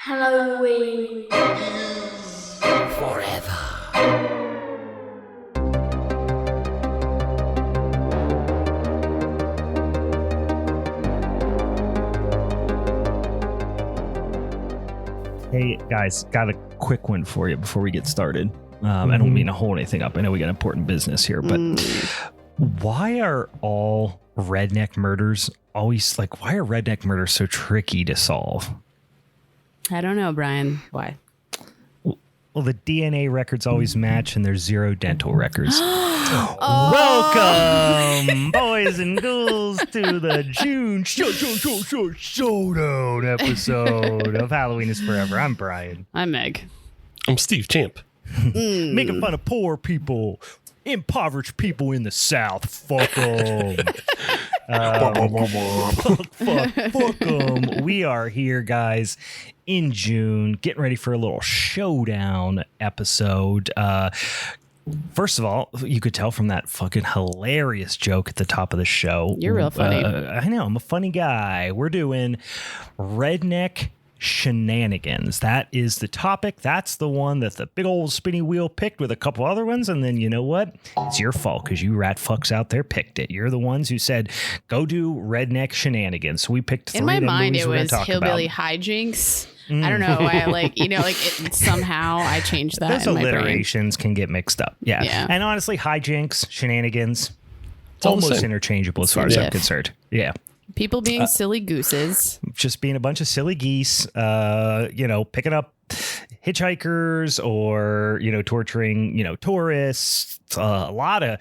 Halloween forever. Hey guys, got a quick one for you before we get started. I don't mean to hold anything up. I know we got important business here, but why are all redneck murders always why are redneck murders so tricky to solve? I don't know, Brian. Why? Well, the DNA records always match and there's zero dental records. Welcome, boys and ghouls, to the June Showdown episode of Halloween is Forever. I'm Brian. I'm Meg. I'm Steve Champ. Making fun of poor people, impoverished people in the South. Fuck them. Fuck them. We are here, guys, in June, getting ready for a little showdown episode. First of all, you could tell from that fucking hilarious joke at the top of the show. You're real funny. I know, I'm a funny guy. We're doing Redneck Shenanigans. That is the topic. That's the one that the big old spinny wheel picked with a couple other ones. And then you know what? It's your fault because you rat fucks out there picked it. You're the ones who said, go do Redneck Shenanigans. So we picked three. In my of the mind, movies it we're gonna was talk Hillbilly about. hijinks. I don't know why, somehow I changed that. Those in my brain. alliterations can get mixed up. Yeah. And honestly, hijinks, shenanigans, it's almost interchangeable as far as I'm concerned. Yeah. People being silly gooses. Just being a bunch of silly geese, picking up hitchhikers or, torturing, tourists. A lot of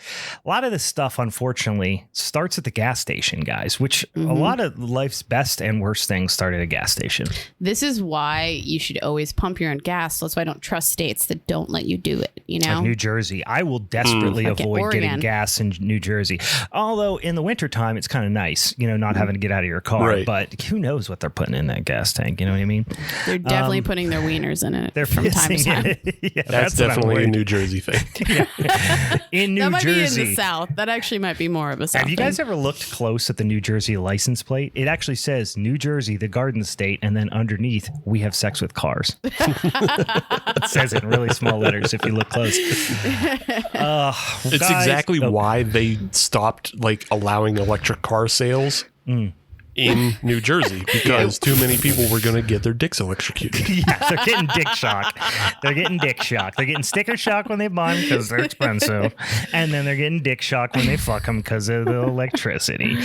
this stuff, unfortunately, starts at the gas station, guys, which a lot of life's best and worst things start at a gas station. This is why you should always pump your own gas. That's why I don't trust states that don't let you do it. Like New Jersey. I will desperately avoid getting gas in New Jersey. Although in the wintertime, it's kind of nice, not having to get out of your car. Right. But who knows what they're putting in that gas tank? You know what I mean? They're definitely putting their wieners in it. They're from time to time. Yeah, that's definitely a New Jersey thing. In New Jersey. That might be in the South. That actually might be more of a South Have you guys ever looked close at the New Jersey license plate? It actually says New Jersey, the Garden State, and then underneath, we have sex with cars. It says it in really small letters if you look close. It's exactly why they stopped allowing electric car sales in New Jersey, because too many people were going to get their dicks electrocuted. Yeah, they're getting dick shock. They're getting dick shock. They're getting sticker shock when they buy them because they're expensive. And then they're getting dick shock when they fuck them because of the electricity.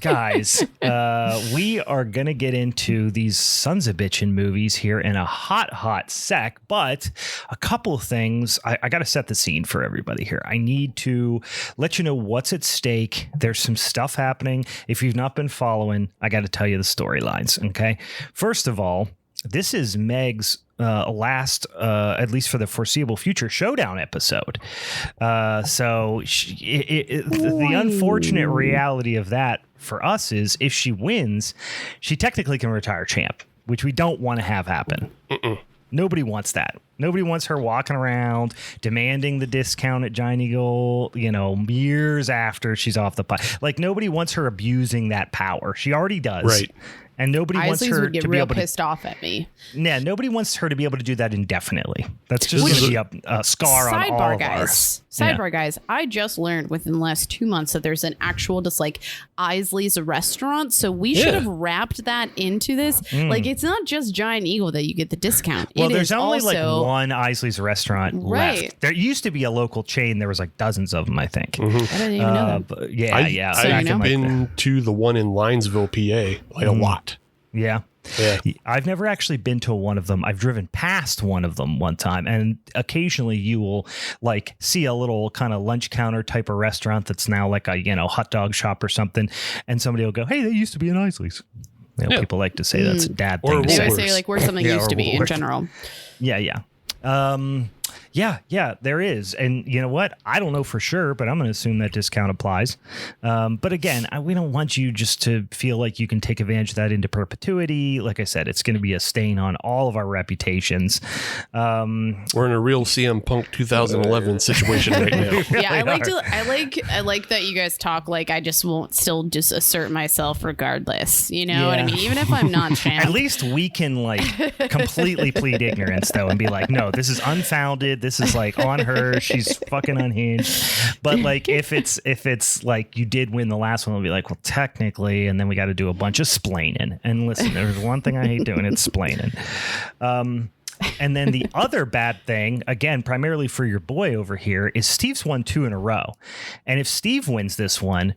Guys, we are going to get into these sons of bitchin' movies here in a hot sec. But a couple of things, I got to set the scene for everybody here. I need to let you know what's at stake. There's some stuff happening. If you've not been following, I got to tell you the storylines. Okay. First of all, this is Meg's last, at least for the foreseeable future, Showdown episode. So the unfortunate reality of that for us is if she wins, she technically can retire champ, which we don't want to have happen. Nobody wants that. Nobody wants her walking around demanding the discount at Giant Eagle, years after she's off the pot. Nobody wants her abusing that power. She already does. Right. And nobody wants her would get to be real able pissed off at me. Yeah, nobody wants her to be able to do that indefinitely. That's just going to be a scar on all of ours. Sidebar, guys. I just learned within the last 2 months that there's an actual Isley's restaurant. So we should have wrapped that into this. It's not just Giant Eagle that you get the discount. Well, there's only one Isley's restaurant left. There used to be a local chain. There was dozens of them, I think. I didn't even know that. I've been to the one in Linesville, PA, a lot. Yeah. I've never actually been to one of them. I've driven past one of them one time, and occasionally you will see a little kind of lunch counter type of restaurant that's now a hot dog shop or something, and somebody will go, "Hey, they used to be an Isley's." People like to say that's a dad thing. They would say where something used to be in general. Yeah. Yeah, there is. And you know what? I don't know for sure, but I'm going to assume that discount applies. But again, we don't want you just to feel like you can take advantage of that into perpetuity. Like I said, it's going to be a stain on all of our reputations. We're in a real CM Punk 2011 situation right now. Yeah, I like that you guys talk like I just won't still just assert myself regardless. You know what I mean? Even if I'm not champ. At least we can like completely plead ignorance though and be like, no, this is unfounded. This is like on her. She's fucking unhinged. But like if it's like you did win the last one, we'll be like, well, technically, and then we got to do a bunch of splaining. And listen, there's one thing I hate doing, it's splaining. And then the other bad thing, again, primarily for your boy over here, is Steve's won 2 in a row. And if Steve wins this one,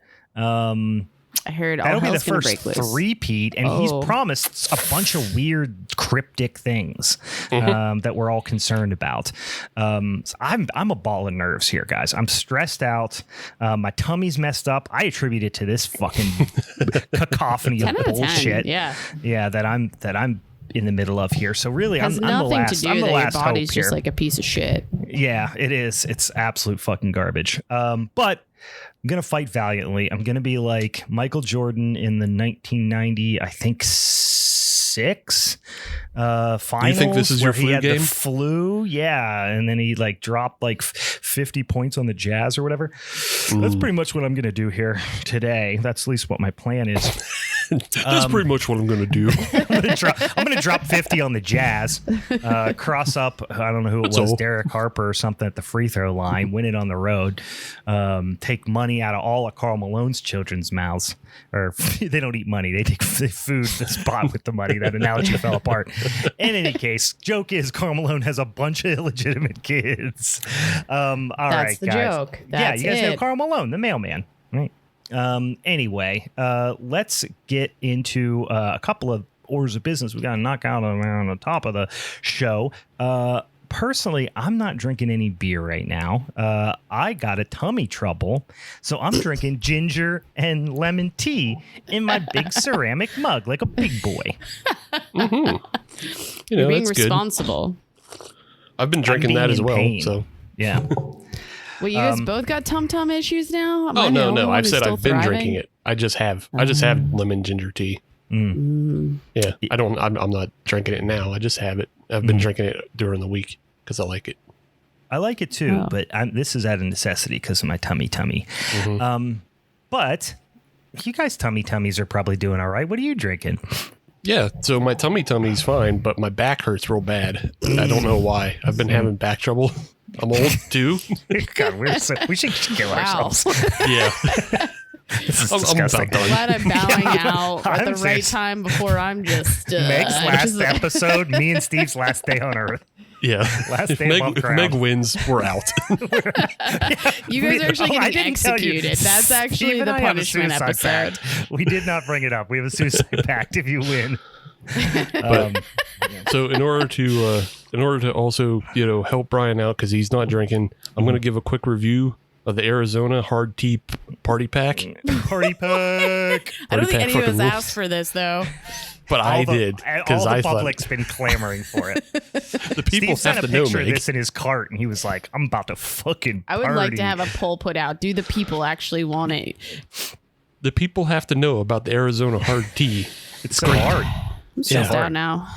I heard that'll be the first three-peat, and he's promised a bunch of weird, cryptic things that we're all concerned about. So I'm a ball of nerves here, guys. I'm stressed out. My tummy's messed up. I attribute it to this fucking cacophony of bullshit. Yeah, that I'm in the middle of here. So really, I'm the last. I'm the last hope here. Your body's just like a piece of shit. Yeah, it is. It's absolute fucking garbage. But I'm going to fight valiantly. I'm going to be like Michael Jordan in the 1990, I think, 6 finals. You think this is your flu game? The flu, yeah. And then he like dropped like 50 points on the Jazz or whatever. That's pretty much what I'm going to do here today. That's at least what my plan is. That's pretty much what I'm going to do. I'm going to drop 50 on the Jazz, cross up, I don't know who it was, Derek Harper or something at the free throw line, win it on the road, take money out of all of Karl Malone's children's mouths. Or they don't eat money. They take food that's bought with the money. That analogy fell apart. In any case, joke is Karl Malone has a bunch of illegitimate kids. All that's right, the guys. joke. Yeah, you guys know Karl Malone, the mailman, right? Anyway, let's get into a couple of orders of business we got to knock out on the top of the show. Personally, I'm not drinking any beer right now. I got a tummy trouble, so I'm drinking ginger and lemon tea in my big ceramic mug like a big boy. Mm-hmm. You're being responsible. Good. I've been drinking that as well. Pain. So yeah. Well, you guys both got tum-tum issues now? No. I've said I've been drinking it. I just have lemon ginger tea. Yeah, I'm not drinking it now. I just have it. I've been drinking it during the week because I like it. I like it too, but this is out of necessity because of my tummy. Mm-hmm. But you guys' tummies are probably doing all right. What are you drinking? Yeah, so my tummy's fine, but my back hurts real bad. I don't know why. I've been having back trouble. I'm old too. God, we should kill ourselves. Yeah. This is disgusting. I'm glad I'm bowing out at the right time before I'm just... Meg's last episode, me and Steve's last day on Earth. Yeah. Last day if Meg wins, we're out. You guys are actually getting executed. That's actually the punishment episode. Pact. We did not bring it up. We have a suicide pact if you win. So in order to also, help Brian out because he's not drinking, I'm going to give a quick review of the Arizona hard tea party pack. Party pack. I don't think any of us asked for this though. But I did because all the public's been clamoring for it. The people Steve have to sent a picture know of this in his cart, and he was like, "I'm about to fucking." I would like to have a poll put out. Do the people actually want it? The people have to know about the Arizona hard tea. It's so hard. I'm stressed out now.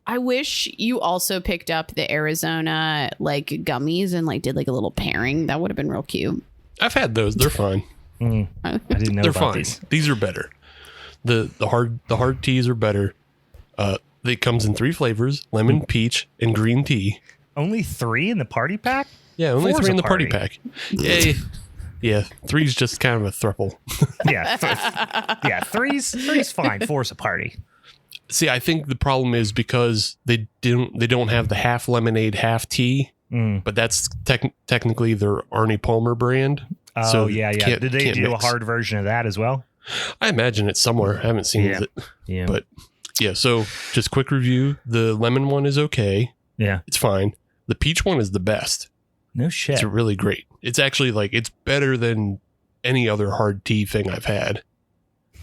I wish you also picked up the Arizona like gummies and like did like a little pairing. That would have been real cute. I've had those. They're fine. I didn't know They're about fine. these. These are better. The hard teas are better. It comes in 3 flavors: lemon, peach, and green tea. Only 3 in the party pack? Yeah, only 4's 3 in the party pack. Yay. Yeah, 3's just kind of a thruple. Yeah, three's fine. 4's a party. See, I think the problem is because they don't have the half lemonade, half tea, but that's technically their Arnie Palmer brand. Oh, so yeah. Did they do a hard version of that as well? I imagine it's somewhere. I haven't seen it. Yeah. But yeah, so just quick review. The lemon one is okay. Yeah. It's fine. The peach one is the best. No shit. It's really great. It's actually it's better than any other hard tea thing I've had.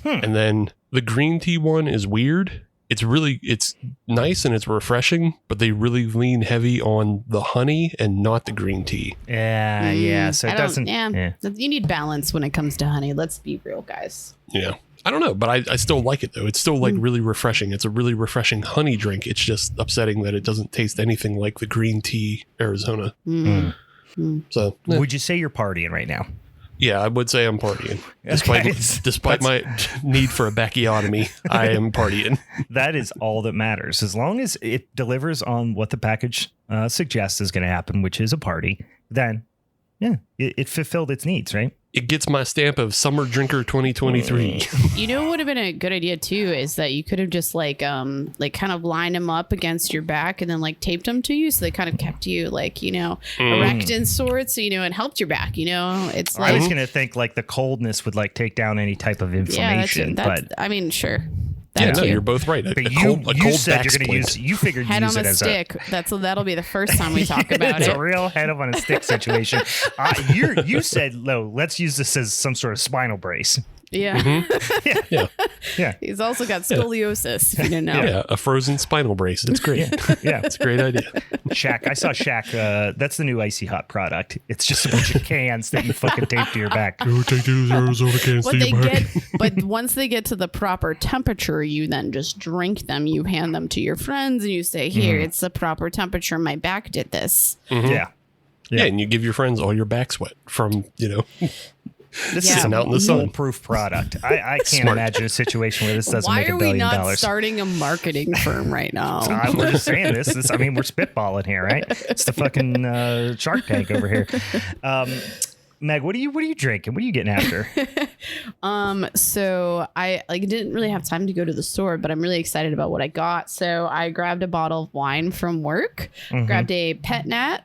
And then the green tea one is weird. it's nice and it's refreshing, but they really lean heavy on the honey and not the green tea. Yeah. So it doesn't. Yeah. You need balance when it comes to honey. Let's be real, guys. Yeah. I don't know, but I still like it though. It's still like really refreshing. It's a really refreshing honey drink. It's just upsetting that it doesn't taste anything like the green tea Arizona. So would you say you're partying right now? Yeah, I would say I'm partying. Despite my need for a backiotomy, I am partying. That is all that matters. As long as it delivers on what the package suggests is going to happen, which is a party, then it fulfilled its needs, right? It gets my stamp of Summer Drinker 2023. You know what would have been a good idea too is that you could have just like kind of lined them up against your back and then like taped them to you, so they kind of kept you like, erect in sorts, so and helped your back. It's like, I was gonna think like the coldness would like take down any type of inflammation, but I mean, sure. You're both right. But you said you're going to use. You figured head use on it a as stick. That'll be the first time we talk about it's it. a real head on a stick situation. You said, "No, let's use this as some sort of spinal brace." Yeah. Yeah. He's also got scoliosis. If you didn't know. Yeah, a frozen spinal brace. It's great. Yeah, it's a great idea. Shaq. I saw Shaq. That's the new Icy Hot product. It's just a bunch of cans that you fucking tape to your back. Go take those Arizona cans to your back. But once they get to the proper temperature, you then just drink them. You hand them to your friends and you say, "Here, it's the proper temperature. My back did this." Yeah, and you give your friends all your back sweat from This is an out in the sun proof product. I can't imagine a situation where this doesn't make $1 billion. Why are we not starting a marketing firm right now? We're just saying this. I mean, we're spitballing here, right? It's the fucking Shark Tank over here. Meg, what are you drinking? What are you getting after? So I didn't really have time to go to the store, but I'm really excited about what I got. So I grabbed a bottle of wine from work, grabbed a pet nat.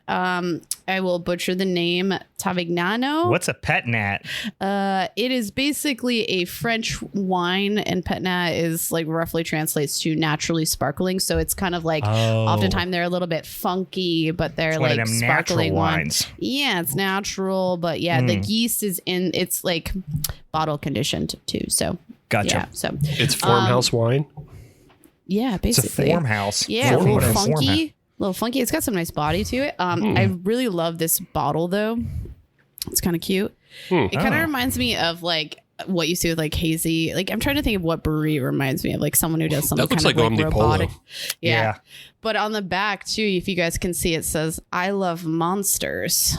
I will butcher the name, Tavignano. What's a pet nat? It is basically a French wine, and pet nat is like roughly translates to naturally sparkling. So it's kind of like oftentimes they're a little bit funky, but they're like sparkling wines. Yeah, it's natural, but the yeast is it's like bottle conditioned too. So gotcha. Yeah, so it's farmhouse wine. Yeah, basically. It's a farmhouse. Yeah, a little funky. It's got some nice body to it. I really love this bottle though. It's kind of cute. It kind of reminds me of like what you see with like hazy. Like I'm trying to think of what brewery it reminds me of. Like someone who does something kind of like robotic. Yeah. But on the back too, if you guys can see, it says "I love monsters."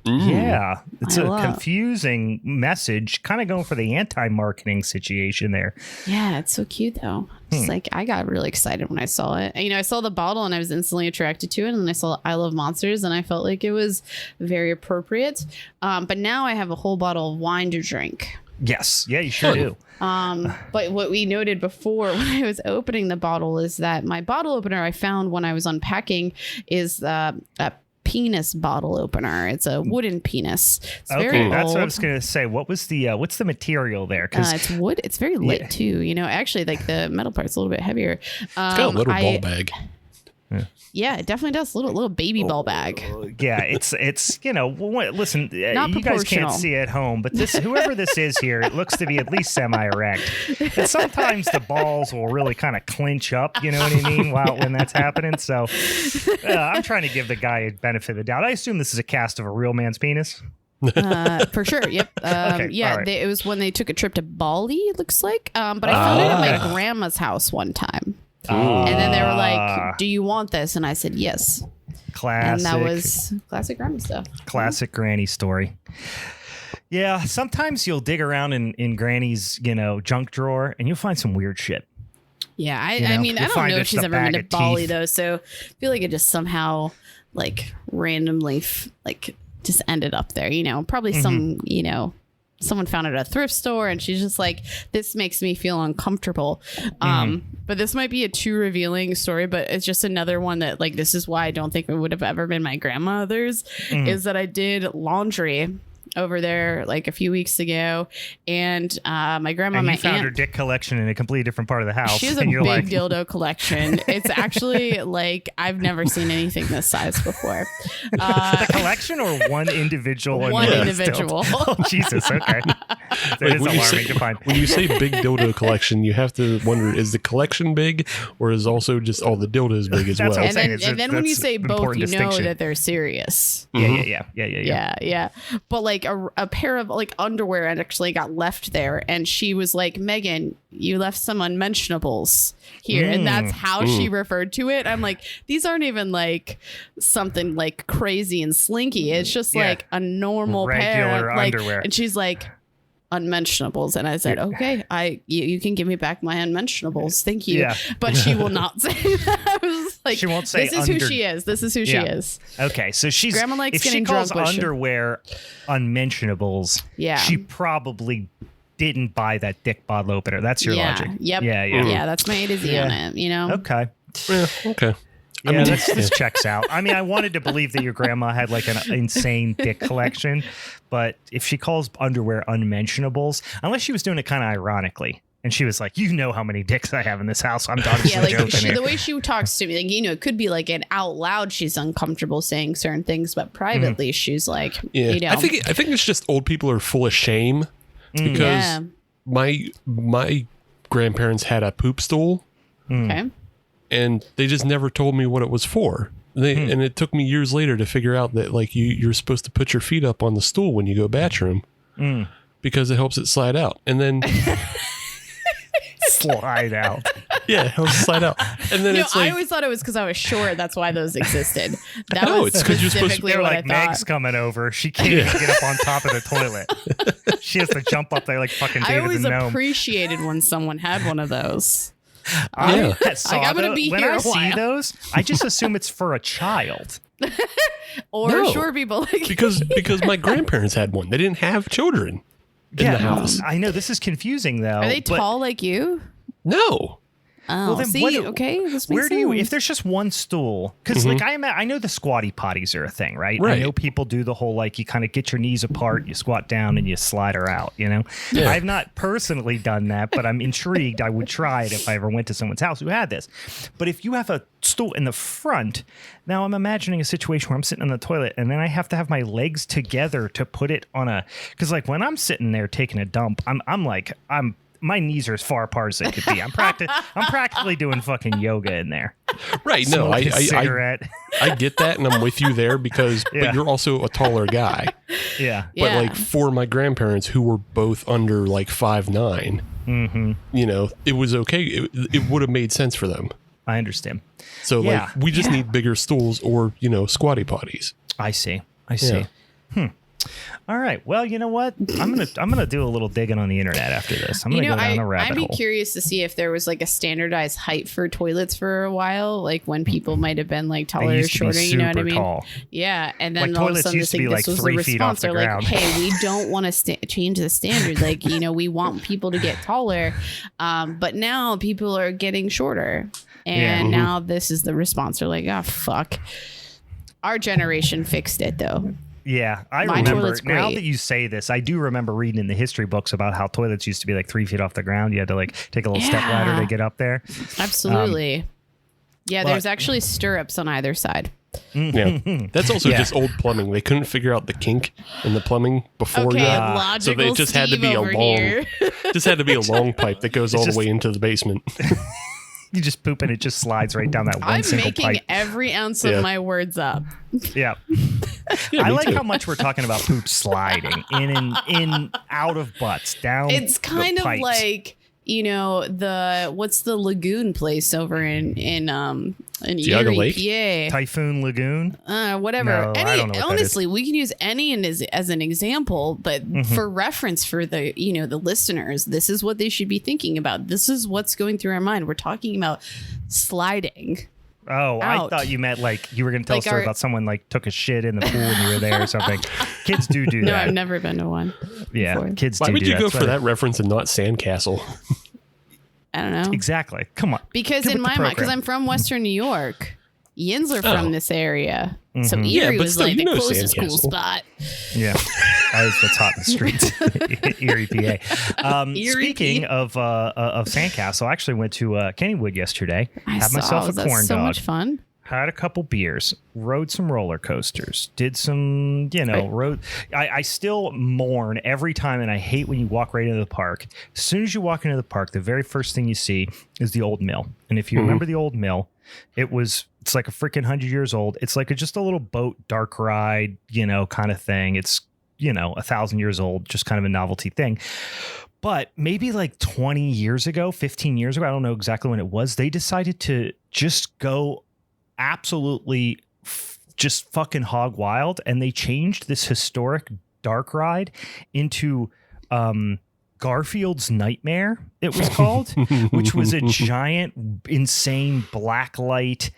Yeah, it's a confusing message, kind of going for the anti-marketing situation there. Yeah, it's so cute though. It's like I got really excited when I saw it. I saw the bottle and I was instantly attracted to it, and then I saw "I love monsters" and I felt like it was very appropriate. But now I have a whole bottle of wine to drink. Yes, yeah, you sure do. But what we noted before when I was opening the bottle is that my bottle opener I found when I was unpacking is a penis bottle opener. It's a wooden penis. It's very old. That's what I was going to say. What's the material there? Because it's wood. It's very lit too. Actually, like the metal part's a little bit heavier. It's got a little ball bag. Yeah, it definitely does. A little baby ball bag. Yeah, it's listen, you guys can't see it at home, but whoever this is here, it looks to be at least semi-erect. And sometimes the balls will really kind of clinch up, you know what I mean, when that's happening. So I'm trying to give the guy a benefit of the doubt. I assume this is a cast of a real man's penis. For sure. Yep. Okay, yeah, right. it was when they took a trip to Bali, it looks like. But I found it at my grandma's house one time. And then they were like, "Do you want this?" And I said, "Yes." Classic. And that was classic grandma stuff. Classic granny story. Yeah, sometimes you'll dig around in Granny's, junk drawer, and you'll find some weird shit. Yeah, I mean, I don't know if she's ever been to Bali though, so I feel like it just somehow like randomly just ended up there. Probably some someone found it at a thrift store and she's just like, this makes me feel uncomfortable. But this might be a too revealing story, but it's just another one that this is why I don't think it would have ever been my grandmother's is that I did laundry over there like a few weeks ago, and my grandma, and my you found aunt, her dick collection in a completely different part of the house. she has a big dildo collection. It's actually like I've never seen anything this size before. The collection or one individual? One individual. Oh, Jesus. Okay. That is alarming to find. When you say big dildo collection, you have to wonder, is the collection big or is also just all the dildos big as well? What I'm saying. And then when you say both, you know that they're serious. Yeah. But like a pair of like underwear actually got left there, and she was like, Megan, you left some unmentionables here. And that's how she referred to it. I'm like, these aren't even like something like crazy and slinky. It's just like a normal regular pair, like, underwear. and she's like, unmentionables. And I said, okay, you can give me back my unmentionables. Thank you. Yeah. But she will not say that. I was like, she won't say this is who she is. This is who she is. Okay. So Grandma likes if getting she calls drunk underwear unmentionables, she probably didn't buy that dick bottle opener. That's your logic. Yep. Yeah. That's my A to Z on it, you know? Okay. Yeah, okay. I mean, this checks out. I mean, I wanted to believe that your grandma had like an insane dick collection, but if she calls underwear unmentionables, unless she was doing it kind of ironically, and she was like, you know how many dicks I have in this house. I'm done. Yeah, like the way she talks to me, like, you know, it could be like an out loud she's uncomfortable saying certain things, but privately she's like, you know. I think it's just old people are full of shame because my grandparents had a poop stool. Okay. And they just never told me what it was for. And it took me years later to figure out that like you're supposed to put your feet up on the stool when you go bathroom because it helps it slide out. And then slide out. Yeah, it helps slide out. And then it's like, I always thought it was because I was short. That's why those existed. It's because you're supposed to. They're like, Meg's coming over. She can't even get up on top of the toilet. She has to jump up there like fucking David I always the gnome. Appreciated when someone had one of those. I'm gonna be here. When I see those, I just assume it's for a child or short people. because my grandparents had one. They didn't have children in the house. I know this is confusing though. Are they tall like you? No. Oh, well, then where do you, if there's just one stool, because like I know the squatty potties are a thing, right? I know people do the whole, like, you kind of get your knees apart, you squat down and you slide her out, you know? Yeah. I've not personally done that, but I'm intrigued. I would try it if I ever went to someone's house who had this. But if you have a stool in the front, now I'm imagining a situation where I'm sitting on the toilet and then I have to have my legs together to put it on because like when I'm sitting there taking a dump, I'm my knees are as far apart as they could be. I'm practically doing fucking yoga in there. Right. No, I get that, and I'm with you there because but you're also a taller guy. Yeah. But like for my grandparents who were both under like 5'9", you know, it was okay. It would have made sense for them. I understand. So like we just need bigger stools or, you know, squatty potties. I see. All right. Well, you know what? I'm gonna do a little digging on the internet after this. I'm gonna go down a rabbit hole. I'd be curious to see if there was like a standardized height for toilets for a while, like when people might have been like taller or shorter. You know what I mean? Tall. Yeah. And then like all of a sudden used to be like 3 feet off the ground. Like, hey, we don't want to change the standard. Like, you know, we want people to get taller, but now people are getting shorter, and now this is the response. They're like, oh fuck. Our generation fixed it though. Yeah, I remember. Now that you say this, I do remember reading in the history books about how toilets used to be like 3 feet off the ground. You had to like take a little step ladder to get up there. Absolutely. There's actually stirrups on either side. Yeah, that's also just old plumbing. They couldn't figure out the kink in the plumbing before that, so they just had to be a long pipe that goes all the way into the basement. You just poop and it just slides right down that one single pipe. I'm making every ounce of my words up. Yeah. I like how much we're talking about poop sliding in out of butts down. It's kind of like, you know, what's the lagoon place over in Erie, PA? Typhoon Lagoon? Whatever. No, I don't know honestly, we can use any as an example, but for reference for the, you know, the listeners, this is what they should be thinking about. This is what's going through our mind. We're talking about sliding. Oh, I thought you meant like you were going to tell a story about someone like took a shit in the pool and you were there or something. Kids do that. No, I've never been to one. Yeah, before. Kids Why do would you that. go for that reference and not Sandcastle? I don't know. Exactly. Come on. Because in my mind, because I'm from Western New York, Yins are from this area. So Erie was like the closest cool spot. Yeah. That's what's hot in the streets. Erie, PA. Speaking of Sandcastle, I actually went to Kennywood yesterday. Had myself a corn dog. So much fun. Had a couple beers, rode some roller coasters, did some, rode. I still mourn every time, and I hate when you walk right into the park. As soon as you walk into the park, the very first thing you see is the old mill. And if you remember the old mill, it's like a freaking 100 years old. It's like just a little boat, dark ride, kind of thing. It's, 1,000 years old, just kind of a novelty thing. But maybe like 20 years ago, 15 years ago, I don't know exactly when it was, they decided to just go absolutely just fucking hog wild, and they changed this historic dark ride into Garfield's Nightmare, it was called, which was a giant, insane blacklight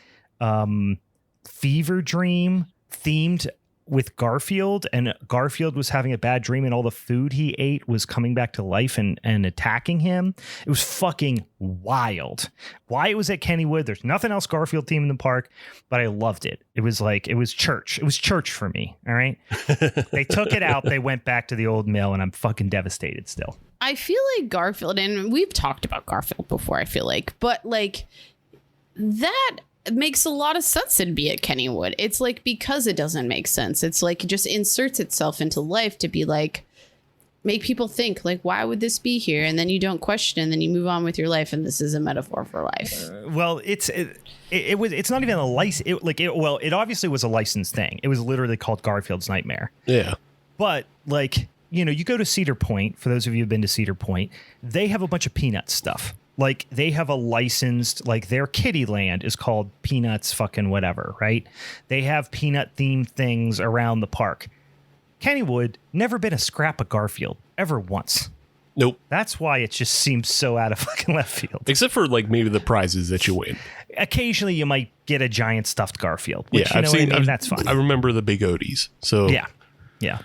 fever dream themed with Garfield, and Garfield was having a bad dream, and all the food he ate was coming back to life and attacking him. It was fucking wild. Why it was at Kennywood, there's nothing else Garfield themed in the park, but I loved it. It was church. It was church for me. All right. They took it out. They went back to the old mill, and I'm fucking devastated still. I feel like Garfield, and we've talked about Garfield before, I feel like, but like that makes a lot of sense to be at Kennywood. It's like, because it doesn't make sense, it's like it just inserts itself into life to be like, make people think like, why would this be here? And then you don't question, and then you move on with your life, and this is a metaphor for life. Well, it's not even a license. It obviously was a licensed thing. It was literally called Garfield's Nightmare. Yeah. But like, you go to Cedar Point, for those of you who've been to Cedar Point, they have a bunch of Peanuts stuff. Like, they have a licensed, like, their kiddie land is called Peanuts fucking whatever, right? They have peanut themed things around the park. Kennywood, never been a scrap of Garfield, ever once. Nope. That's why it just seems so out of fucking left field. Except for, like, maybe the prizes that you win. Occasionally, you might get a giant stuffed Garfield, which, I've seen, that's fine. I remember the Big Odies, so... Yeah.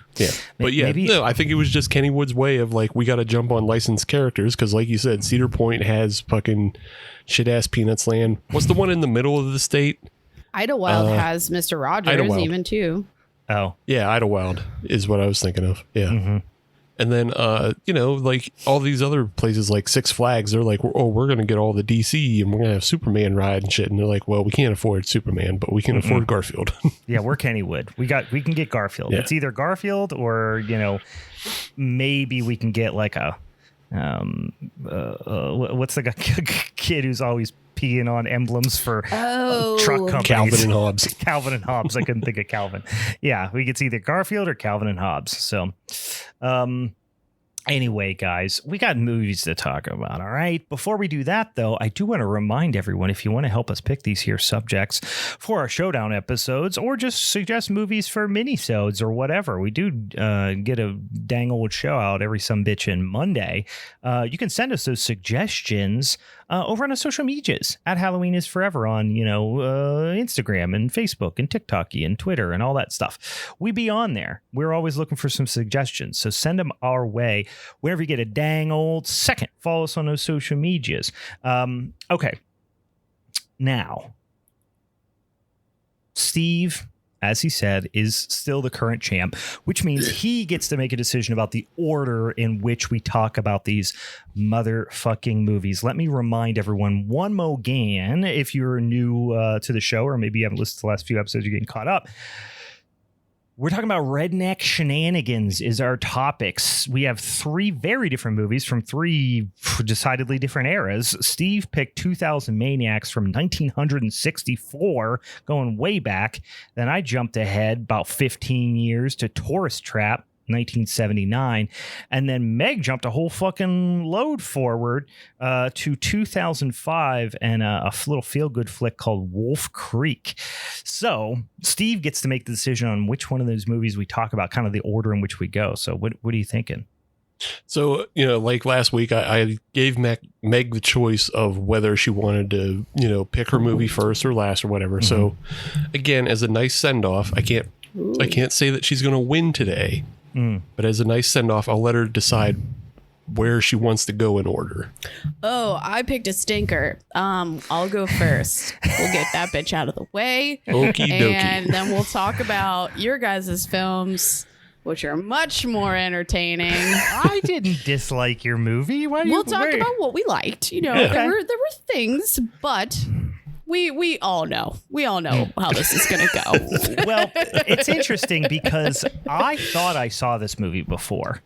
But I think it was just Kennywood's way of like, we got to jump on licensed characters, because like you said, Cedar Point has fucking shit ass Peanuts land. What's the one in the middle of the state? Idlewild has Mr. Rogers even too. Oh yeah, Idlewild is what I was thinking of. Yeah. Mm-hmm. And then like all these other places like Six Flags, they're like, oh, we're gonna get all the DC and we're gonna have Superman ride and shit, and they're like, well, we can't afford Superman, but we can afford Garfield. Yeah, we're Kennywood. We can get Garfield. Yeah. It's either Garfield or maybe we can get like a what's the kid who's always peeing on emblems for truck companies? Calvin and Hobbes. Calvin and Hobbes. I couldn't think of Calvin. Yeah, we get either Garfield or Calvin and Hobbes. So, anyway, guys, we got movies to talk about. All right. Before we do that, though, I do want to remind everyone, if you want to help us pick these here subjects for our Showdown episodes, or just suggest movies for minisodes or whatever, we do get a dang old show out every sumbitchin' Monday. You can send us those suggestions over on our social medias at Halloween is Forever on, Instagram and Facebook and TikTok and Twitter and all that stuff. We be on there. We're always looking for some suggestions. So send them our way whenever you get a dang old second. Follow us on those social medias. Okay. Now, Steve, as he said, is still the current champ, which means he gets to make a decision about the order in which we talk about these motherfucking movies. Let me remind everyone one more again, if you're new to the show, or maybe you haven't listened to the last few episodes, you're getting caught up. We're talking about Redneck Shenanigans is our topics. We have three very different movies from three decidedly different eras. Steve picked 2000 Maniacs from 1964, going way back. Then I jumped ahead about 15 years to Tourist Trap, 1979, and then Meg jumped a whole fucking load forward to 2005 and a little feel-good flick called Wolf Creek. So Steve gets to make the decision on which one of those movies we talk about, kind of the order in which we go. So what are you thinking? So, like last week, I gave Meg the choice of whether she wanted to, pick her movie first or last or whatever. Mm-hmm. So again, as a nice send-off, I can't say that she's going to win today. But as a nice send-off, I'll let her decide where she wants to go in order. Oh, I picked a stinker. I'll go first. We'll get that bitch out of the way. Okie dokie. And then we'll talk about your guys' films which are much more entertaining. I didn't dislike your movie. We'll talk about what we liked. You know, there were things, but we all know. We all know how this is going to go. Well, it's interesting because I thought I saw this movie before.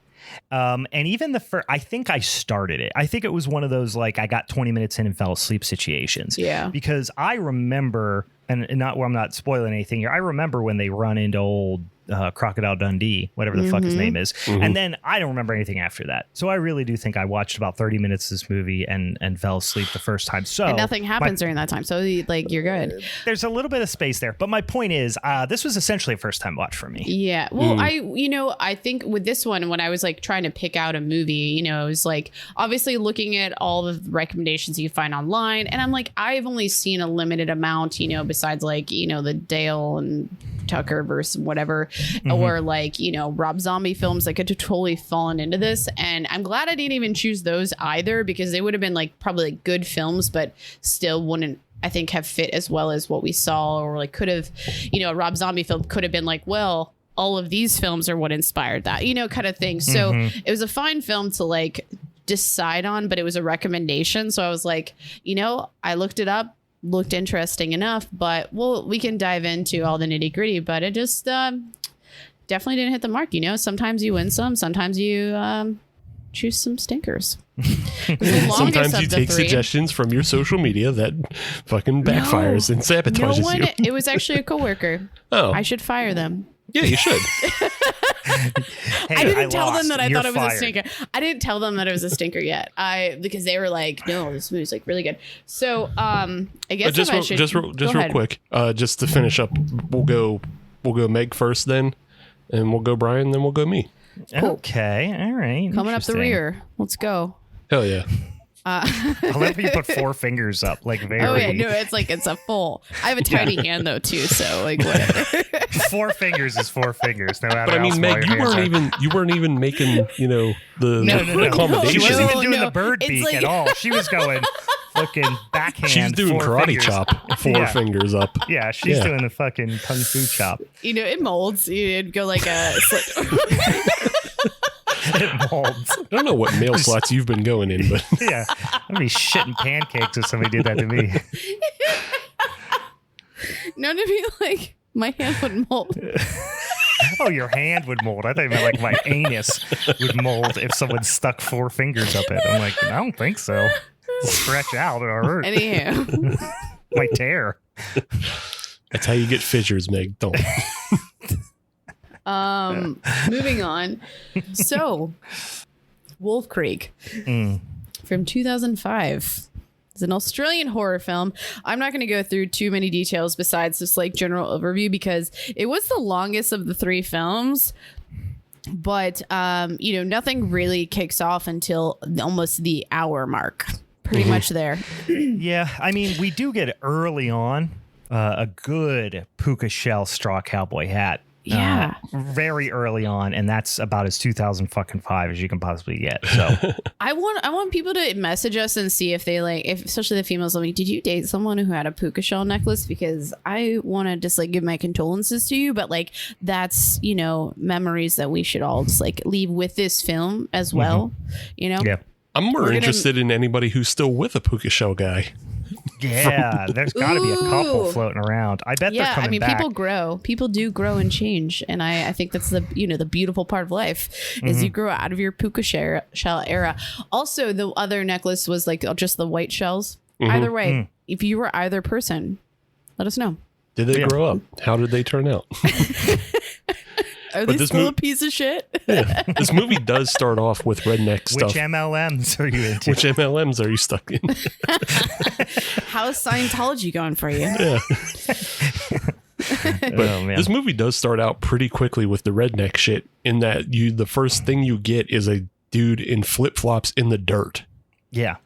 And even I think I started it. I think it was one of those, like, I got 20 minutes in and fell asleep situations. Yeah. Because I remember, and I'm not spoiling anything here, I remember when they run into old Crocodile Dundee, whatever the fuck his name is. And then I don't remember anything after that. So I really do think I watched about 30 minutes of this movie and fell asleep the first time. So and nothing happens during that time. So like you're good. There's a little bit of space there. But my point is, this was essentially a first time watch for me. Yeah. Well, I think with this one, when I was like trying to pick out a movie, you know, it was like obviously looking at all the recommendations you find online. And I'm like, I've only seen a limited amount, you know, besides like, you know, the Dale and Tucker versus whatever, or like, you know, Rob Zombie films that could have totally fallen into this. And I'm glad I didn't even choose those either, because they would have been like probably like good films, but still wouldn't, I think, have fit as well as what we saw, or like could have, you know, a Rob Zombie film could have been like, well, all of these films are what inspired that, you know, kind of thing. So it was a fine film to like decide on, but it was a recommendation. So I was like, you know, I looked it up, looked interesting enough, but we can dive into all the nitty gritty, but it just definitely didn't hit the mark. You know, sometimes you win some, sometimes you choose some stinkers. Sometimes you take suggestions from your social media that fucking backfires and sabotages you. It was actually a coworker. Oh, I should fire them. Yeah, you should. I didn't tell them that I thought it was a stinker. I didn't tell them that it was a stinker yet. Because they were like, no, this movie's like really good. So I guess just real quick, just to finish up, we'll go Meg first, then, and we'll go Brian, then we'll go me. Cool. Okay, all right. Coming up the rear. Let's go. Hell yeah. I love you put 4 fingers up, like very. Oh yeah, no, it's a full. I have a tiny hand though too, so like whatever. 4 fingers is 4 fingers. No matter. But I mean, Meg, you weren't even making, you know, the accommodation. She wasn't even doing the bird beak at all. She was going fucking backhand. She's doing karate fingers. Chop, 4 fingers up. Yeah, she's doing the fucking kung fu chop. You know, it molds. You'd go like a. It molds. I don't know what mail slots you've been going in, but yeah, I'd be shitting pancakes if somebody did that to me. No, to be like my hand would mold. Oh, your hand would mold. I thought you meant like my anus would mold if someone stuck 4 fingers up it. I'm like, I don't think so. It'll stretch out or hurt. Anywho, might tear. That's how you get fissures, Meg. Don't. Moving on. So, Wolf Creek from 2005. It's an Australian horror film. I'm not going to go through too many details besides this like general overview, because it was the longest of the 3 films. But, you know, nothing really kicks off until almost the hour mark. Pretty much there. Yeah. I mean, we do get early on a good puka shell straw cowboy hat. Yeah. Very early on, and that's about as 2005 as you can possibly get. So I want people to message us and see if they like, if especially the females, like, did you date someone who had a puka shell necklace? Because I want to just like give my condolences to you, but like that's, you know, memories that we should all just like leave with this film as well. You know? Yeah. I'm more interested in anybody who's still with a puka shell guy. Yeah, there's got to be a couple floating around. I bet they're coming back. People grow. People do grow and change, and I think that's the, you know, the beautiful part of life is you grow out of your puka shell era. Also, the other necklace was like just the white shells. Either way, if you were either person, let us know. Did they grow up? How did they turn out? Are they still a piece of shit? Yeah. This movie does start off with redneck stuff. Which MLMs are you into? Which MLMs are you stuck in? How's Scientology going for you? Yeah. But this movie does start out pretty quickly with the redneck shit, in that the first thing you get is a dude in flip-flops in the dirt. Yeah.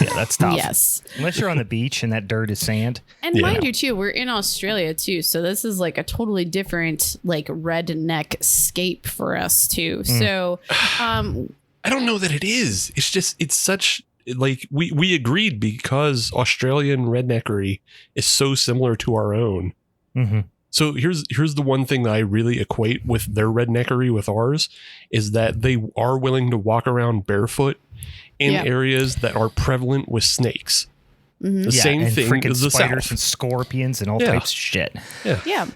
Yeah, that's tough. Yes. Unless you're on the beach and that dirt is sand. And mind you, too, we're in Australia, too. So this is like a totally different, like, redneck scape for us, too. So, I don't know that it is. It's just, it's such, like, we agreed because Australian redneckery is so similar to our own. So here's the one thing that I really equate with their redneckery with ours is that they are willing to walk around barefoot in areas that are prevalent with snakes. The same thing as the spiders South. and scorpions and all types of shit. Yeah.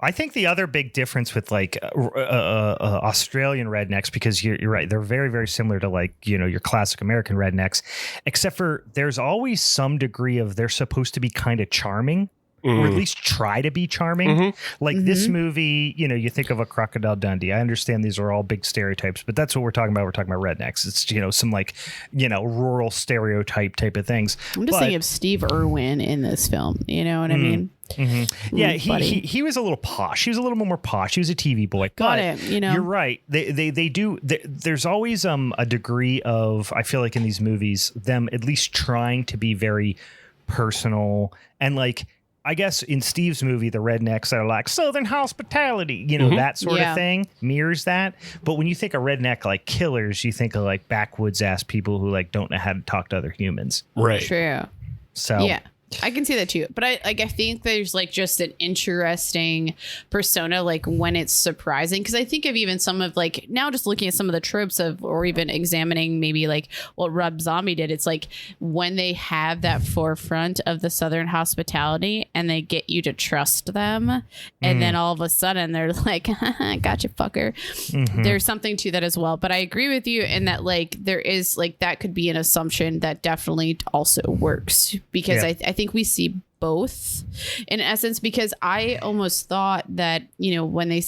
I think the other big difference with like Australian rednecks, because you're right, they're very, very similar to like, your classic American rednecks, except for there's always some degree of they're supposed to be kind of charming. Or at least try to be charming. Like this movie, you think of a Crocodile Dundee. I understand these are all big stereotypes, but that's what we're talking about. We're talking about rednecks. It's, some like, rural stereotype type of things. I'm just thinking of Steve Irwin in this film. You know what I mean? Yeah, he was a little posh. He was a little more posh. He was a TV boy. Got it. You're right. They do. There's always a degree of, I feel like in these movies, them at least trying to be very personal and like, I guess in Steve's movie, the rednecks are like Southern hospitality, that sort of thing mirrors that. But when you think of redneck like killers, you think of like backwoods ass people who like don't know how to talk to other humans. Right. True. So yeah. I can see that too, but I think there's like just an interesting persona, like when it's surprising, because I think of even some of like now just looking at some of the tropes of, or even examining maybe like what Rob Zombie did. It's like when they have that forefront of the Southern hospitality and they get you to trust them, and then all of a sudden they're like, "Gotcha, fucker." There's something to that as well. But I agree with you in that like there is like that could be an assumption that definitely also works, because I think we see both in essence, because I almost thought that, when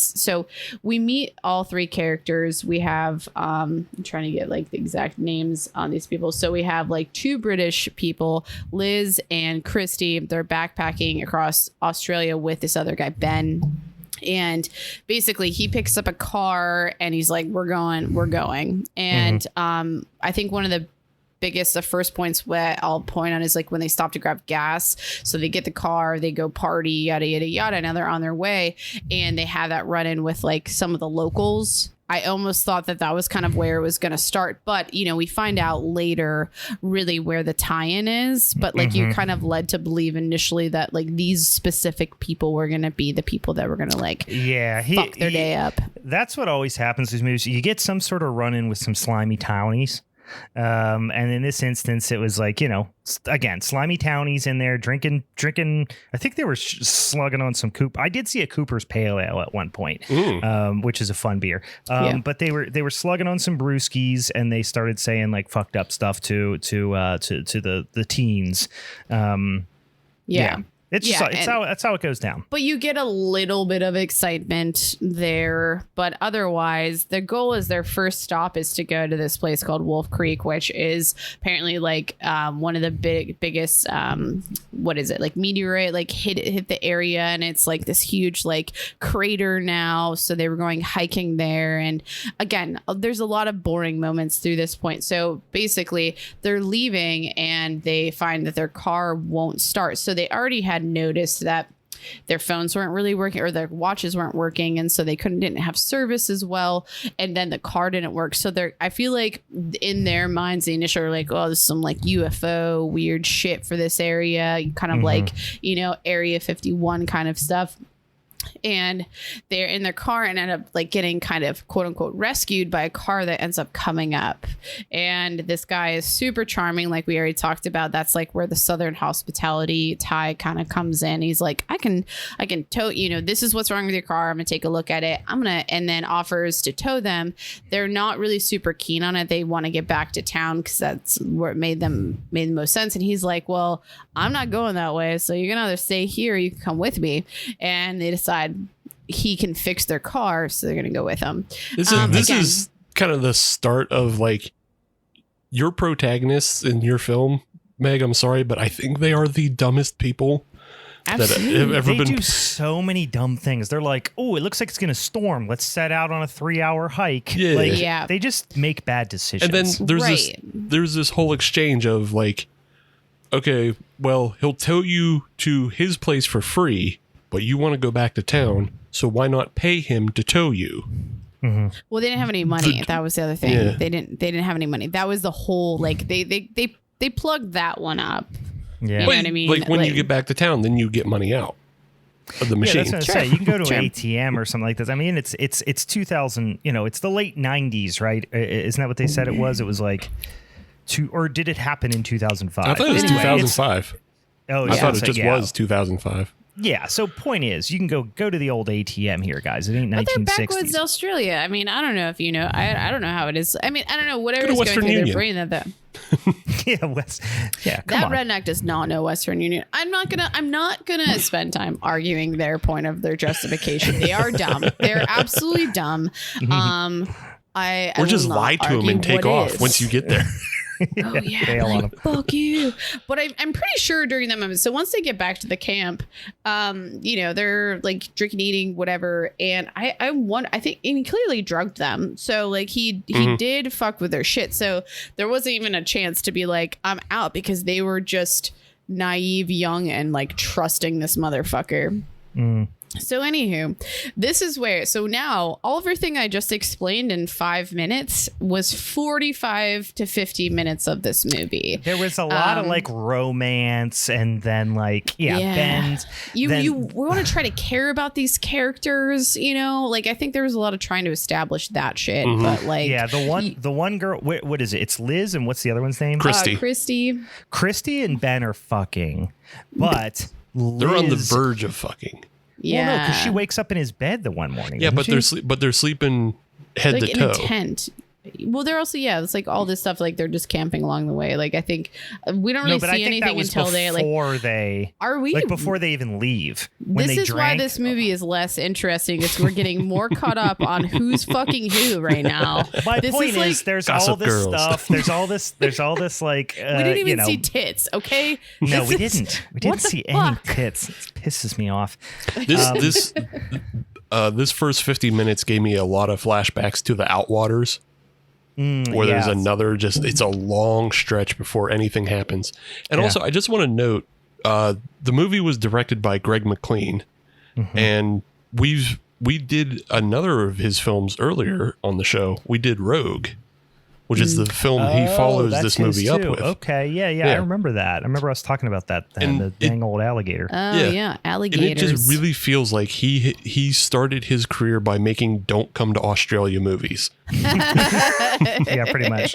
we meet all three characters. We have I'm trying to get like the exact names on these people. So we have like two British people, Liz and Christy. They're backpacking across Australia with this other guy, Ben. And basically he picks up a car and he's like, we're going. And I think one of the first points where I'll point on is like when they stop to grab gas. So they get the car, they go party, yada, yada, yada. Now they're on their way and they have that run in with like some of the locals. I almost thought that was kind of where it was going to start. But, we find out later really where the tie-in is. But like you kind of led to believe initially that like these specific people were going to be the people that were going to like fuck their day up. That's what always happens in these movies. You get some sort of run in with some slimy townies. And in this instance, it was like, again, slimy townies in there drinking. I think they were slugging on some Coop. I did see a Cooper's Pale Ale at one point, which is a fun beer. But they were slugging on some brewskis, and they started saying like fucked up stuff to the teens. That's how it goes down. But you get a little bit of excitement there. But otherwise, the goal is their first stop is to go to this place called Wolf Creek, which is apparently like one of the biggest, what is it? Like meteorite, like hit the area. And it's like this huge like crater now. So they were going hiking there. And again, there's a lot of boring moments through this point. So basically they're leaving and they find that their car won't start. So they already had noticed that their phones weren't really working or their watches weren't working, and so they didn't have service as well, and then the car didn't work. So I feel like in their minds the initial like, oh, this is some like UFO weird shit for this area, kind of like Area 51 kind of stuff. And they're in their car and end up like getting kind of quote unquote rescued by a car that ends up coming up. And this guy is super charming. Like we already talked about, that's like where the Southern hospitality tie kind of comes in. He's like, I can tow, this is what's wrong with your car. I'm gonna take a look at it. And then offers to tow them. They're not really super keen on it. They want to get back to town because that's where it made the most sense. And he's like, well, I'm not going that way. So you can either stay here or you can come with me. And they decide he can fix their car, so they're gonna go with him. This is kind of the start of like your protagonists in your film, Meg. I'm sorry, but I think they are the dumbest people that have ever been. They do so many dumb things. They're like, oh, it looks like it's gonna storm. Let's set out on a 3-hour hike. Yeah. They just make bad decisions. And then there's this whole exchange of like, okay, well, he'll tow you to his place for free, but you want to go back to town, so why not pay him to tow you? Well, they didn't have any money. That was the other thing. Yeah. They didn't have any money. That was the whole like they plugged that one up. Yeah. You know what I mean? Like when you get back to town, then you get money out. of the machine. Yeah, that's what I'm saying. You can go to an ATM or something like this. I mean, it's 2000. It's the late 90s, right? Isn't that what they said it was? It was like or did it happen in 2005? I thought it was 2005. I thought it just was 2005. Yeah. So point is, you can go to the old ATM here, guys. It ain't 1960s. But they're backwoods Australia. I mean, I don't know if you know. I don't know how it is. I mean, I don't know whatever is going through their brain that. Yeah, come that on. redneck does not know Western Union. I'm not gonna spend time arguing their point of their justification. They are dumb. They're absolutely dumb. Or just lie to them and take off once you get there. Oh yeah, fuck you. But I'm pretty sure during that moment. So once they get back to the camp, they're like drinking, eating, whatever. And I think he clearly drugged them. So like he did fuck with their shit. So there wasn't even a chance to be like, I'm out, because they were just naive, young, and like trusting this motherfucker. So anywho, this is where, so now everything I just explained in 5 minutes was 45 to 50 minutes of this movie. There was a lot of like romance and then like, bends. You want to try to care about these characters, like I think there was a lot of trying to establish that shit, but like. Yeah, the one girl, what is it? It's Liz, and what's the other one's name? Christy and Ben are fucking, but they're on the verge of fucking. Yeah, well, no, because she wakes up in his bed the one morning. Yeah, but they're sleeping head to toe. In a tent. Well, they're also it's like all this stuff. Like they're just camping along the way. Like I think we don't really see anything until they like. Before they even leave. This is why this movie is less interesting. It's we're getting more caught up on who's fucking who right now. My point is, there's all this stuff. There's all this like. We didn't even see tits. Okay. No, we didn't. We didn't see any tits. It pisses me off. This first 50 minutes gave me a lot of flashbacks to the Outwaters. Where there's another it's a long stretch before anything happens. And also, I just want to note, the movie was directed by Greg McLean, and we did another of his films earlier on the show. We did Rogue, which is the film he follows this movie up with. Okay, yeah, I remember that. I remember us talking about that, the dang old alligator. Oh, yeah, alligators. And it just really feels like he started his career by making Don't Come to Australia movies. Yeah, pretty much.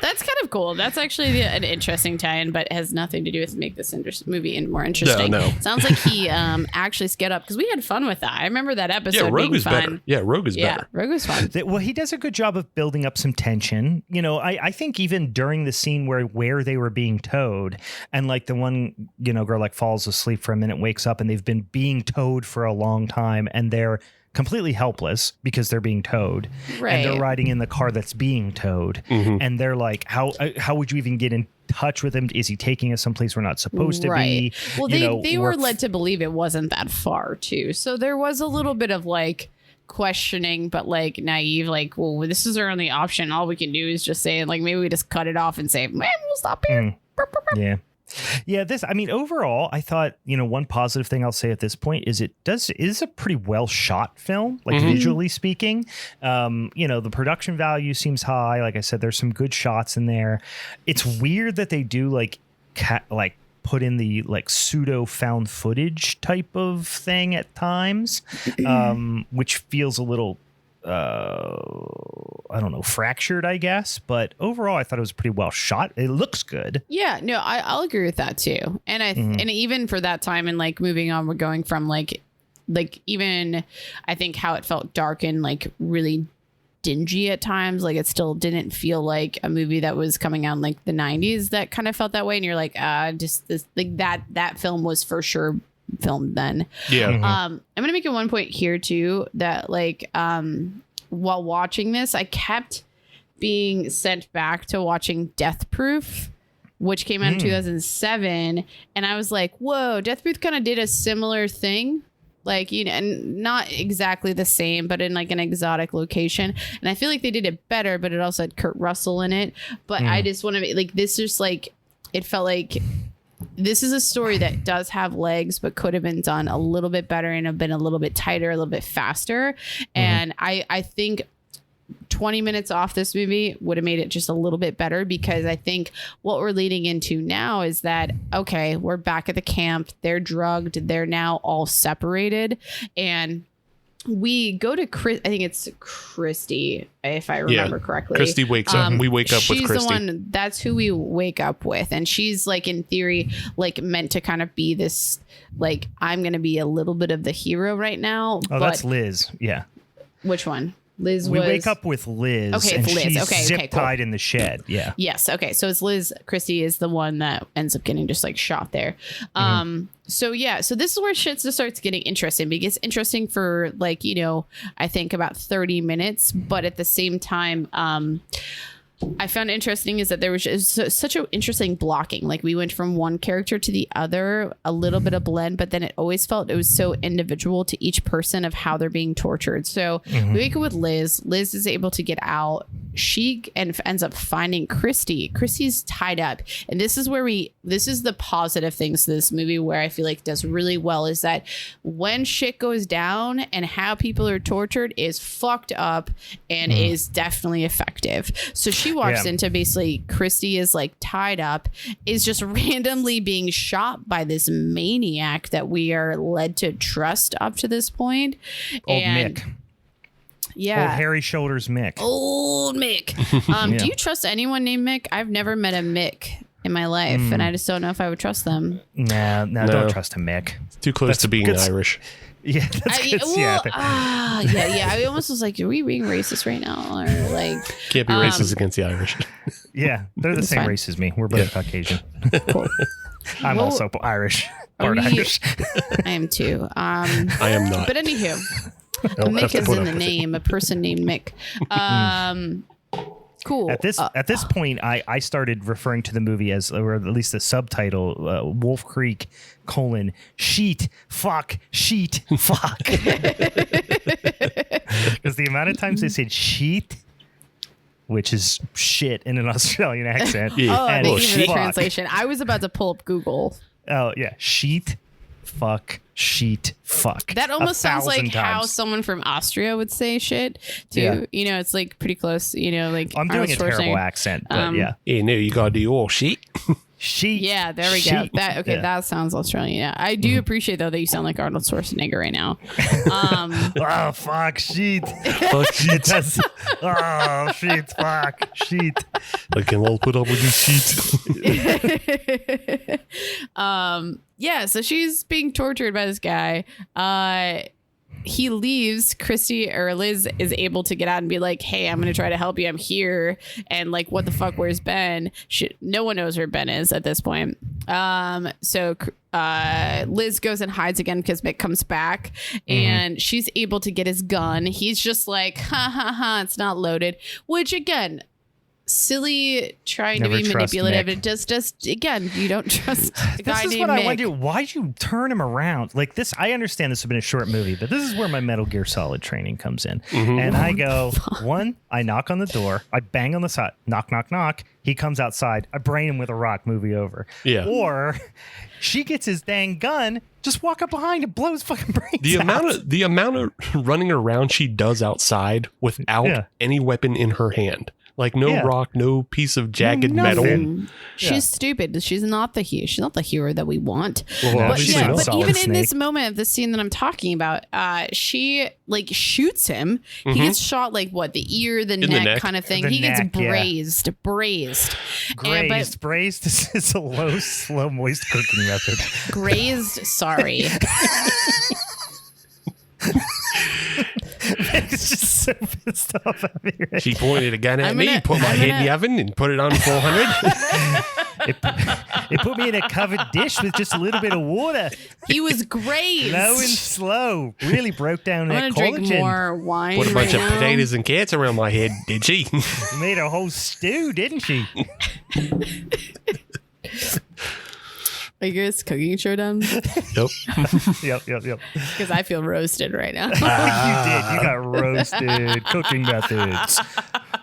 That's kind of cool. That's actually an interesting tie-in, but has nothing to do with make this movie more interesting. No. Sounds like he actually scaled up, because we had fun with that. I remember that episode Rogue being fun. Better. Yeah, Rogue is better. Rogue was fun. Well, he does a good job of building up some tension. I think even during the scene where they were being towed, and like the one girl like falls asleep for a minute, wakes up, and they've been being towed for a long time, and they're completely helpless because they're being towed, right? And they're riding in the car that's being towed, and they're like, how would you even get in touch with him? Is he taking us someplace we're not supposed to be? Well, they were led to believe it wasn't that far too, so there was a little bit of like questioning, but like naive, like, well, this is our only option. All we can do is just say, like, maybe we just cut it off and say, man, we'll stop here. Yeah, overall, I thought, one positive thing I'll say at this point is it is a pretty well shot film, like visually speaking. The production value seems high. Like I said, there's some good shots in there. It's weird that they do put in the like pseudo found footage type of thing at times, which feels a little fractured, I guess. But overall, I thought it was pretty well shot. It looks good. Yeah, no, I'll agree with that too. And and even for that time, and like moving on, we're going from like even I think how it felt dark and like really dingy at times. Like it still didn't feel like a movie that was coming out in like the 90s that kind of felt that way. And you're like, just this, like that film was for sure filmed then. Yeah. I'm gonna make it one point here too, that like while watching this, I kept being sent back to watching Death Proof, which came out in 2007, and I was like, whoa, Death Proof kind of did a similar thing, like, and not exactly the same, but in like an exotic location. And I feel like they did it better, but it also had Kurt Russell in it. But I just want to like, this just like, it felt like this is a story that does have legs, but could have been done a little bit better and have been a little bit tighter, a little bit faster. And I think 20 minutes off this movie would have made it just a little bit better, because I think what we're leading into now is that, okay, we're back at the camp. They're drugged. They're now all separated. And we go to I think it's Christy, if I remember correctly. Christy wakes up. We wake up with Christy. She's the one. That's who we wake up with, and she's like, in theory, like meant to kind of be this, like, I'm going to be a little bit of the hero right now. Oh, that's Liz. Yeah. Which one? Liz. We wake up with Liz. Okay, and it's Liz. She's Okay, zip okay, cool. tied in the shed. Yeah. Yes. Okay. So it's Liz. Christy is the one that ends up getting just like shot there. So yeah. So this is where shit starts getting interesting, because it's interesting for, like, you know, I think about 30 minutes, but at the same time, I found interesting is that there was just such an interesting blocking. Like, we went from one character to the other, a little bit of blend, but then it always felt it was so individual to each person of how they're being tortured. So we wake up with Liz. Liz is able to get out. She ends up finding Christy. Christy's tied up. And this is where this is the positive things to this movie where I feel like does really well, is that when shit goes down and how people are tortured is fucked up and is definitely effective. So she walks into basically Christy is like tied up, is just randomly being shot by this maniac that we are led to trust up to this point. Old Mick. Yeah. Old hairy shoulders Mick. Old Mick. Do you trust anyone named Mick? I've never met a Mick in my life, and I just don't know if I would trust them. No, don't trust a Mick. It's too close to being Irish. Yeah, that's good. I almost was like, are we being racist right now? Or like, can't be racist against the Irish. Yeah, they're the same race as me. We're both Caucasian. Cool. I'm also Irish. Part Irish. I am too. I am not. But anywho, Mick is in the name. A person named Mick. Cool. At this point, I started referring to the movie as, or at least the subtitle, Wolf Creek : sheet fuck. Because the amount of times they said sheet, which is shit in an Australian accent. And even the translation. I was about to pull up Google. Oh yeah, sheet fuck. Sheet fuck. That almost sounds like how someone from Austria would say shit too. Yeah. You know, it's like pretty close. You know, like I'm doing a terrible accent, but yeah. You know, you gotta do all sheet. Sheet. Yeah, there we go. That sounds Australian. Yeah, I do appreciate though that you sound like Arnold Schwarzenegger right now. Oh fuck sheet. Fuck sheet. Oh sheet. Fuck sheet. I can all put up with this sheet. Yeah, so she's being tortured by this guy. He leaves. Christy or Liz is able to get out and be like, hey, I'm going to try to help you. I'm here. And like, what the fuck? Where's Ben? No one knows where Ben is at this point. So Liz goes and hides again because Mick comes back and she's able to get his gun. He's just like, ha, it's not loaded, which again, silly trying to be manipulative. It just again, you don't trust a guy named Mick. This is what I wonder. Why'd you turn him around like this? I understand this has been a short movie, but this is where my Metal Gear Solid training comes in. And I go, one, I knock on the door, I bang on the side, knock, knock, knock. He comes outside, I brain him with a rock, movie over. Yeah. Or she gets his dang gun, just walk up behind and blow his fucking brains out. The amount of running around she does outside without any weapon in her hand. Like no rock, no piece of jagged metal. She's stupid. She's not the hero. She's not the hero that we want. But even in this moment of the scene that I'm talking about, she like shoots him. He gets shot like what, the ear, the neck kind of thing. He gets braised. Braised is a low, slow, moist cooking method. Grazed. Sorry. It's just so pissed off at me. Right? She pointed a gun at me, put my head in the oven, and put it on 400. It put me in a covered dish with just a little bit of water. He was grazed. Low and slow. Really broke down that collagen. Drink more wine. Put a bunch of potatoes and carrots around my head, did she? Made a whole stew, didn't she? Are you guys cooking Showdown? Yep. Yep. Because I feel roasted right now. You did. You got roasted. Cooking methods.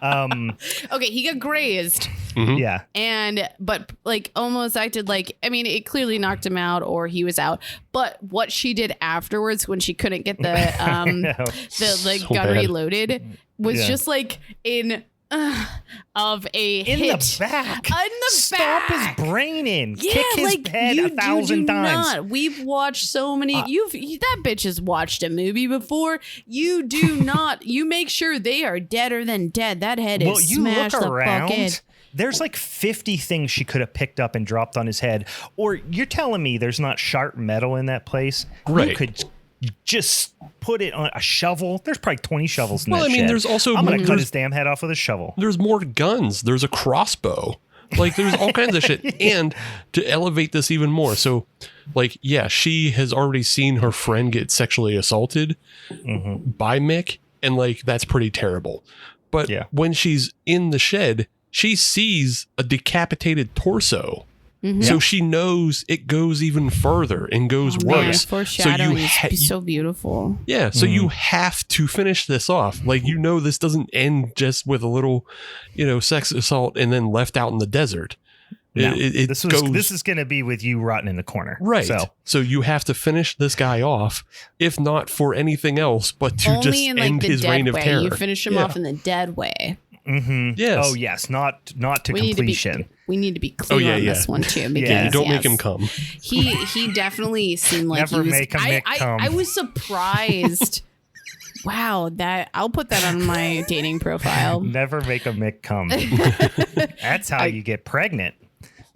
Okay, he got grazed. Mm-hmm. Yeah. But like almost acted like, I mean, it clearly knocked him out or he was out. But what she did afterwards when she couldn't get the like So gun bad. reloaded was just like of a In hit. the back. In the Stomp back. his brain in. Yeah, Kick his like head you 1,000 do times. not. We've watched so many. That bitch has watched a movie before. You do not. You make sure they are deader than dead. That head is Well, you look smashed the fuck in. around. There's like 50 things she could have picked up and dropped on his head. Or you're telling me there's not sharp metal in that place? Right. You could just put it on a shovel. There's probably 20 shovels in that Well, I mean, shed. there's also I'm going to cut there's- his damn head off with a shovel. There's more guns. There's a crossbow. Like, there's all kinds of shit. And to elevate this even more, so, like, yeah, she has already seen her friend get sexually assaulted by Mick, and, like, that's pretty terrible. But when she's in the shed, she sees a decapitated torso. So she knows it goes even further and goes worse. Foreshadowing is so beautiful. Yeah, so you have to finish this off. Like, this doesn't end just with a little, sex assault and then left out in the desert. No, It this is going to be with you rotting in the corner. Right. So you have to finish this guy off, if not for anything else, but to Only just in like end the his dead reign of way. terror. You finish him off in the dead way. Yes. Oh, yes. Not to completion. We need to be clear on this one too. Because, Don't make him come. He definitely seemed like Never he was. make a Mick come. I was surprised. Wow, I'll put that on my dating profile. Never make a Mick come. That's how you get pregnant.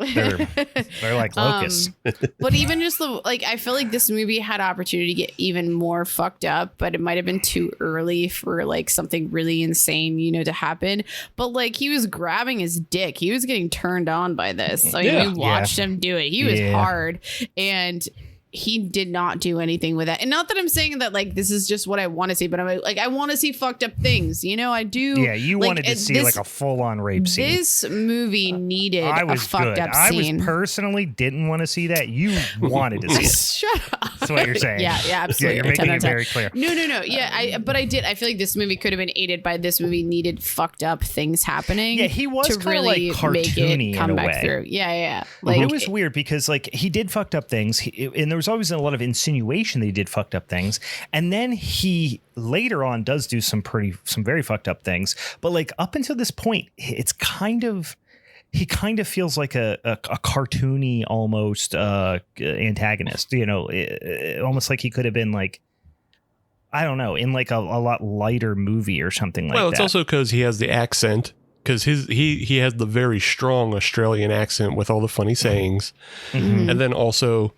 They're like locusts. But even just I feel like this movie had opportunity to get even more fucked up, but it might have been too early for like something really insane, to happen. But like he was grabbing his dick, he was getting turned on by this. So we watched him do it. He was hard, and he did not do anything with that. And not that I'm saying that like this is just what I want to see, but I'm like I want to see fucked up things. I do. Yeah, you wanted to see like a full-on rape scene. This movie needed a fucked up scene. I was personally didn't want to see that. You wanted to see it. Shut up. That's what you're saying. Yeah, absolutely. Yeah, you're making it very clear. No. Yeah, but I did. I feel like this movie could have been aided by this movie needed fucked up things happening. Yeah, he was to kind of like really cartoony make it come in a back way. through. Yeah. Like it was weird because like he did fucked up things, and there was always a lot of insinuation that he did fucked up things, and then he later on does do some very fucked up things. But like up until this point, it's he kind of feels like a cartoony almost antagonist. Almost like he could have been like, I don't know, in like a lot lighter movie or something like that. Well, it's also because he has the accent. Because he has the very strong Australian accent with all the funny sayings, and then also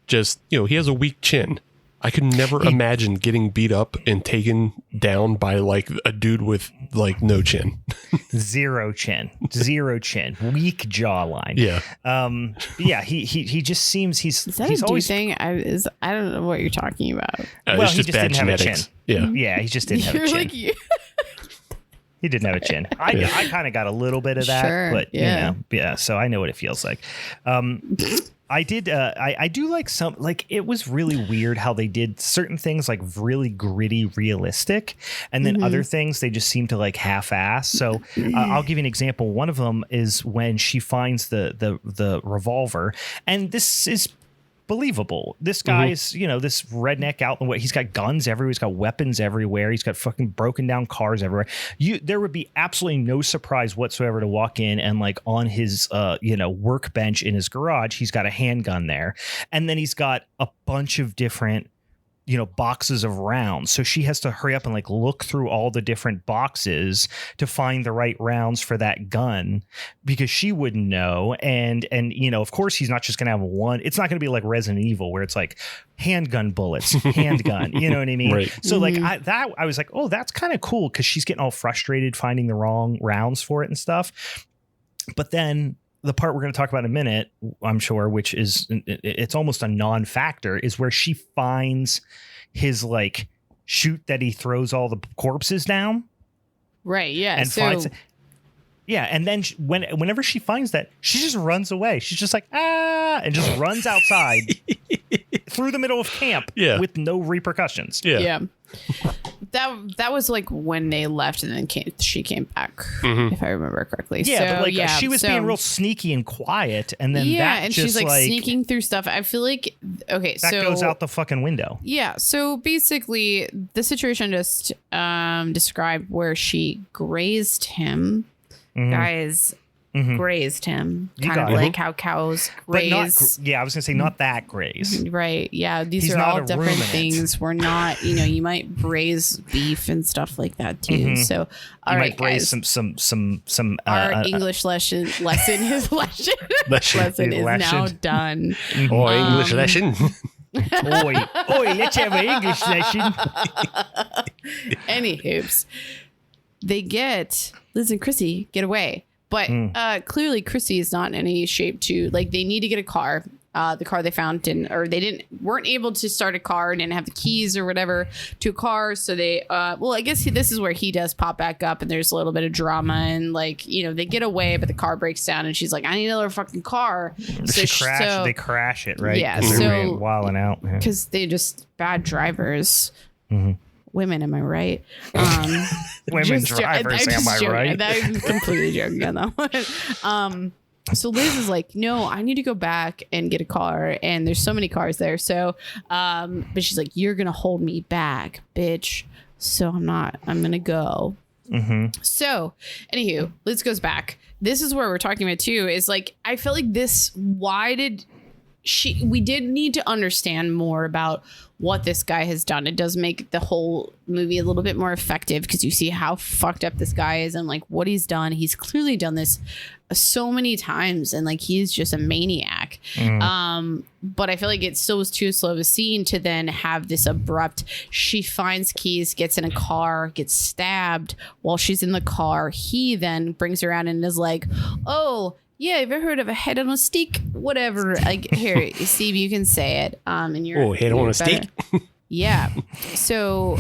just he has a weak chin. I could never imagine getting beat up and taken down by like a dude with like no chin. Zero chin, weak jawline. Yeah. He just seems is that a always dude thing? I don't know what you're talking about. Well, it's he just bad didn't have a genetics. chin. Yeah, he just didn't have a chin. He didn't have a chin. I kind of got a little bit of that, Sure, but so I know what it feels like. I do like some, like it was really weird how they did certain things like really gritty, realistic, and then other things they just seem to like half-ass. So I'll give you an example. One of them is when she finds the revolver, and this is believable. This guy's, this redneck out in the way. He's got guns everywhere. He's got weapons everywhere. He's got fucking broken down cars everywhere. There would be absolutely no surprise whatsoever to walk in and like on his, workbench in his garage, he's got a handgun there. And then he's got a bunch of different, boxes of rounds. So she has to hurry up and like look through all the different boxes to find the right rounds for that gun because she wouldn't know. And of course he's not just going to have one. It's not going to be like Resident Evil where it's like handgun bullets, handgun, you know what I mean? Right. So like I was like, oh, that's kind of cool because she's getting all frustrated finding the wrong rounds for it and stuff. But then the part we're going to talk about in a minute, I'm sure, which is it's almost a non-factor, is where she finds his like chute that he throws all the corpses down. Right. Yeah. And finds it. Yeah. And then whenever she finds that, she just runs away. She's just like, and just runs outside through the middle of camp with no repercussions. Yeah. that was like when they left, and then she came back, if I remember correctly. Yeah, but like she was being real sneaky and quiet, and then and she's like sneaking through stuff. I feel like that goes out the fucking window. Yeah, so basically the situation just described where she grazed him, guys. Grazed him, kind of like how cows graze. I was gonna say not that graze. Right. Yeah. These are all different things. We're not, you might braise beef and stuff like that too. So, all right, braise guys, some. Our English lesson is now done. English lesson. Oi, let's have an English lesson. Any hoops. They get Liz and Chrissy get away. But clearly Chrissy is not in any shape to, like, they need to get a car. The car they found weren't able to start a car and didn't have the keys or whatever to a car. So they, I guess this is where he does pop back up, and there's a little bit of drama, and like, they get away, but the car breaks down, and she's like, I need another fucking car. So they crash it, right? Yeah. So wilding out because they just bad drivers. Women, am I right? Women drivers, am I right? I'm completely joking on that one. So Liz is like, no, I need to go back and get a car, and there's so many cars there. So, but she's like, you're gonna hold me back, bitch. So I'm gonna go. So, anywho, Liz goes back. This is where we're talking about too. Is like, I feel like we did need to understand more about what this guy has done. It does make the whole movie a little bit more effective because you see how fucked up this guy is and like what he's done. He's clearly done this so many times, and like he's just a maniac. But I feel like it still was too slow of a scene to then have this abrupt, she finds keys, gets in a car, gets stabbed while she's in the car. He then brings her around and is like, oh yeah, have you ever heard of a head on a stick? Whatever. Like, here, Steve, you can say it. And you're head on a stick. Yeah. So,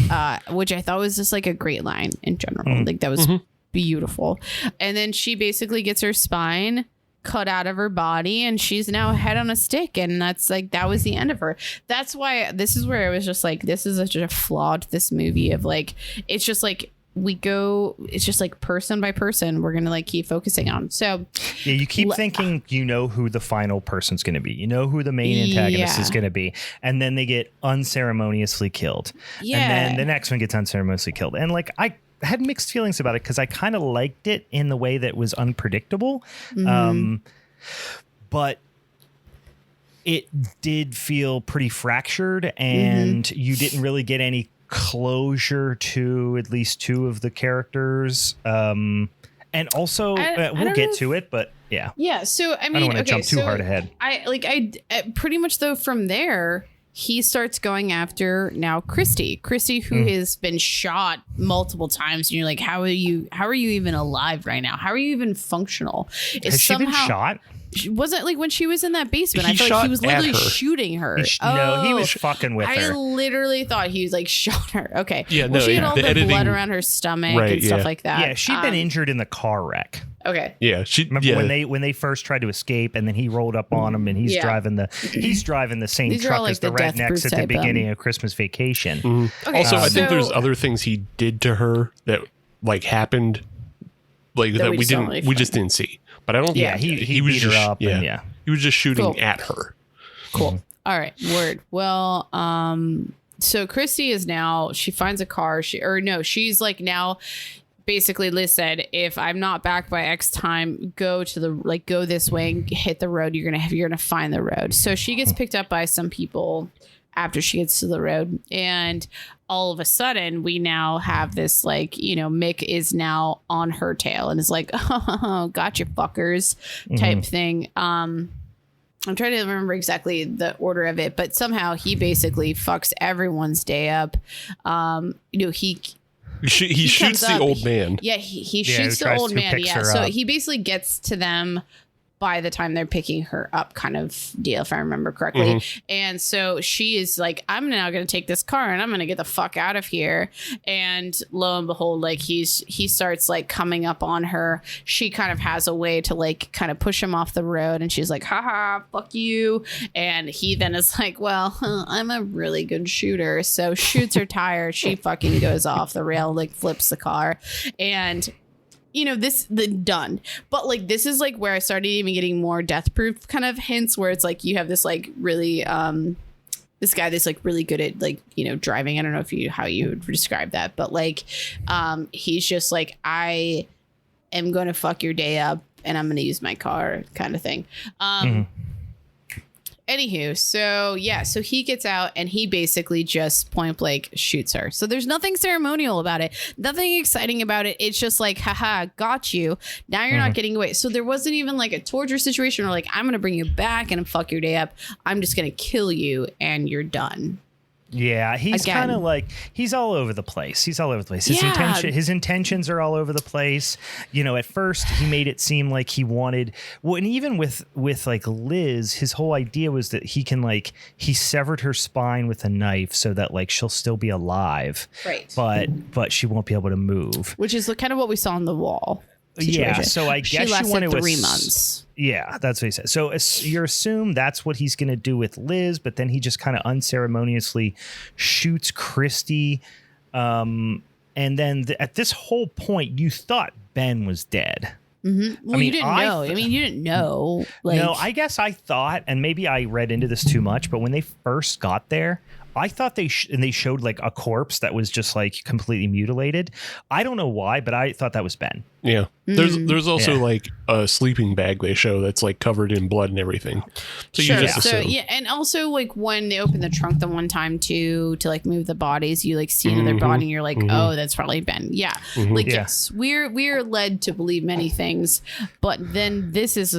which I thought was just like a great line in general. Like that was beautiful. And then she basically gets her spine cut out of her body, and she's now a head on a stick. And that's like, that was the end of her. That's why this is where I was just like, this is such a flaw to this movie of like, it's just like, it's just like person by person we're gonna like keep focusing on. So yeah, you keep thinking who the final person's gonna be, who the main antagonist is gonna be, and then they get unceremoniously killed, and then the next one gets unceremoniously killed, and like I had mixed feelings about it because I kind of liked it in the way that was unpredictable, but it did feel pretty fractured, and you didn't really get any closure to at least two of the characters, and also we'll get to it, but yeah. So I mean, I don't want to jump too hard ahead. I pretty much though from there he starts going after now Christy, who has been shot multiple times, and you're like, how are you even alive right now? How are you even functional? Has she been shot? Wasn't like when she was in that basement, I felt like he was literally shooting her. No, he was fucking with her. I literally thought he was like shot her. Okay. Yeah, no, she had all the blood around her stomach and stuff like that. Yeah, she'd been injured in the car wreck. Okay. Yeah, remember when they first tried to escape, and then he rolled up on him, and he's driving the same These truck like as the Rednecks at the beginning of Christmas Vacation. Okay, also, I think there's other things he did to her that like happened, like that we just didn't see. But I don't. Yeah, he was beat her up. Yeah, he was just shooting at her. Cool. All right. Word. Well, so Christy is now. She finds a car. She's like now. Basically, Liz said, if I'm not back by X time, go this way and hit the road. You're gonna find the road. So she gets picked up by some people after she gets to the road, and all of a sudden we now have this like, Mick is now on her tail and is like, oh, gotcha fuckers type thing. I'm trying to remember exactly the order of it, but somehow he basically fucks everyone's day up. He shoots the old man. He shoots the old man. Yeah. So he basically gets to them by the time they're picking her up kind of deal, if I remember correctly. And so she is like, I'm now going to take this car and I'm going to get the fuck out of here. And lo and behold, like he starts like coming up on her. She kind of has a way to like kind of push him off the road, and she's like, haha, fuck you. And he then is like, well, I'm a really good shooter. So shoots her tire. She fucking goes off the rail, like flips the car. And you know, done. But like, this is like where I started even getting more death proof kind of hints, where it's like you have this like really this guy that's like really good at like, you know, driving. I don't know how you would describe that, but like he's just like, I am going to fuck your day up and I'm going to use my car kind of thing. Anywho, so he gets out and he basically just point blank shoots her. So there's nothing ceremonial about it, nothing exciting about it. It's just like, haha, got you. Now you're not getting away. So there wasn't even like a torture situation or like, I'm going to bring you back and fuck your day up. I'm just going to kill you and you're done. Yeah, he's kind of like, he's all over the place. His intentions are all over the place. You know, at first he made it seem like he wanted, well, and even with like Liz, his whole idea was that he can like, he severed her spine with a knife so that like she'll still be alive. Right. But she won't be able to move. Which is kind of what we saw on the wall. Situation. Yeah, so I guess she lasted you want to 3 months. Yeah, that's what he said. So you assume that's what he's going to do with Liz, but then he just kind of unceremoniously shoots Christy. And then at this whole point, you thought Ben was dead. Mm-hmm. Well, you didn't know. I mean, you didn't know. Like, no, I guess I thought, and maybe I read into this too much, but when they first got there, I thought they showed like a corpse that was just like completely mutilated. I don't know why, but I thought that was Ben. Yeah. There's also like a sleeping bag they show that's like covered in blood and everything. So sure. You just assume. So yeah, and also like when they open the trunk the one time to like move the bodies, you like see another body and you're like, oh, that's probably Ben. Yeah. Like yes, we're led to believe many things, but then this is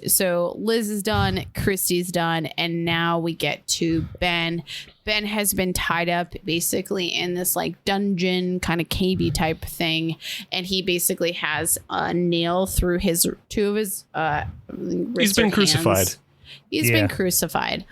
so Liz is done, Christy's done, and now we get to Ben. Ben has been tied up basically in this like dungeon kind of cavey type thing, and he basically has a nail through two of his he's been crucified. He's been crucified.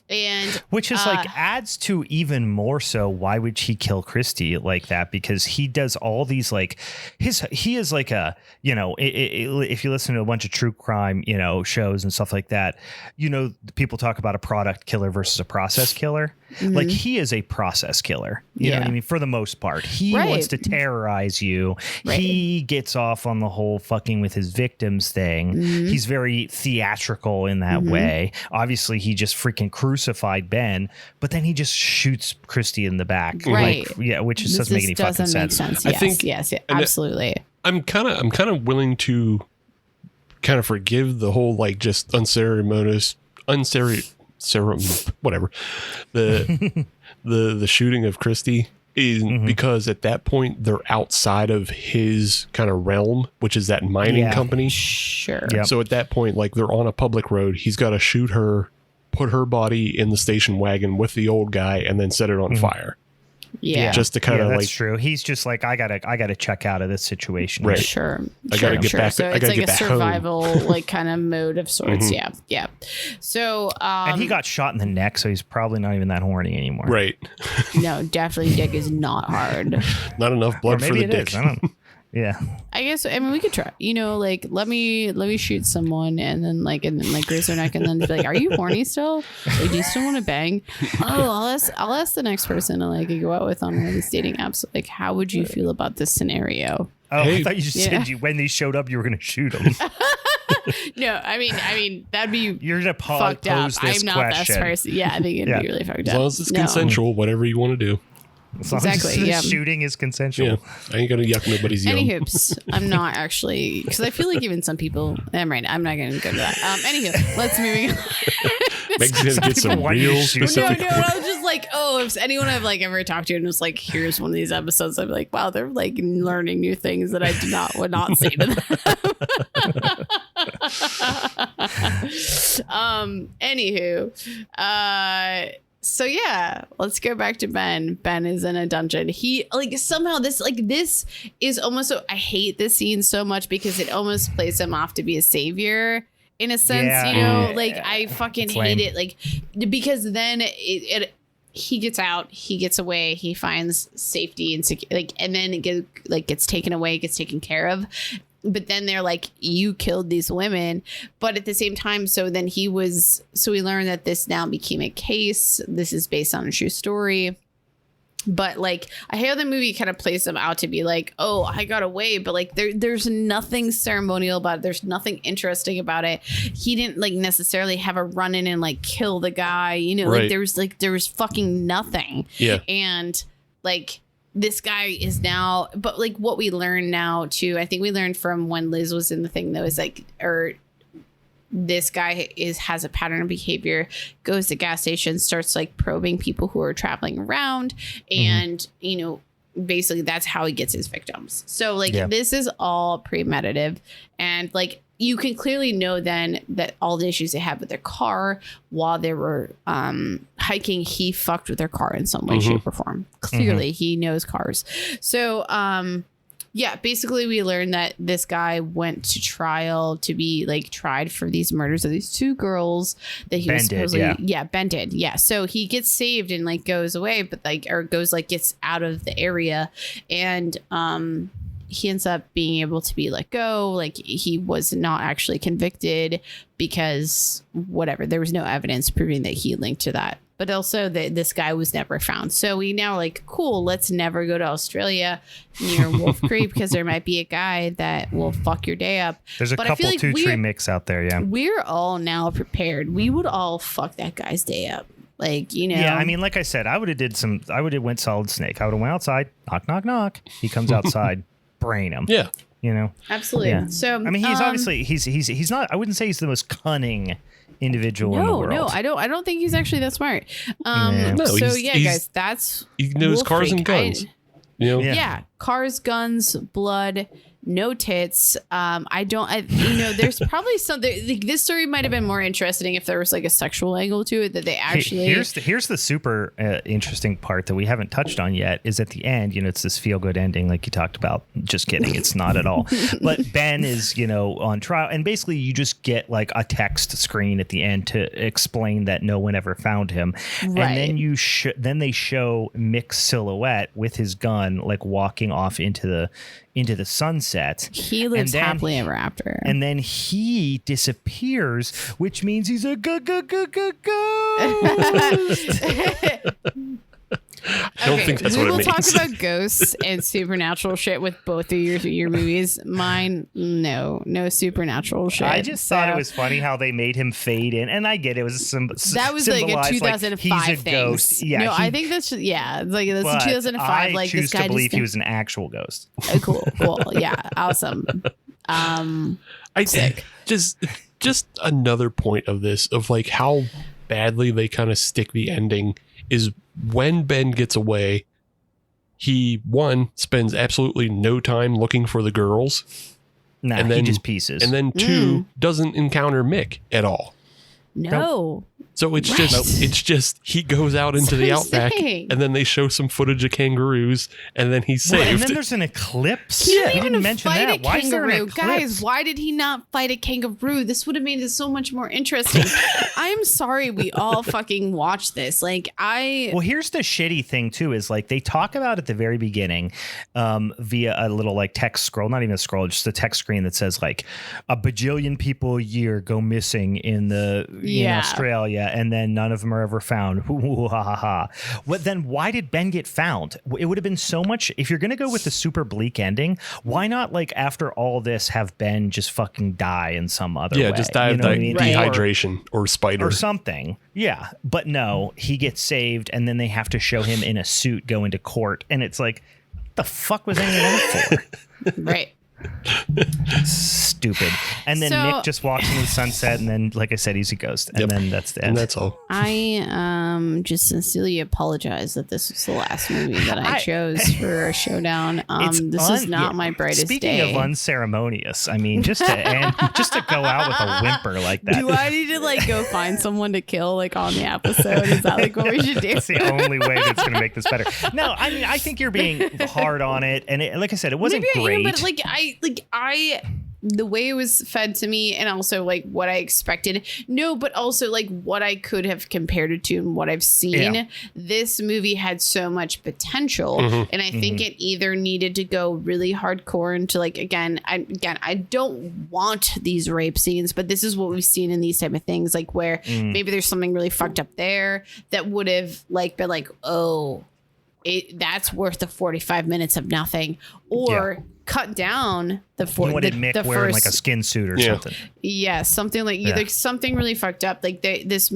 And which is like adds to even more so why would he kill Christy like that, because he does all these like he is like a, you know, if you listen to a bunch of true crime, you know, shows and stuff like that, you know, people talk about a product killer versus a process killer. Like he is a process killer, you know what I mean, for the most part. He wants to terrorize you. He gets off on the whole fucking with his victims thing. He's very theatrical in that way. Obviously he just freaking crucified Ben, but then he just shoots Christy in the back. Right. Like, yeah, which just doesn't make any fucking sense. Yes, I think, yes, absolutely. I'm kind of willing to kind of forgive the whole like just unceremonious whatever the shooting of Christy is because at that point they're outside of his kind of realm, which is that mining company. Sure. Yep. So at that point, like they're on a public road, he's got to shoot her, put her body in the station wagon with the old guy, and then set it on fire. Yeah. Just to kind of that's like true. He's just like, I gotta check out of this situation. Right. Sure. I gotta get back. So it's like a survival like kind of mode of sorts. Yeah. So and he got shot in the neck, so he's probably not even that horny anymore. Right. No, definitely dick is not hard. Not enough blood for the dick. I don't know. Yeah. I guess, I mean, we could try, you know, like, let me shoot someone and then graze their neck and then be like, are you horny still? Like, do you still want to bang? Oh, I'll ask the next person to like go out with on one of these dating apps. Like, how would you feel about this scenario? Oh, hey, I thought you just said when they showed up, you were going to shoot them. No, I mean, that'd be you're going to fucked up. I'm not that person. Yeah, I think it'd be really fucked up. As long as it's consensual, whatever you want to do. Exactly. Yeah. Shooting is consensual. Yeah. I ain't gonna yuck nobody's yum. Any hoops. I'm not actually, because I feel like even some people. I'm right. I'm not gonna go to that. Anywho, let's moving on. Meg's gonna get some real specific. No. I was just like, oh, if anyone I've like ever talked to and was like, here's one of these episodes, I'm like, wow, they're like learning new things that I would not say to them. Anywho, so yeah, let's go back to Ben. Ben is in a dungeon. He like somehow this is almost so I hate this scene so much because it almost plays him off to be a savior. in a sense, like I fucking hate it. Like, because then he gets out, he gets away, he finds safety and and then it gets taken away, gets taken care of. But then they're like, you killed these women. But at the same time, so we learned that this now became a case. This is based on a true story. But like, I hear the movie kind of plays them out to be like, oh, I got away. But like, there's nothing ceremonial about it. There's nothing interesting about it. He didn't like necessarily have a run in and like kill the guy. Right. There was fucking nothing. Yeah. And like, this guy is now, but like what we learn now too, I think we learned from when Liz was in the thing though, is like, this guy has a pattern of behavior, goes to gas stations, starts like probing people who are traveling around, and basically that's how he gets his victims. So like this is all premeditative, and like you can clearly know then that all the issues they had with their car while they were hiking, he fucked with their car in some way, shape, or form. Clearly he knows cars. So basically we learned that this guy went to trial to be like tried for these murders of these two girls that he was supposedly Ben did. Yeah. So he gets saved and like goes away, but gets out of the area, and he ends up being able to be let go. Like he was not actually convicted because whatever, there was no evidence proving that he linked to that. But also that this guy was never found. So we now like, cool, let's never go to Australia near Wolf Creek because there might be a guy that will fuck your day up. There's a couple like two-tree mix out there, yeah. We're all now prepared. We would all fuck that guy's day up. Like, Yeah, I mean, like I said, I would have went solid snake. I would have went outside, knock, knock, knock. He comes outside, brain him. Yeah. Absolutely. Yeah. So I mean, he's obviously he's not, I wouldn't say he's the most cunning individual in the world. No, I don't think he's actually that smart. Guys, that's he knows cars and guns. Cars, guns, blood, no tits. There's probably something like this story might have been more interesting if there was like a sexual angle to it that they actually. Here's the super interesting part that we haven't touched on yet is at the end. It's this feel good ending like you talked about. Just kidding, it's not at all. But Ben is on trial, and basically you just get like a text screen at the end to explain that no one ever found him, right. And then then they show Mick's silhouette with his gun like walking off into the sunset. He lives happily ever after. And then he disappears, which means he's a ghost. I don't think that's what it means. We will talk about ghosts and supernatural shit with both of your movies. Mine, no supernatural shit. I just thought it was funny how they made him fade in, and I get it. It was that was like a 2005 thing. Ghost. Yeah, no, I think that's it's like that's a 2005. I choose to believe he was an actual ghost. Cool, yeah, awesome. Sick. Just another point of this of like how badly they kind of stick the ending is. When Ben gets away, he, one, spends absolutely no time looking for the girls. Nah, and then, he just pieces. And then two, doesn't encounter Mick at all. No. So it's just he goes out into the outback and then they show some footage of kangaroos and then he's saved. And then there's an eclipse. He didn't even mention that. Why is there an eclipse? Guys, why did he not fight a kangaroo? This would have made it so much more interesting. I'm sorry we all fucking watched this. Well, here's the shitty thing too is like they talk about at the very beginning via a little like text scroll, not even a scroll, just a text screen that says like a bajillion people a year go missing in Australia. And then none of them are ever found. Ooh, ha, ha, ha. Then why did Ben get found? It would have been so much. If you're going to go with the super bleak ending, why not like after all this have Ben just fucking die in some other way? Yeah, just die of dehydration or spider. Or something. Yeah. But no, he gets saved and then they have to show him in a suit go into court. And it's like, what the fuck was any of that for? Right. Stupid. And then Mick just walks into the sunset and then like I said he's a ghost and then that's the end. And that's all. I just sincerely apologize that this was the last movie that I chose for a showdown. This is not my brightest Speaking day. Of unceremonious, I mean just to go out with a whimper like that. Do I need to like go find someone to kill like on the episode? Is that like what we should do? It's the only way that's going to make this better. No, I mean I think you're being hard on it and like I said it wasn't great. But like the way it was fed to me, and also like what I expected. No, but also like what I could have compared it to and what I've seen. Yeah. This movie had so much potential, and I think it either needed to go really hardcore into like I don't want these rape scenes, but this is what we've seen in these type of things, like where maybe there's something really fucked up there that would have like been like, oh, that's worth the 45 minutes of nothing, or cut down the Mick wearing like a skin suit or something. Yeah, something like something really fucked up. Like it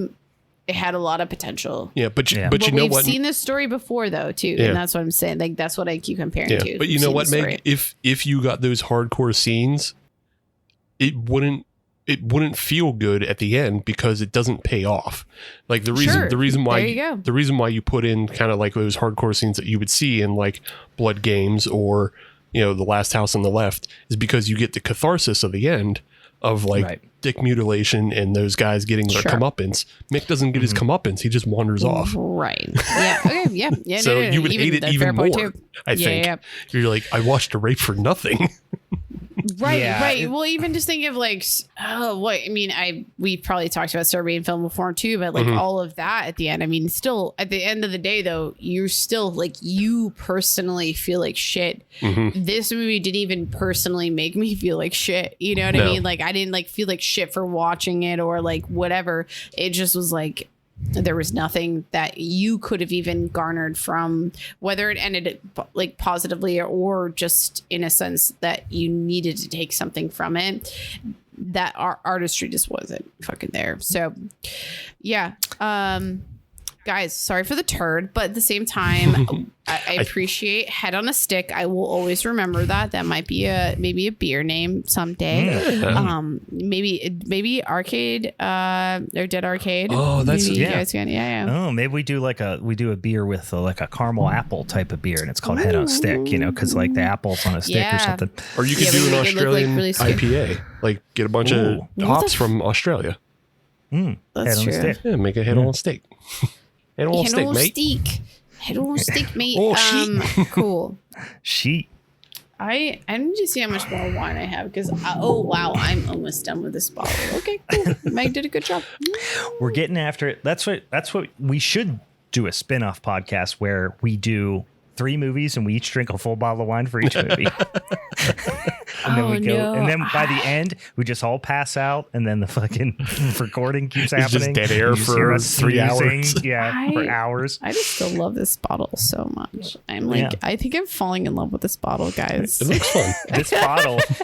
had a lot of potential. Yeah, but you know what? We've seen this story before though too, and that's what I'm saying. Like that's what I keep comparing to. But you know what, Meg? If you got those hardcore scenes, it wouldn't feel good at the end because it doesn't pay off. Like the reason why you put in kind of like those hardcore scenes that you would see in like Blood Games or, you know, The Last House on the Left is because you get the catharsis of the end of like dick mutilation and those guys getting their comeuppance. Mick doesn't get his comeuppance. He just wanders off. Right. Yeah. Okay. Yeah. So you would hate it even more, I think. Yeah. You're like, I watched a rape for nothing. Right. Well, even just think of like, we probably talked about Serbian film before too, but like all of that at the end. I mean, still at the end of the day, though, you're still like, you personally feel like shit. This movie didn't even personally make me feel like shit. You know what I mean? Like, I didn't like feel like shit for watching it or like whatever. It just was like, there was nothing that you could have even garnered from, whether it ended like positively or just in a sense that you needed to take something from it. That our artistry just wasn't fucking there. So yeah. Guys, sorry for the turd, but at the same time, I appreciate Head on a Stick. I will always remember that. That might be maybe a beer name someday. Maybe Arcade or Dead Arcade. Oh, that's maybe you guys can, Oh, maybe we do a beer with like a caramel apple type of beer, and it's called Head on a Stick. You know, because like the apple's on a stick or something. Or you could do an Australian really IPA. Like get a bunch of hops from Australia. That's true. Yeah, make a head on a steak. Head on steak, mate. Oh, cool. Sheet. I need to see how much more wine I have because I'm almost done with this bottle. Okay, cool. Meg did a good job. We're getting after it. That's what we should do, a spin-off podcast where we do 3 movies and we each drink a full bottle of wine for each movie. And then we go, and then by the end, we just all pass out, and then the fucking recording keeps happening. Just dead air for 3 hours. For hours. I just still love this bottle so much. I'm like, I think I'm falling in love with this bottle, guys. It looks fun.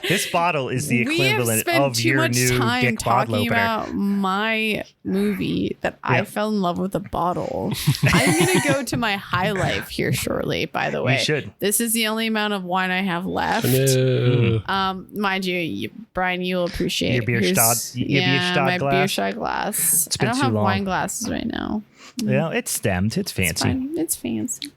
This bottle is the equivalent of your new Dick Bodlow opener. We have spent too much time talking about my movie that I fell in love with the bottle. I'm gonna go to my high life here shortly. By the way, you should. This is the only amount of wine I have left. Mind you, Brian, you'll appreciate your beer shot. My beer shot glass. I don't have wine glasses right now. Yeah, it's stemmed. It's fancy. It's fancy.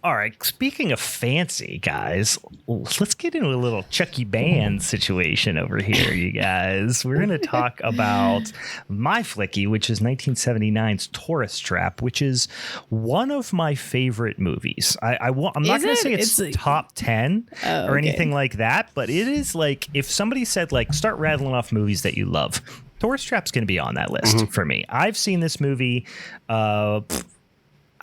All right. Speaking of fancy, guys, let's get into a little Chucky Band situation over here, you guys. We're going to talk about my flicky, which is 1979's Tourist Trap, which is one of my favorite movies. I'm not going to say it's like, top 10 or anything like that, but it is like if somebody said, like, start rattling off movies that you love, Tourist Trap's going to be on that list for me. I've seen this movie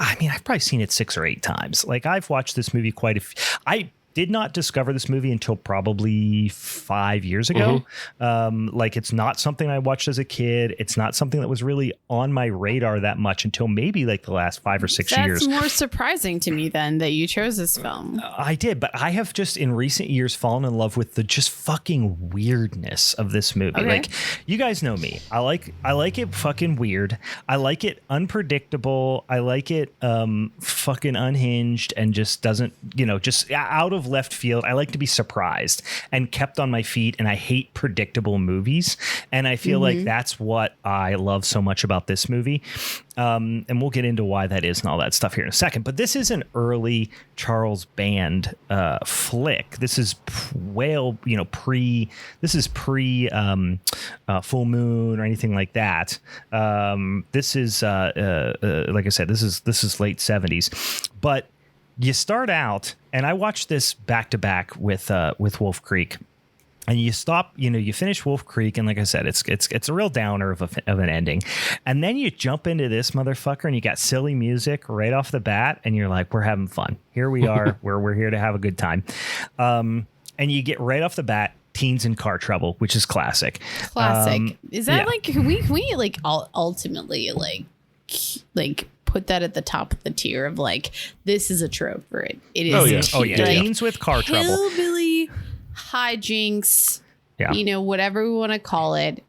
I've probably seen it 6 or 8 times. Like, I've watched this movie quite a few. I did not discover this movie until probably 5 years ago. Like, it's not something I watched as a kid. It's not something that was really on my radar that much until maybe like the last 5 or 6 years. That's more surprising to me then that you chose this film. I did, but I have just in recent years fallen in love with the just fucking weirdness of this movie. Okay. Like, you guys know me. I like it fucking weird. I like it unpredictable. I like it fucking unhinged and just doesn't, just out of left field. I like to be surprised and kept on my feet, and I hate predictable movies, and I feel like that's what I love so much about this movie. And we'll get into why that is and all that stuff here in a second, but this is an early Charles Band flick. This is pre Full Moon or anything like that. This is like I said, this is late 70s, but you start out, and I watched this back to back with Wolf Creek. And you stop, you finish Wolf Creek, and like I said, it's a real downer of an ending. And then you jump into this motherfucker, and you got silly music right off the bat, and you're like, we're having fun. Here we are, we're here to have a good time. And you get right off the bat, teens in car trouble, which is classic. Is that like, can we like ultimately like put that at the top of the tier of like, this is a trope for it. It is. Oh yeah. Teens with car trouble. Hillbilly hijinks, whatever we want to call it,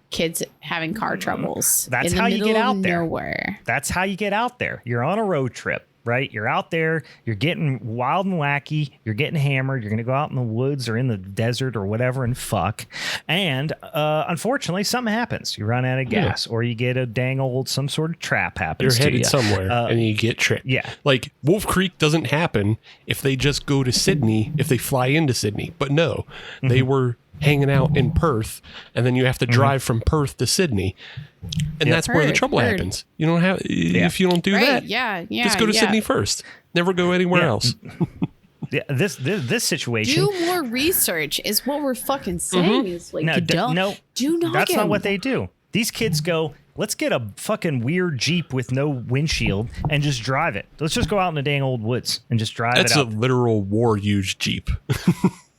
kids having car troubles. That's how you get out there. Nowhere. That's how you get out there. You're on a road trip, right? You're out there, you're getting wild and wacky, you're getting hammered, you're going to go out in the woods or in the desert or whatever and fuck. And unfortunately, something happens. You run out of gas or you get a dang old, some sort of trap happens to you. You're headed somewhere and you get tripped. Yeah. Like Wolf Creek doesn't happen if they just go to Sydney, if they fly into Sydney. But no, they were hanging out in Perth, and then you have to drive from Perth to Sydney. And that's where the trouble happens. You don't have, if you don't do that, just go to Sydney first. Never go anywhere else. Yeah, this situation. Do more research is what we're fucking saying. Is like, do not. That's not what they do. These kids go, let's get a fucking weird Jeep with no windshield and just drive it. Let's just go out in the dang old woods and just drive it out. That's a literal war-used Jeep.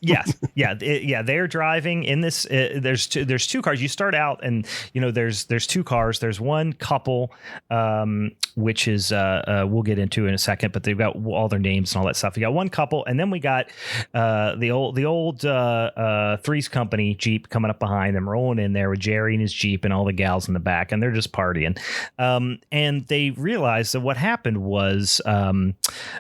Yes. Yeah. They're driving in this. There's two cars. You start out and, there's two cars. There's one couple, which is we'll get into in a second, but they've got all their names and all that stuff. You got one couple, and then we got the old Three's Company Jeep coming up behind them, rolling in there with Jerry and his Jeep and all the gals in the back, and they're just partying. And they realized that what happened was they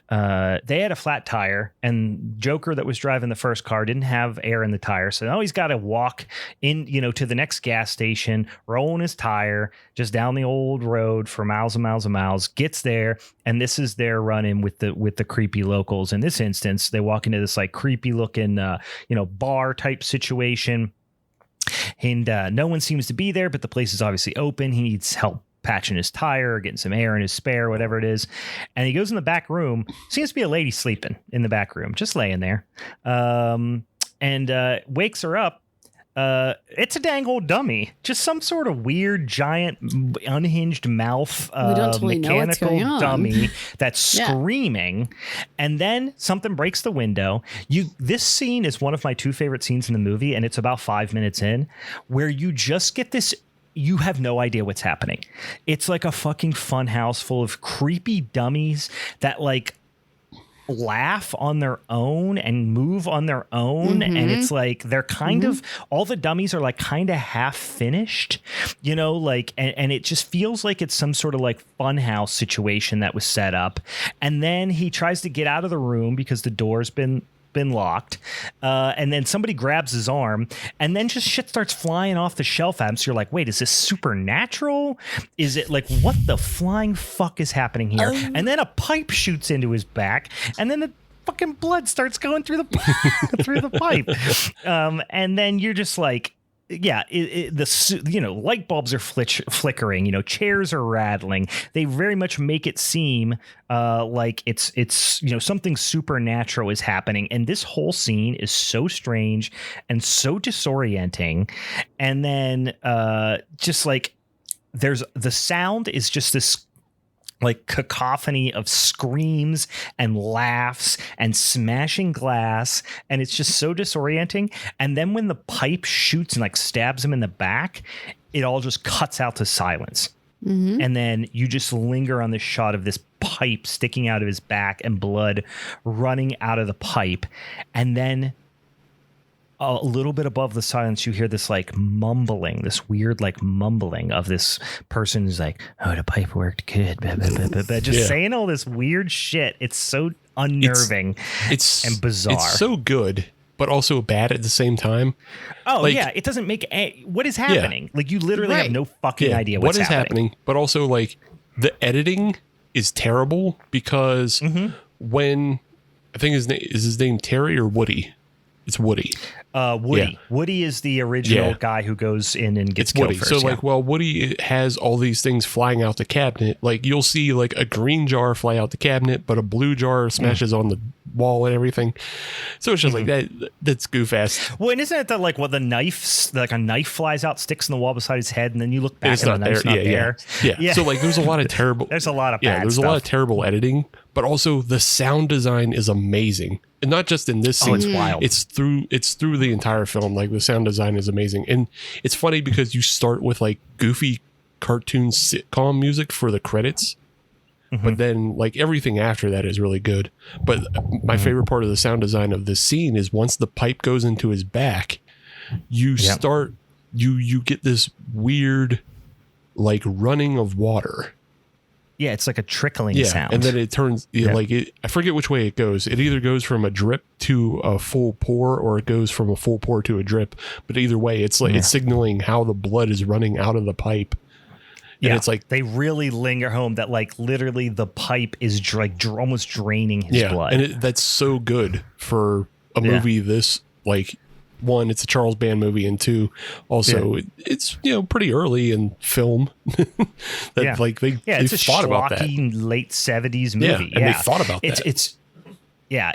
had a flat tire, and Joker that was driving the first car didn't have air in the tire, so now he's got to walk in to the next gas station, rolling his tire just down the old road for miles and miles and miles, gets there, and this is their run-in with the creepy locals. In this instance, they walk into this like creepy looking bar type situation, and no one seems to be there, but the place is obviously open. He needs help patching his tire, getting some air in his spare, whatever it is. And he goes in the back room. Seems to be a lady sleeping in the back room, just laying there. And wakes her up. It's a dang old dummy. Just some sort of weird, giant, unhinged mouth, mechanical dummy that's screaming. And then something breaks the window. This scene is one of my two favorite scenes in the movie, and it's about 5 minutes in, where you just get this. You have no idea what's happening. It's like a fucking fun house full of creepy dummies that like laugh on their own and move on their own. And it's like they're kind of, all the dummies are like kind of half finished, like, and it just feels like it's some sort of like fun house situation that was set up. And then he tries to get out of the room because the door's been locked, and then somebody grabs his arm, and then just shit starts flying off the shelf at him. So you're like, wait, is this supernatural? Is it like, what the flying fuck is happening here? And then a pipe shoots into his back, and then the fucking blood starts going through the pipe. And then you're just like, light bulbs are flickering, chairs are rattling. They very much make it seem like it's something supernatural is happening. And this whole scene is so strange and so disorienting. And then just like the sound is just this like cacophony of screams and laughs and smashing glass, and it's just so disorienting. And then when the pipe shoots and like stabs him in the back, it all just cuts out to silence. And then you just linger on the shot of this pipe sticking out of his back and blood running out of the pipe. And then a little bit above the silence, you hear this like mumbling, this weird like mumbling of this person who's like, oh, the pipe worked good. Just saying all this weird shit. It's so unnerving and bizarre. It's so good, but also bad at the same time. Oh, like, it doesn't make what is happening. Like you literally have no fucking idea what is happening. But also like the editing is terrible because when I think his name Terry or Woody. It's Woody. Woody. Woody is the original guy who goes in and gets killed first. So like, Woody has all these things flying out the cabinet. Like you'll see like a green jar fly out the cabinet, but a blue jar smashes on wall and everything. So it's just like that. That's goof ass. Well, and isn't it that like what the knife, like a knife flies out, sticks in the wall beside his head, and then you look back and the knife's not there. Yeah. So like there's a lot of terrible. There's a lot of bad there's stuff. a lot of terrible editing, but also the sound design is amazing, and not just in this scene. It's wild. It's through the entire film. Like the sound design is amazing, and it's funny because you start with like goofy cartoon sitcom music for the credits, but then like everything after that is really good. But my favorite part of the sound design of this scene is once the pipe goes into his back, you start you get this weird like running of water. Yeah, it's like a trickling sound. And then it turns I forget which way it goes. It either goes from a drip to a full pour, or it goes from a full pour to a drip. But either way, it's like it's signaling how the blood is running out of the pipe. And it's like they really linger home that like literally the pipe is almost draining his blood. And that's so good for a movie this like. One, it's a Charles Band movie, and two, also it's pretty early in film. Like they thought about that. Late 70s movie. And they thought about that.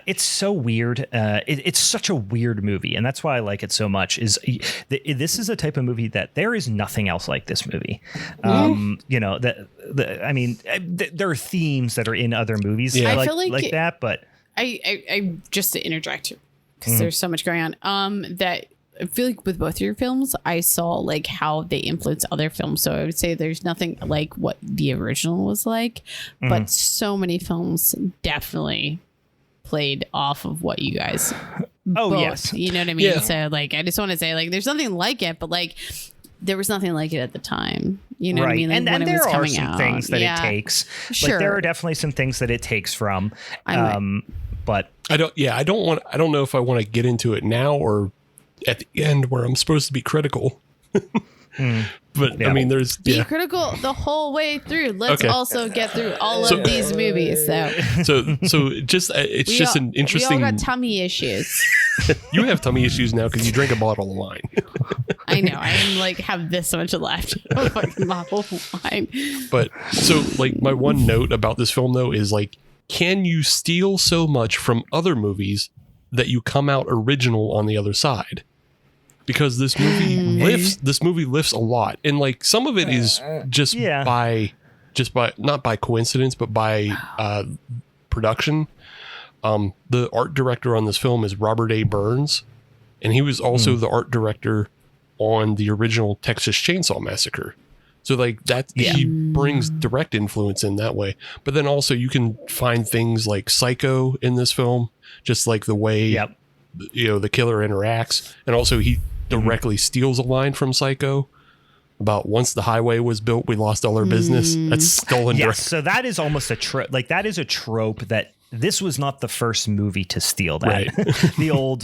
It's so weird. It's such a weird movie, and that's why I like it so much. This is a type of movie that there is nothing else like this movie. There are themes that are in other movies I feel like that, but I just to interject because there's so much going on. That I feel like with both of your films, I saw like how they influence other films. So I would say there's nothing like what the original was like, but so many films definitely played off of what you guys both, you know what I mean? So like I just want to say like there's nothing like it, but like there was nothing like it at the time, you know what I mean? Like, and there are some things that it takes. Sure. Like there are definitely some things that it takes from but I don't know if I want to get into it now or at the end where I'm supposed to be critical. But I mean, there's be critical the whole way through. Let's also get through all of these movies. So just it's just an interesting. We all got tummy issues. You have tummy issues now because you drink a bottle of wine. I know. I am like have this much left. A fucking bottle of wine. But so like my one note about this film though is like, can you steal so much from other movies that you come out original on the other side? Because this movie lifts a lot, and like some of it is just by not by coincidence, but by production. The art director on this film is Robert A. Burns, and he was also the art director on the original Texas Chainsaw Massacre. So like that he brings direct influence in that way. But then also you can find things like Psycho in this film, just like the way the killer interacts, and also he directly steals a line from Psycho about once the highway was built, we lost all our business. That's stolen. Yes, so that is almost a trope. Like that is a trope that this was not the first movie to steal that. Right. The old,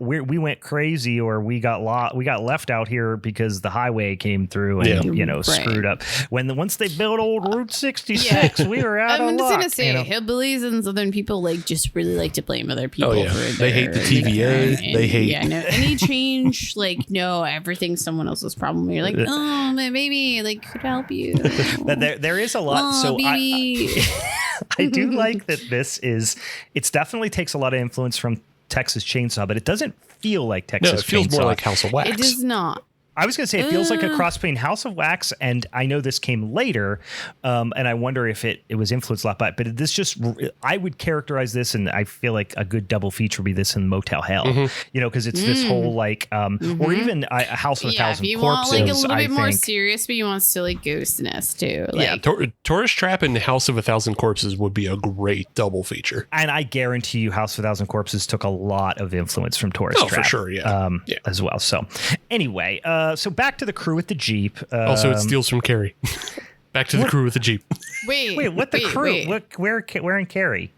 we went crazy, or we got left out here because the highway came through and screwed up. Once they built old Route 66, we were out of luck. I'm just gonna say, hillbillies and southern people like just really like to blame other people. They hate the TVA. They hate any change. Like everything's someone else's problem. You're like, oh, maybe like could help you. There is a lot. So I do like that it definitely takes a lot of influence from Texas Chainsaw, but it doesn't feel like Texas Chainsaw. No, it feels more like House of Wax. It does not. I was going to say it feels like a cross between House of Wax, and I know this came later, and I wonder if it was influenced a lot by it, but this just, I would characterize this, and I feel like a good double feature would be this in Motel Hell, because it's this whole like, or even a House of a Thousand Corpses. You want like a little bit more serious, but you want silly ghostness too. Like, Tourist Trap and House of a Thousand Corpses would be a great double feature. And I guarantee you House of a Thousand Corpses took a lot of influence from Tourist Trap. For sure, as well. So anyway, so back to the crew with the Jeep. Also, it steals from Carrie. Back to the crew with the Jeep. Wait, what the crew? Where in Carrie?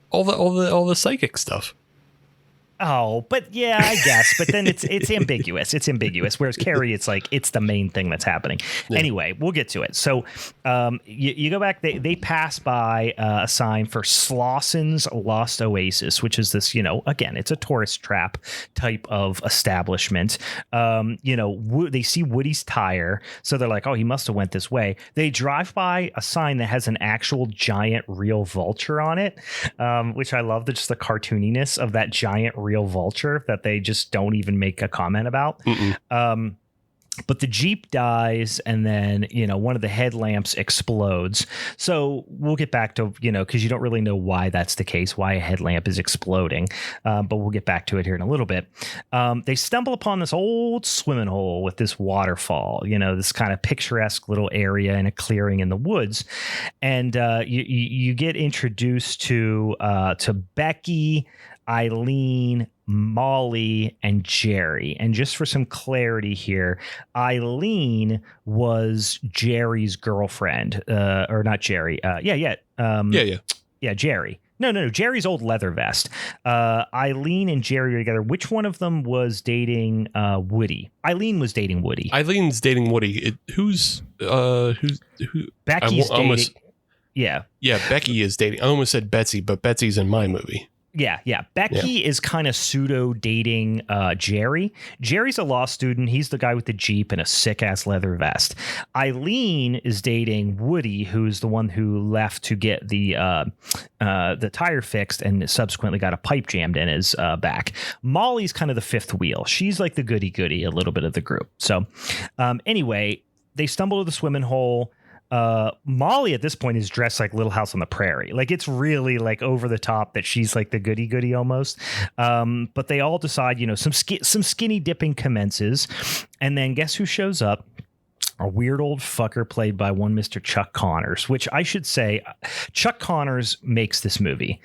All the psychic stuff. Oh, but yeah, I guess. But then it's ambiguous. It's ambiguous. Whereas Carrie, it's like it's the main thing that's happening. Yeah. Anyway, we'll get to it. So you go back. They pass by a sign for Slosson's Lost Oasis, which is this, again, it's a tourist trap type of establishment. They see Woody's tire, so they're like, oh, he must have went this way. They drive by a sign that has an actual giant real vulture on it, which I love. Just the cartooniness of that giant real vulture that they just don't even make a comment about. But the Jeep dies, and then, one of the headlamps explodes. So we'll get back to, because you don't really know why that's the case, why a headlamp is exploding. But we'll get back to it here in a little bit. They stumble upon this old swimming hole with this waterfall, this kind of picturesque little area in a clearing in the woods. And you get introduced to Becky, Eileen, Molly, and Jerry. And just for some clarity here, Eileen was Jerry's girlfriend, or not Jerry. Jerry. No. Jerry's old leather vest. Eileen and Jerry are together. Which one of them was dating Woody? Eileen was dating Woody. Eileen dating Woody. Who? Becky's dating. Yeah, Becky is dating. I almost said Betsy, but Betsy's in my movie. Yeah. Becky is kind of pseudo dating Jerry. Jerry's a law student. He's the guy with the Jeep and a sick ass leather vest. Eileen is dating Woody, who's the one who left to get the tire fixed and subsequently got a pipe jammed in his back. Molly's kind of the fifth wheel. She's like the goody a little bit of the group. So anyway, they stumble to the swimming hole. Molly at this point is dressed like Little House on the Prairie. Like, it's really like over the top that she's like the goody almost. But they all decide, some skinny dipping commences. And then guess who shows up? A weird old fucker played by one Mr. Chuck Connors, which I should say Chuck Connors makes this movie.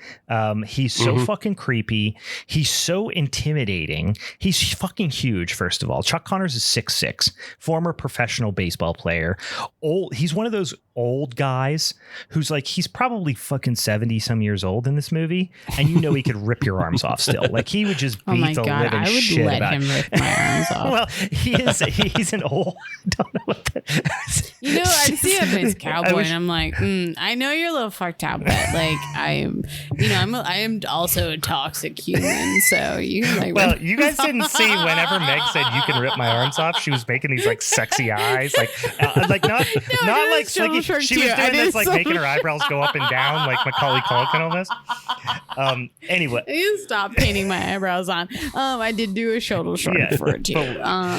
He's so fucking creepy. He's so intimidating. He's fucking huge, first of all. Chuck Connors is 6'6", former professional baseball player. He's one of those old guys who's like, he's probably fucking 70 some years old in this movie. And he could rip your arms off still. Like, he would just beat the living shit out. I would let him rip my arms off. Well, he's an old, I don't know what I see him as cowboy, and I'm like, I know you're a little fucked up, but like I am also a toxic human. So you like. Well, you guys didn't see whenever Meg said you can rip my arms off. She was making these like sexy eyes, like not like slinky. She was doing this like making her eyebrows go up and down, like Macaulay Culkin almost. Anyway, you stop painting my eyebrows on. I did do a shoulder shrug for it too.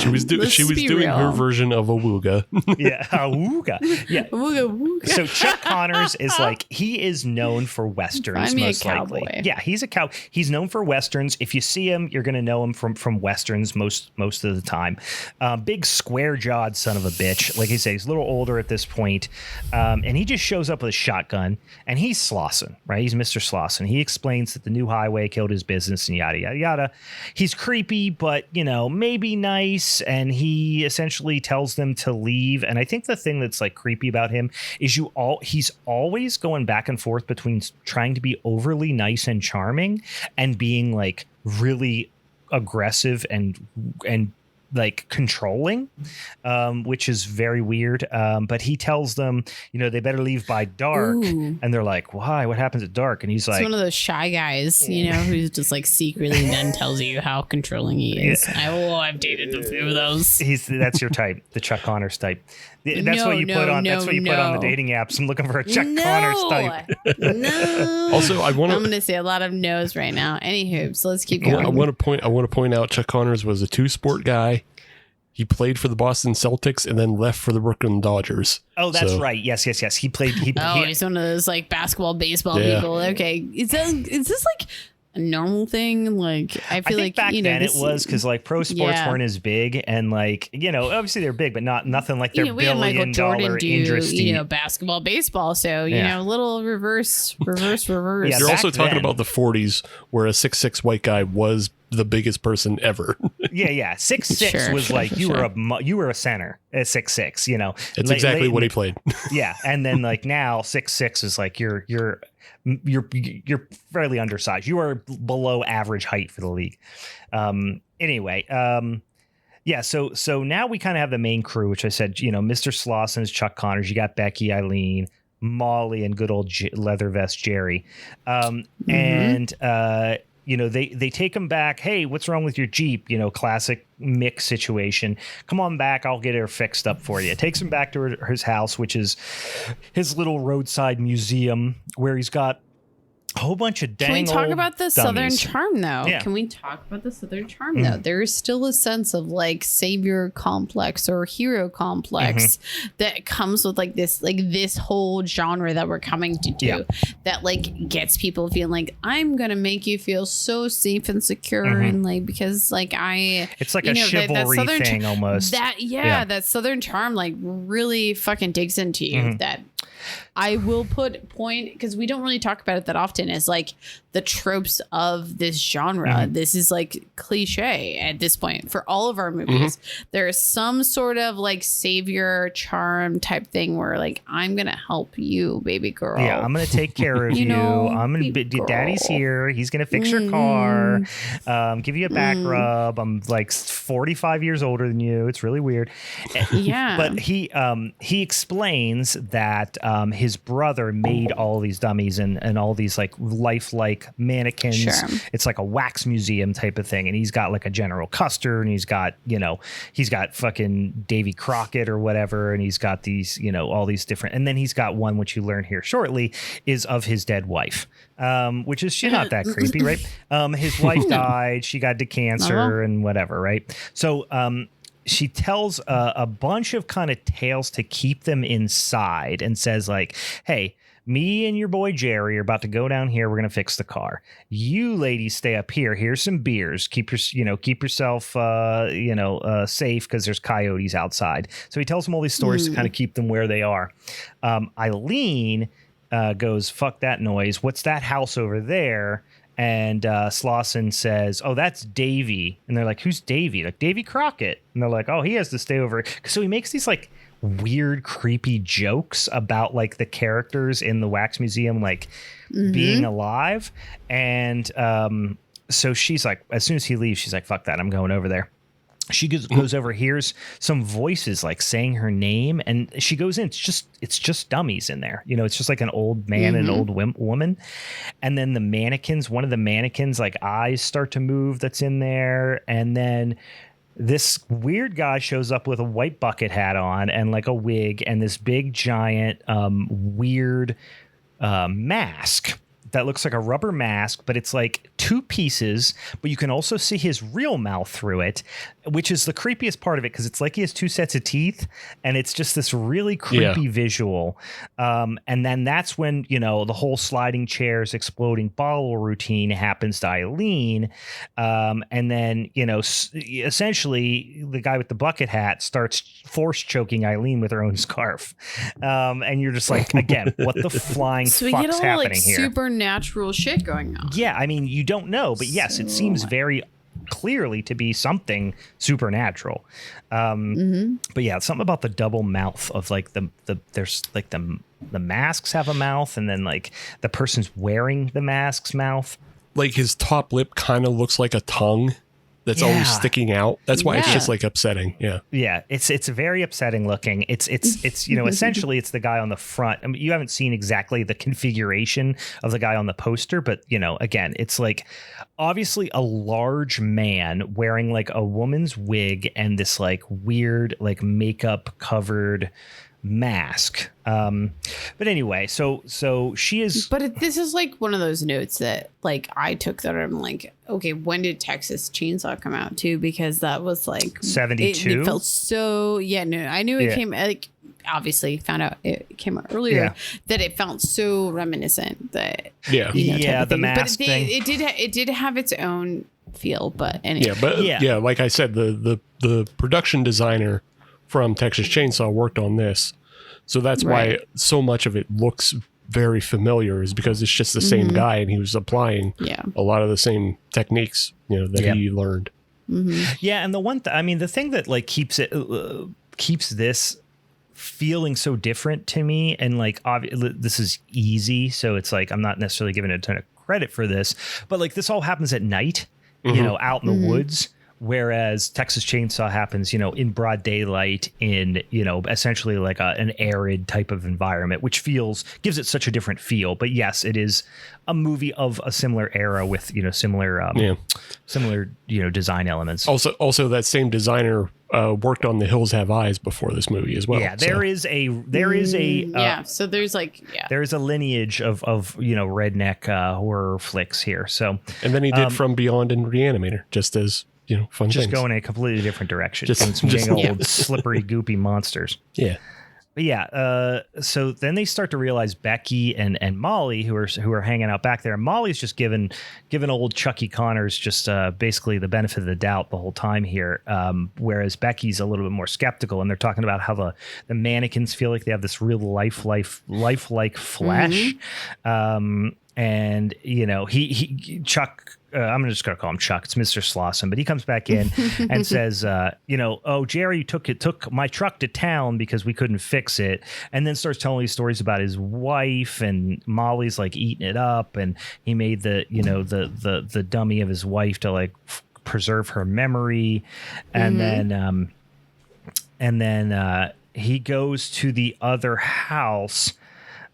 She was doing her version of a wooga. Yeah, awooga. Yeah. Awooga. So Chuck Connors is like, he is known for westerns, most likely. Yeah, he's a cow. He's known for westerns. If you see him, you're going to know him from westerns most of the time. Big square jawed son of a bitch. Like I say, he's a little older at this point. And he just shows up with a shotgun, and he's Slauson, right? He's Mr. Slauson. He explains that the new highway killed his business and yada, yada, yada. He's creepy, but, maybe nice. And he essentially tells them to leave. And I think the thing that's like creepy about him is he's always going back and forth between trying to be overly nice and charming and being like really aggressive and like controlling, which is very weird. But he tells them, they better leave by dark. Ooh. And they're like, why? What happens at dark? And he's like, one of those shy guys, who's just like secretly then tells you how controlling he is. Yeah. I've dated a few of those. That's your type, the Chuck Connors type. That's what you put on the dating apps. I'm looking for a Chuck Connors type. No. Also, I'm going to say a lot of no's right now. Anywho, so let's keep going. I want to point out Chuck Connors was a two-sport guy. He played for the Boston Celtics and then left for the Brooklyn Dodgers. Oh, that's right. Yes. He played. He's one of those like basketball, baseball people. Okay, is this like a normal thing? Like, I think like back then it was because like pro sports weren't as big, and like obviously they're big, but nothing like their we had Michael Jordan do basketball, baseball. So little reverse. Yeah, you're also talking about the 40s where a 6'6" white guy was the biggest person ever. Yeah. 6'6" was like you were a center at 6'6", you know. It's exactly what he played. Yeah. And then like now 6'6" is like you're fairly undersized. You are below average height for the league. Anyway, yeah, so now we kind of have the main crew, which I said, you know, Mr. Slauson is Chuck Connors. You got Becky, Eileen, Molly, and good old leather vest Jerry. And you know, they take him back. Hey, what's wrong with your Jeep? You know, classic Mick situation. Come on back. I'll get her fixed up for you. Takes him back to his house, which is his little roadside museum where he's got a whole bunch of dang Can we talk about the dummies. Southern charm, though? Yeah. Can we talk about the Southern charm, though? There is still a sense of like savior complex or hero complex that comes with like this whole genre that we're coming to do that like gets people feeling like I'm gonna make you feel so safe and secure and like because like it's like a chivalry thing almost. That Southern charm like really fucking digs into you. That I will put point because we don't really talk about it that often as like the tropes of this genre. This is like cliche at this point for all of our movies. There is some sort of like savior charm type thing where like I'm gonna help you, baby girl. Yeah, I'm gonna take care of you. know, I'm gonna daddy's here. He's gonna fix your car, give you a back rub. I'm like 45 years older than you. It's really weird. Yeah, but he explains that his brother made all these dummies and all these like lifelike mannequins. Sure. It's like a wax museum type of thing, and he's got like a General Custer, and he's got fucking Davy Crockett or whatever, and he's got these, you know, all these different, and then he's got one which you learn here shortly is of his dead wife, which is not that creepy, right? His wife died, she got cancer and whatever, right? So she tells a bunch of kind of tales to keep them inside and says like, hey, me and your boy Jerry are about to go down here. We're going to fix the car. You ladies stay up here. Here's some beers. Keep yourself, safe because there's coyotes outside. So he tells them all these stories to kind of keep them where they are. Eileen goes, fuck that noise. What's that house over there? And Slauson says, oh, that's Davy. And they're like, who's Davy? Like Davy Crockett. And they're like, oh, he has to stay over. So he makes these like weird, creepy jokes about like the characters in the wax museum, like being alive. And so she's like, as soon as he leaves, she's like, fuck that. I'm going over there. She goes over, hears some voices like saying her name, and she goes in. It's just dummies in there. You know, it's just like an old man and an old woman. And then the mannequins, one of the mannequins, like eyes start to move that's in there. And then this weird guy shows up with a white bucket hat on and like a wig and this big giant weird mask that looks like a rubber mask, but it's like two pieces, but you can also see his real mouth through it, which is the creepiest part of it because it's like he has two sets of teeth and it's just this really creepy visual. And then that's when, you know, the whole sliding chairs, exploding bottle routine happens to Eileen. And then, you know, essentially the guy with the bucket hat starts force choking Eileen with her own scarf. And you're just like, again, what the flying so fuck's we get all happening like here? Supernatural shit going on. Yeah, I mean, you don't know, but yes, it seems very clearly to be something supernatural. But yeah, something about the double mouth of like there's like the masks have a mouth, and then like the person's wearing the mask's mouth. Like his top lip kind of looks like a tongue that's always sticking out. That's why it's just like upsetting. Yeah, it's very upsetting looking. It's you know, essentially it's the guy on the front. I mean, you haven't seen exactly the configuration of the guy on the poster, but you know, again, it's like obviously a large man wearing like a woman's wig and this like weird like makeup covered mask. But anyway, so she is. But this is like one of those notes that like I took that I'm like, okay, when did Texas Chainsaw come out too? Because that was like 72. It felt so I knew it came like obviously found out it came out earlier that it felt so reminiscent that the mask but thing. It did have its own feel, but anyway. Like I said, the production designer from Texas Chainsaw worked on this. So that's why so much of it looks very familiar is because it's just the same guy, and he was applying a lot of the same techniques, that he learned. Yeah, and the thing that like keeps this feeling so different to me, and like this is easy, so it's like I'm not necessarily giving it a ton of credit for this, but like this all happens at night, out in the woods. Whereas Texas Chainsaw happens, in broad daylight in, essentially like an arid type of environment, which gives it such a different feel. But yes, it is a movie of a similar era with, similar, design elements. Also that same designer worked on The Hills Have Eyes before this movie as well. Yeah, there is a so there's there is a lineage of redneck horror flicks here. So and then he did From Beyond and Reanimator, just as fun just things. going in a completely different direction. Just being old, slippery, goopy monsters. Yeah. But yeah, so then they start to realize Becky and Molly, who are hanging out back there. And Molly's just given old Chucky Connors just basically the benefit of the doubt the whole time here, whereas Becky's a little bit more skeptical. And they're talking about how the mannequins feel like they have this real lifelike flesh. And Chuck. I'm just going to call him Chuck. It's Mr. Slauson, but he comes back in and says, oh, Jerry took my truck to town because we couldn't fix it. And then starts telling these stories about his wife, and Molly's like eating it up. And he made the dummy of his wife to like preserve her memory. And then he goes to the other house.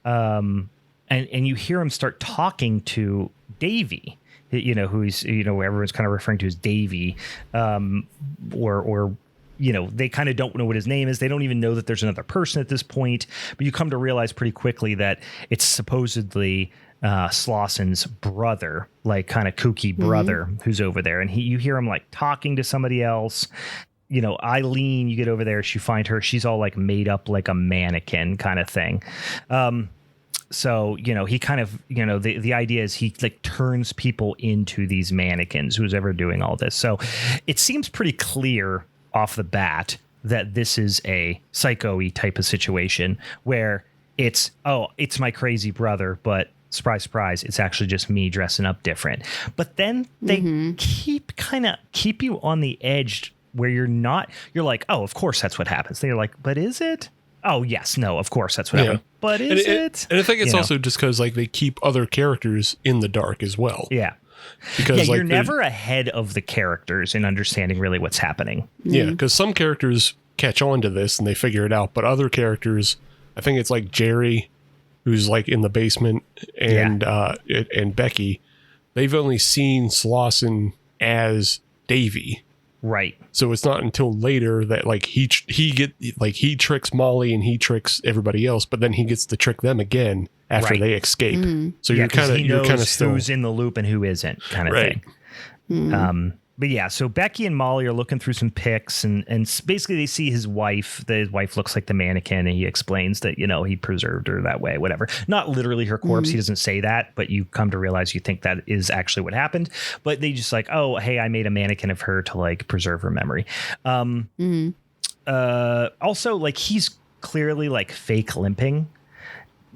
And you hear him start talking to Davy. Who he's, everyone's kind of referring to as Davy, or they kind of don't know what his name is. They don't even know that there's another person at this point, but you come to realize pretty quickly that it's supposedly Slauson's brother, like kind of kooky brother who's over there. And you hear him like talking to somebody else. Eileen, you get over there, you find her, she's all like made up like a mannequin kind of thing. So, he kind of, the idea is he like turns people into these mannequins, who's ever doing all this. So it seems pretty clear off the bat that this is a psycho-y type of situation where it's my crazy brother, but surprise, surprise, it's actually just me dressing up different. But then they keep you on the edge where you're like, oh, of course that's what happens. They're like, but is it? Oh, yes. No, of course that's what happened. But is it? And I think it's also just because like they keep other characters in the dark as well. Yeah. Because you're never ahead of the characters in understanding really what's happening. Yeah, because some characters catch on to this and they figure it out. But other characters, I think it's like Jerry, who's like in the basement, and Becky, they've only seen Slauson as Davy. Right. So it's not until later that like he tricks Molly and he tricks everybody else, but then he gets to trick them again after they escape. So you're kind of still who's in the loop and who isn't kind of thing. But yeah, so Becky and Molly are looking through some pics and basically they see his wife. His wife looks like the mannequin, and he explains that, he preserved her that way, whatever. Not literally her corpse. He doesn't say that, but you come to realize you think that is actually what happened. But they just like, oh, hey, I made a mannequin of her to like preserve her memory. Also, like he's clearly like fake limping.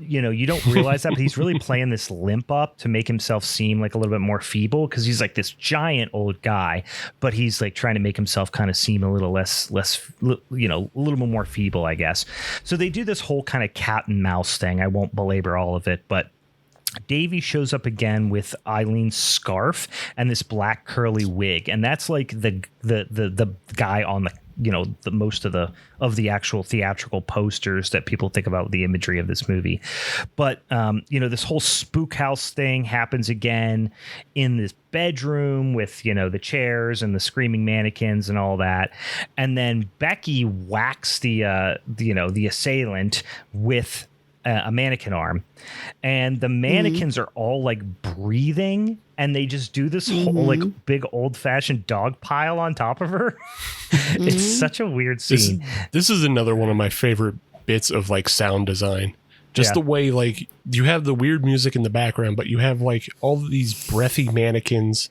You don't realize that, but he's really playing this limp up to make himself seem like a little bit more feeble, because he's like this giant old guy, but he's like trying to make himself kind of seem a little less, a little bit more feeble, I guess. So they do this whole kind of cat and mouse thing. I won't belabor all of it, but Davy shows up again with Eileen's scarf and this black curly wig, and that's like the guy on the most of the actual theatrical posters that people think about the imagery of this movie. But this whole spook house thing happens again in this bedroom with the chairs and the screaming mannequins and all that, and then Becky whacks the assailant with a mannequin arm, and the mannequins are all like breathing, and they just do this whole like big old-fashioned dog pile on top of her. It's such a weird scene. This is another one of my favorite bits of like sound design. Just the way like you have the weird music in the background, but you have like all of these breathy mannequins,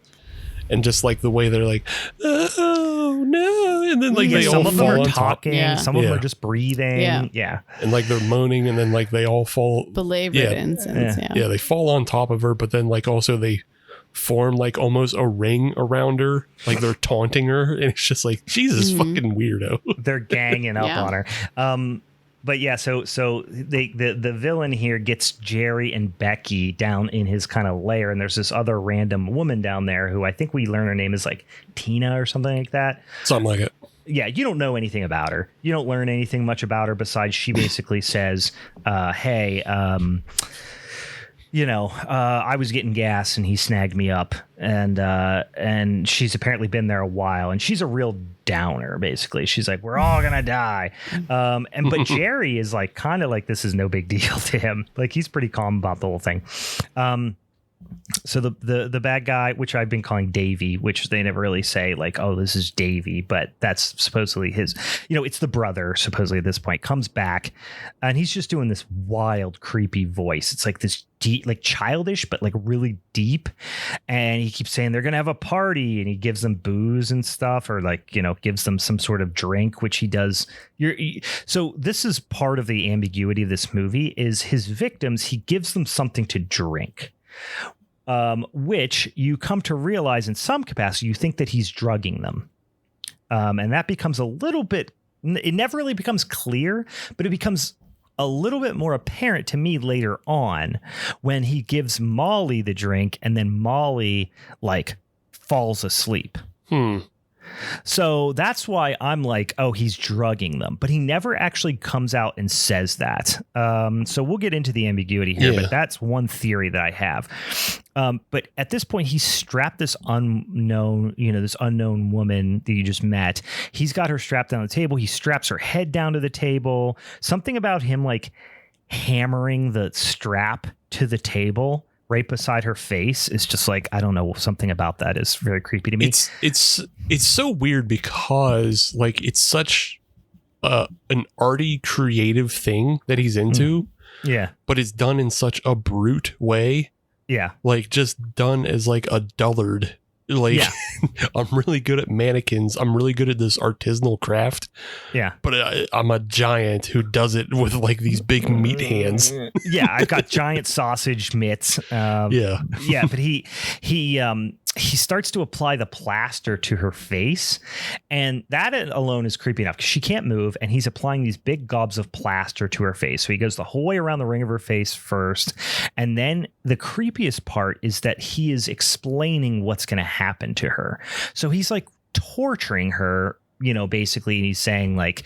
and just like the way they're like, oh no, and then like they some all of them fall are on talking, top. some of them are just breathing. Yeah. And like they're moaning, and then like they all fall. Belaboured incense. Yeah, they fall on top of her, but then like also they form like almost a ring around her, like they're taunting her, and it's just like, Jesus fucking weirdo. They're ganging up on her. But yeah, so the villain here gets Jerry and Becky down in his kind of lair, and there's this other random woman down there who I think we learn her name is like Tina or something like that. Something like it. Yeah, you don't know anything about her. You don't learn anything much about her besides she basically says, hey, I was getting gas and he snagged me up, and she's apparently been there a while, and she's a real downer. Basically, she's like, we're all gonna die, but Jerry is like kind of like this is no big deal to him. Like he's pretty calm about the whole thing. So the bad guy, which I've been calling Davey, which they never really say like, oh, this is Davey, but that's supposedly his, it's the brother supposedly at this point, comes back and he's just doing this wild, creepy voice. It's like this deep, like childish, but like really deep. And he keeps saying they're going to have a party, and he gives them booze and stuff, or like, gives them some sort of drink, which he does. So this is part of the ambiguity of this movie is his victims. He gives them something to drink. Which you come to realize in some capacity, you think that he's drugging them. And that becomes a little bit, it never really becomes clear, but it becomes a little bit more apparent to me later on when he gives Molly the drink and then Molly like falls asleep. So that's why I'm like, oh, he's drugging them, but he never actually comes out and says that. So we'll get into the ambiguity here, but that's one theory that I have. But at this point, he's strapped this unknown woman that you just met. He's got her strapped down the table. He straps her head down to the table. Something about him like hammering the strap to the table right beside her face is just like, I don't know, something about that is very creepy to me. It's so weird because like it's such an arty creative thing that he's into. Yeah. But it's done in such a brute way. Yeah. Like just done as like a dullard. Like I'm really good at mannequins. I'm really good at this artisanal craft. Yeah. But I'm a giant who does it with like these big meat hands. Yeah. I've got giant sausage mitts. Yeah. But he starts to apply the plaster to her face, and that alone is creepy enough because she can't move, and he's applying these big gobs of plaster to her face. So he goes the whole way around the ring of her face first, and then the creepiest part is that he is explaining what's going to happen to her. So he's like torturing her, basically, and he's saying like,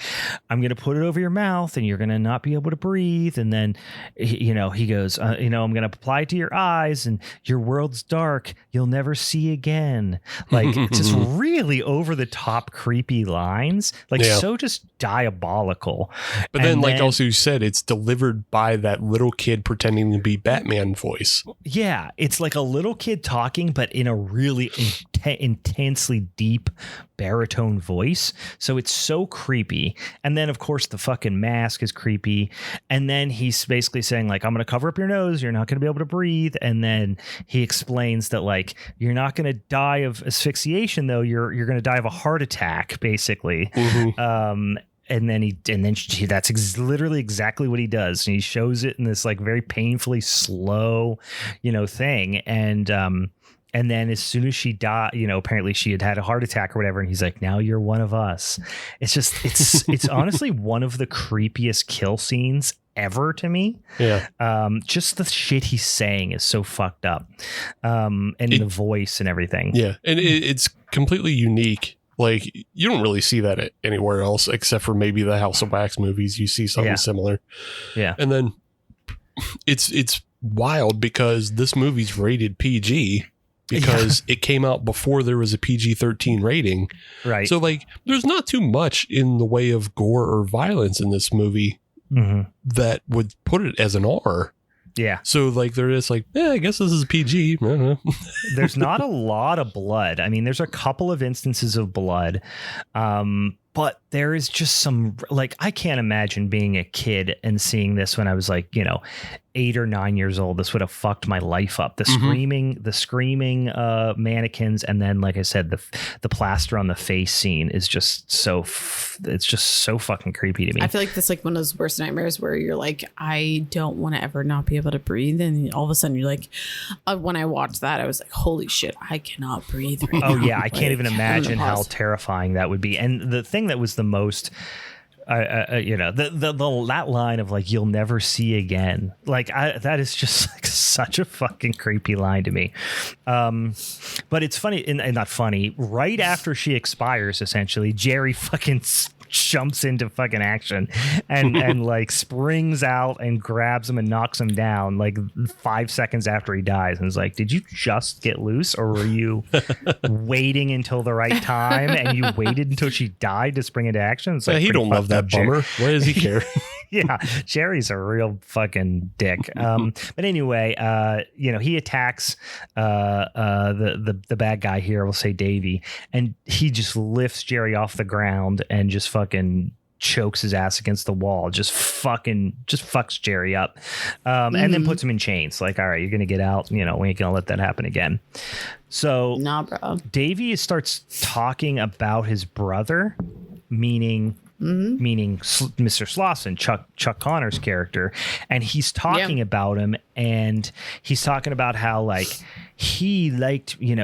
I'm going to put it over your mouth and you're going to not be able to breathe. And then, he goes, I'm going to apply it to your eyes and your world's dark. You'll never see again. Like just really over the top, creepy lines, like so just diabolical. But then like also you said, it's delivered by that little kid pretending to be Batman voice. Yeah. It's like a little kid talking, but in a really intensely deep baritone voice. So it's so creepy. And then of course the fucking mask is creepy. And then he's basically saying like, I'm going to cover up your nose. You're not going to be able to breathe. And then he explains that like, you're not going to die of asphyxiation though. You're going to die of a heart attack basically. And then that's literally exactly what he does. And he shows it in this like very painfully slow, thing. And then as soon as she died, apparently she had a heart attack or whatever. And he's like, now you're one of us. It's just, it's honestly one of the creepiest kill scenes ever to me. Yeah. Just the shit he's saying is so fucked up. And the voice and everything. Yeah. And it's completely unique. Like you don't really see that anywhere else except for maybe the House of Wax movies. You see something similar. Yeah. And then it's wild because this movie's rated PG. Because it came out before there was a PG-13 rating. Right. So, like, there's not too much in the way of gore or violence in this movie that would put it as an R. Yeah. So, like, they're just like, I guess this is PG. I don't know. There's not a lot of blood. I mean, there's a couple of instances of blood. But there is just some, like, I can't imagine being a kid and seeing this when I was like, 8 or 9 years old, this would have fucked my life up. The screaming mannequins, and then, like I said, the plaster on the face scene is just it's just so fucking creepy to me. I feel like that's like one of those worst nightmares where you're like, I don't want to ever not be able to breathe, and all of a sudden you're like, when I watched that, I was like, holy shit, I cannot breathe right now. Oh yeah, I can't even imagine how terrifying that would be. And the thing that was the most that line of like, you'll never see again, like that is just like such a fucking creepy line to me. But it's funny and not funny, right after she expires, essentially Jerry fucking jumps into fucking action and like springs out and grabs him and knocks him down like 5 seconds after he dies, and is like, did you just get loose, or were you waiting until the right time and you waited until she died to spring into action? It's like, he don't love that bummer. Why does he care? Yeah, Jerry's a real fucking dick. But anyway, he attacks the bad guy here, we'll say Davey, and he just lifts Jerry off the ground and just fucking chokes his ass against the wall, just fucks Jerry up, and then puts him in chains. Like, all right, you're gonna get out. We ain't gonna let that happen again. So, nah, bro. Davey starts talking about his brother, meaning Mr. Slauson, Chuck Connor's character, and he's talking about him, and he's talking about how like he liked, he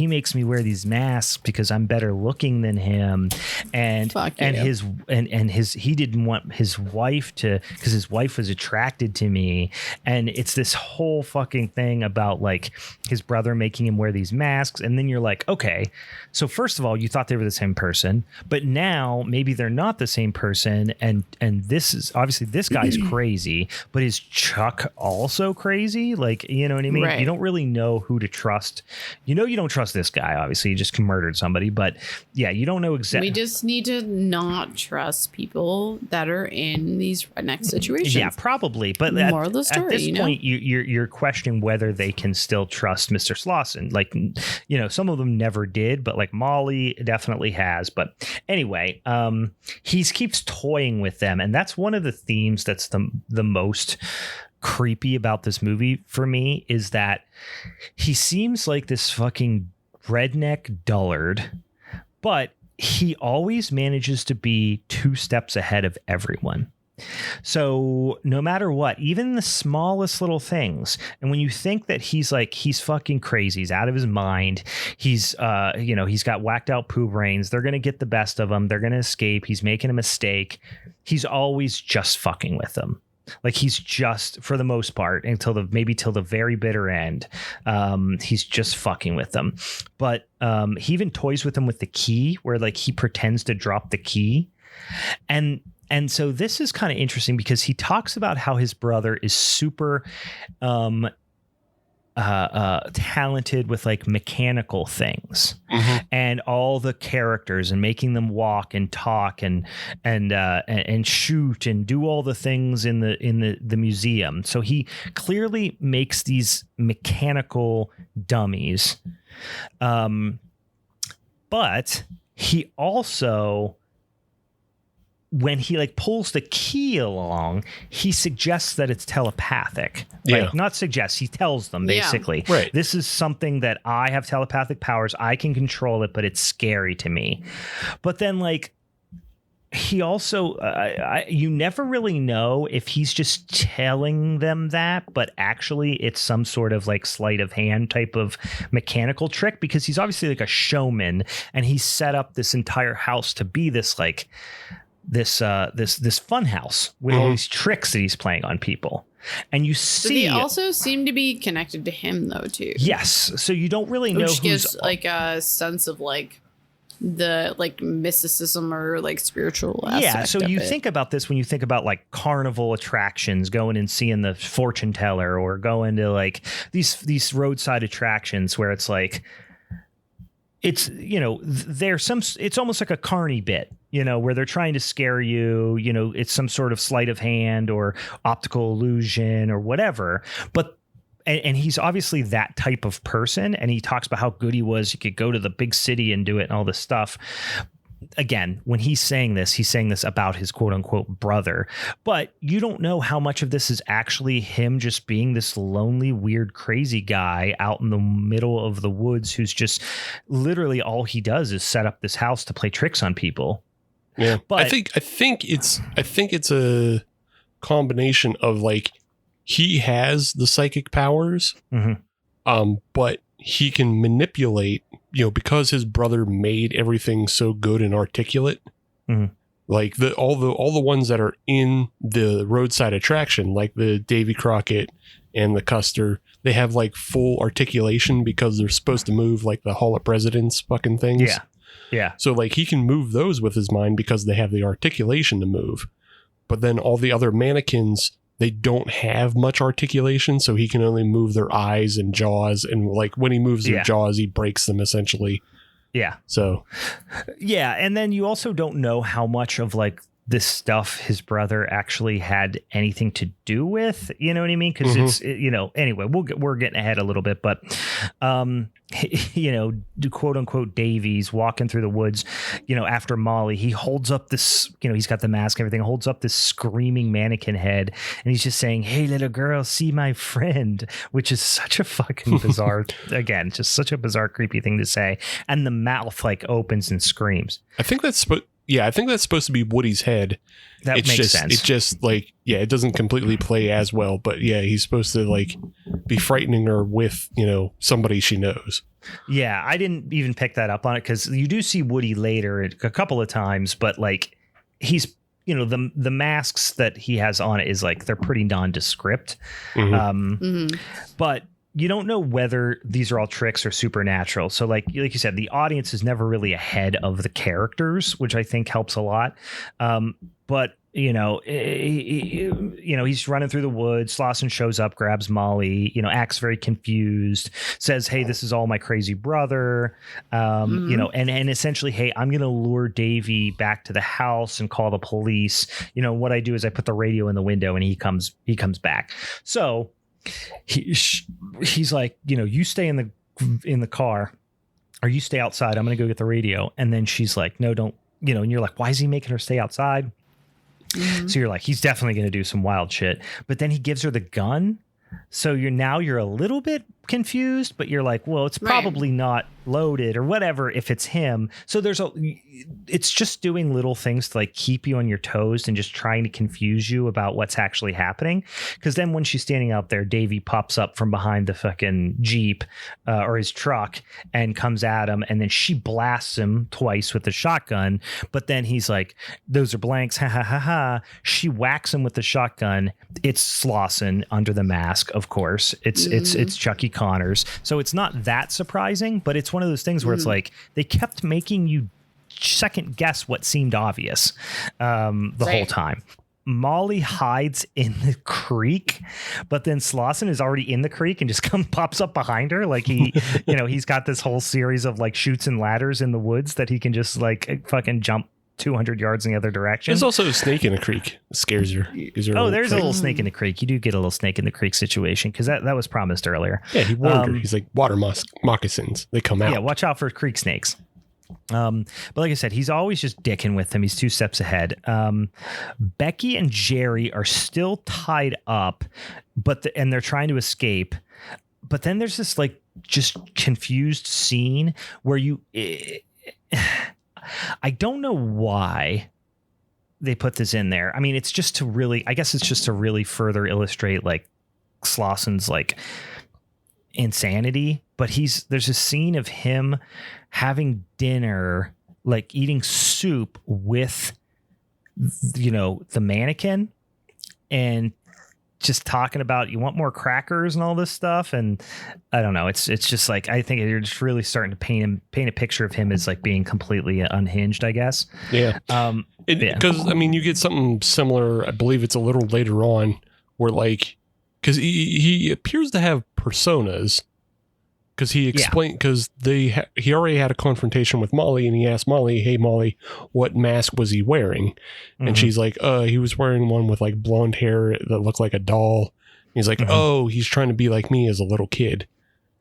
makes me wear these masks because I'm better looking than him, and he didn't want his wife to, because his wife was attracted to me, and it's this whole fucking thing about like his brother making him wear these masks, and then you're like, okay, so first of all, you thought they were the same person, but now maybe they're not the same person, and this is obviously, this guy's crazy, but is Chuck also crazy? Like, you know what I mean? Right. You don't really know who to trust. You don't trust this guy. Obviously, he just murdered somebody. But yeah, you don't know exactly. We just need to not trust people that are in these redneck situations. Yeah, probably. But more of the story, at this point, you're questioning whether they can still trust Mr. Slauson. Like, some of them never did, but like Molly definitely has. But anyway, he keeps toying with them, and that's one of the themes that's the most creepy about this movie for me, is that he seems like this fucking redneck dullard, but he always manages to be 2 steps ahead of everyone. So no matter what, even the smallest little things, and when you think that he's fucking crazy, he's out of his mind, he's he's got whacked out poo brains, they're gonna get the best of him, they're gonna escape, he's making a mistake, he's always just fucking with them. Like, he's just, for the most part, till the very bitter end, he's just fucking with them. But he even toys with them with the key, where like he pretends to drop the key. And so this is kind of interesting because he talks about how his brother is super talented with like mechanical things, and all the characters, and making them walk and talk and shoot and do all the things in the museum. So he clearly makes these mechanical dummies, but he also, when he like pulls the key along, he suggests that it's telepathic. Yeah. Like, not suggests, he tells them basically, right, this is something that I have telepathic powers, I can control it, but it's scary to me. But then like, he also, you never really know if he's just telling them that, but actually it's some sort of like sleight of hand type of mechanical trick, because he's obviously like a showman, and he's set up this entire house to be this like, this fun house with all these tricks that he's playing on people. And you see, they also seem to be connected to him though too. Yes, so you don't really know, which gives like a sense of like the like mysticism or like spiritual aspect. Yeah, so you think about this when you think about like carnival attractions, going and seeing the fortune teller, or going to like these roadside attractions where it's like, it's, it's almost like a carny bit, where they're trying to scare you, it's some sort of sleight of hand or optical illusion or whatever. But, and he's obviously that type of person. And he talks about how good he was. He could go to the big city and do it and all this stuff. again, when he's saying this about his quote unquote brother, but you don't know how much of this is actually him just being this lonely, weird, crazy guy out in the middle of the woods who's just literally all he does is set up this house to play tricks on people. Yeah, but I think it's a combination of like he has the psychic powers, but he can manipulate, because his brother made everything so good and articulate. Like all the ones that are in the roadside attraction, like the Davy Crockett and the Custer, they have like full articulation because they're supposed to move like the Hall of Presidents fucking things. Yeah. So like he can move those with his mind because they have the articulation to move. But then all the other mannequins, they don't have much articulation, so he can only move their eyes and jaws. And like when he moves their jaws, he breaks them essentially. Yeah. So. Yeah. And then you also don't know how much of like this stuff his brother actually had anything to do with, you know what I mean? Because anyway, we're getting ahead a little bit, but, quote unquote, Davies walking through the woods, after Molly, he holds up this, he's got the mask, everything, holds up this screaming mannequin head. And he's just saying, "Hey, little girl, see my friend," which is such a fucking bizarre, again, just such a bizarre, creepy thing to say. And the mouth like opens and screams. I think that's supposed to be Woody's head. That makes sense. It's just like, it doesn't completely play as well, but he's supposed to like be frightening her with, somebody she knows. Yeah, I didn't even pick that up on it because you do see Woody later a couple of times, but like he's, the masks that he has on it is like, they're pretty nondescript. But you don't know whether these are all tricks or supernatural. So like you said, the audience is never really ahead of the characters, which I think helps a lot. But he's running through the woods. Slauson shows up, grabs Molly, acts very confused, says, "Hey, this is all my crazy brother." And essentially, "Hey, I'm going to lure Davy back to the house and call the police. What I do is I put the radio in the window and he comes back." So he's like, "You stay in the car, or you stay outside. I'm going to go get the radio." And then she's like, "No, don't," and you're like, why is he making her stay outside? So you're like, he's definitely going to do some wild shit. But then he gives her the gun. So you're a little bit confused, but you're like, well, it's probably not loaded or whatever if it's him. So it's just doing little things to like keep you on your toes and just trying to confuse you about what's actually happening. Because then when she's standing out there, Davey pops up from behind the fucking Jeep or his truck and comes at him. And then she blasts him twice with the shotgun. But then he's like, "Those are blanks. Ha ha ha ha." She whacks him with the shotgun. It's Slauson under the mask, of course. It's Chucky Connors. So it's not that surprising, but it's one of those things where it's like they kept making you second guess what seemed obvious the whole time. Molly hides in the creek, but then Slauson is already in the creek and just pops up behind her. Like he's got this whole series of like chutes and ladders in the woods that he can just like fucking jump 200 yards in the other direction. There's also a snake in a creek. It scares her. There's a little snake in the creek. You do get a little snake in the creek situation because that was promised earlier. Yeah, he warned her. He's like, water moccasins. They come out. Yeah, watch out for creek snakes. But like I said, he's always just dicking with them. He's 2 steps ahead. Becky and Jerry are still tied up, and they're trying to escape. But then there's this like just confused scene where I don't know why they put this in there. I mean, it's just to really further illustrate like Slauson's like insanity. But there's a scene of him having dinner, like eating soup with, the mannequin and just talking about, "You want more crackers," and all this stuff. And I don't know. It's just like, I think you're just really starting to paint a picture of him as like being completely unhinged, I guess. Yeah. Because I mean, you get something similar. I believe it's a little later on where like, because he appears to have personas. Because he explained, because he already had a confrontation with Molly, and he asked Molly, "Hey Molly, what mask was he wearing?" And she's like, he was wearing one with like blonde hair that looked like a doll. And he's like, "Oh, he's trying to be like me as a little kid."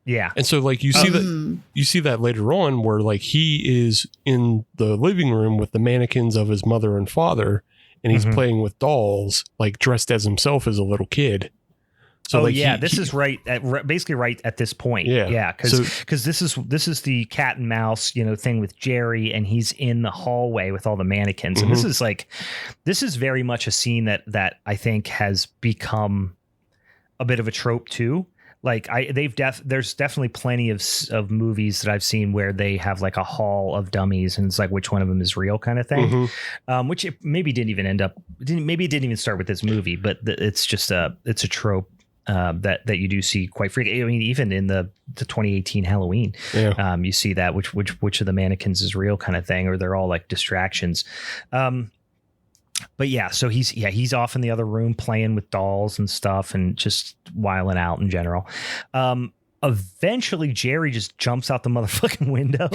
Yeah. And so like you see that later on where like he is in the living room with the mannequins of his mother and father, and he's playing with dolls, like dressed as himself as a little kid. So this is basically right at this point. Yeah, because this is the cat and mouse, thing with Jerry, and he's in the hallway with all the mannequins, and this is very much a scene that I think has become a bit of a trope too. Like there's definitely plenty of movies that I've seen where they have like a hall of dummies, and it's like which one of them is real kind of thing, which it maybe didn't even start with this movie, but it's just it's a trope. That you do see quite frequently. I mean, even in the 2018 Halloween, you see that which of the mannequins is real kind of thing, or they're all like distractions. But yeah, so he's off in the other room playing with dolls and stuff and just wiling out in general. Eventually Jerry just jumps out the motherfucking window.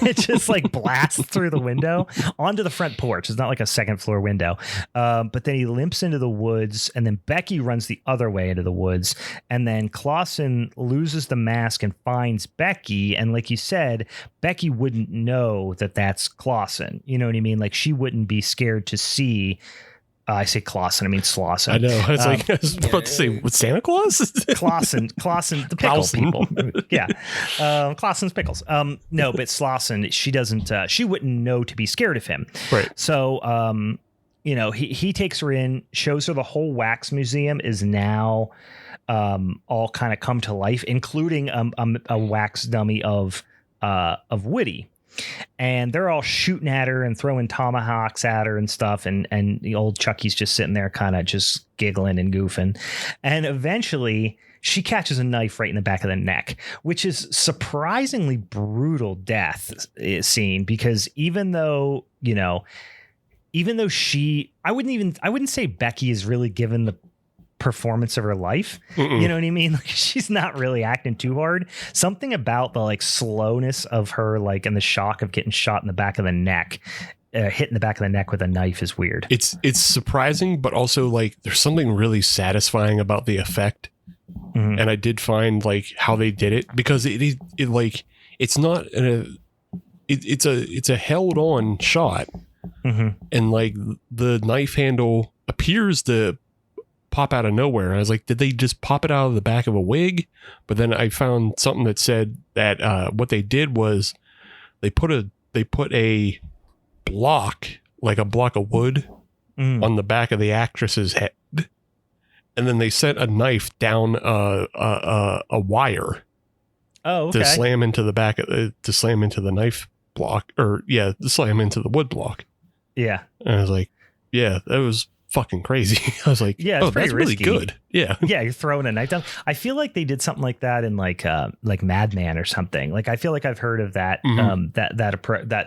It just like blasts through the window onto the front porch. It's not like a second floor window. But then he limps into the woods, and then Becky runs the other way into the woods. And then Clausen loses the mask and finds Becky. And like you said, Becky wouldn't know that that's Clausen. You know what I mean? Like she wouldn't be scared to see. I say Clausen, I mean Slauson. I know. I was about to say, what, Santa Claus? Clausen, the pickle people. Yeah. Clausen's pickles. No, but Slauson, she doesn't, she wouldn't know to be scared of him. Right. So, he takes her in, shows her the whole wax museum is now all kind of come to life, including a wax dummy of Woody. And they're all shooting at her and throwing tomahawks at her and stuff. And the old Chucky's just sitting there kind of just giggling and goofing. And eventually she catches a knife right in the back of the neck, which is surprisingly brutal death scene, because even though she, I wouldn't say Becky is really given the performance of her life. You know what I mean? Like she's not really acting too hard. Something about the like slowness of her, like, and the shock of getting shot in the back of the neck, hitting the back of the neck with a knife is weird. It's surprising, but also like there's something really satisfying about the effect. And I did find like how they did it, because it like it's not it's a held on shot, and like the knife handle appears to pop out of nowhere. I was like, did they just pop it out of the back of a wig? But then I found something that said that what they did was they put a block, like a block of wood, on the back of the actress's head, and then they sent a knife down a wire. Oh, okay. To slam into the back to slam into the knife block, to slam into the wood block. Yeah, and I was like, yeah, that was fucking crazy. I was like, yeah, it's that's risky. Really good. Yeah. Yeah. You're throwing a knife down. I feel like they did something like that in like Madman or something. Like, I feel like I've heard of that, that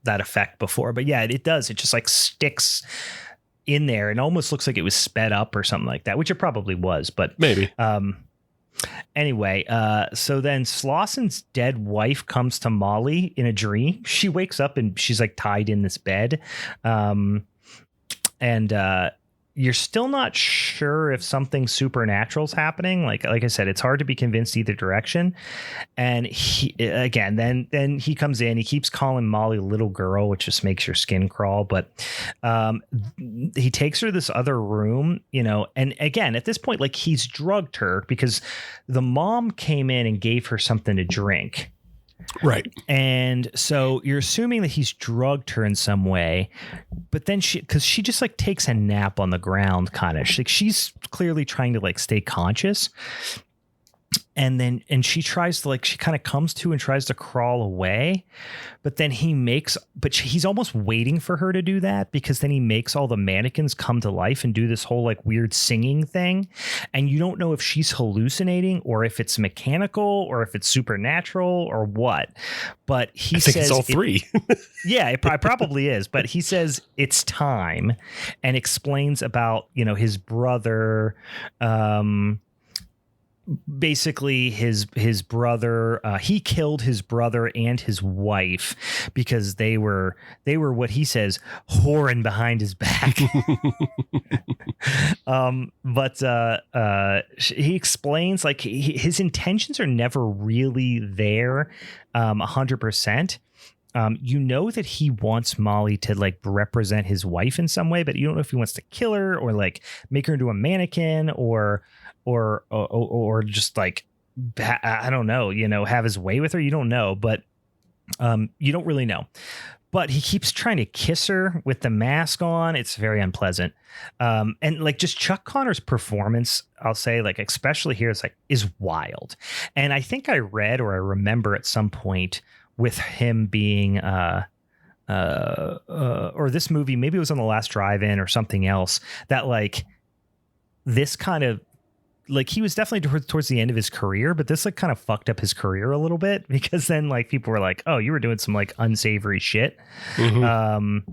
effect before, but yeah, it does. It just like sticks in there and almost looks like it was sped up or something like that, which it probably was, but maybe. Anyway, so then Slauson's dead wife comes to Molly in a dream. She wakes up and she's like tied in this bed. And you're still not sure if something supernatural is happening. Like I said, it's hard to be convinced either direction. And then he comes in, he keeps calling Molly little girl, which just makes your skin crawl. But he takes her to this other room, and again, at this point, like he's drugged her because the mom came in and gave her something to drink. Right. And so you're assuming that he's drugged her in some way, but then she just like takes a nap on the ground, kind of like she's clearly trying to like stay conscious. And she tries to she kind of comes to and tries to crawl away, but then he's almost waiting for her to do that, because then he makes all the mannequins come to life and do this whole like weird singing thing. And you don't know if she's hallucinating or if it's mechanical or if it's supernatural or what, but he says it's all three. Yeah, it probably is. But he says it's time and explains about, his brother, basically his brother, he killed his brother and his wife because they were what he says whoring behind his back. But he explains like his intentions are never really there 100%. You know that he wants Molly to like represent his wife in some way, but you don't know if he wants to kill her or like make her into a mannequin or just like, I don't know, have his way with her. You don't know, but you don't really know. But he keeps trying to kiss her with the mask on. It's very unpleasant. And like just Chuck Connor's performance, I'll say, like, especially here, is wild. And I think I read or I remember at some point with him being or this movie, maybe it was on The Last Drive-In or something else, that like this kind of like he was definitely towards the end of his career, but this like kind of fucked up his career a little bit because then like people were like, oh, you were doing some like unsavory shit. Mm-hmm.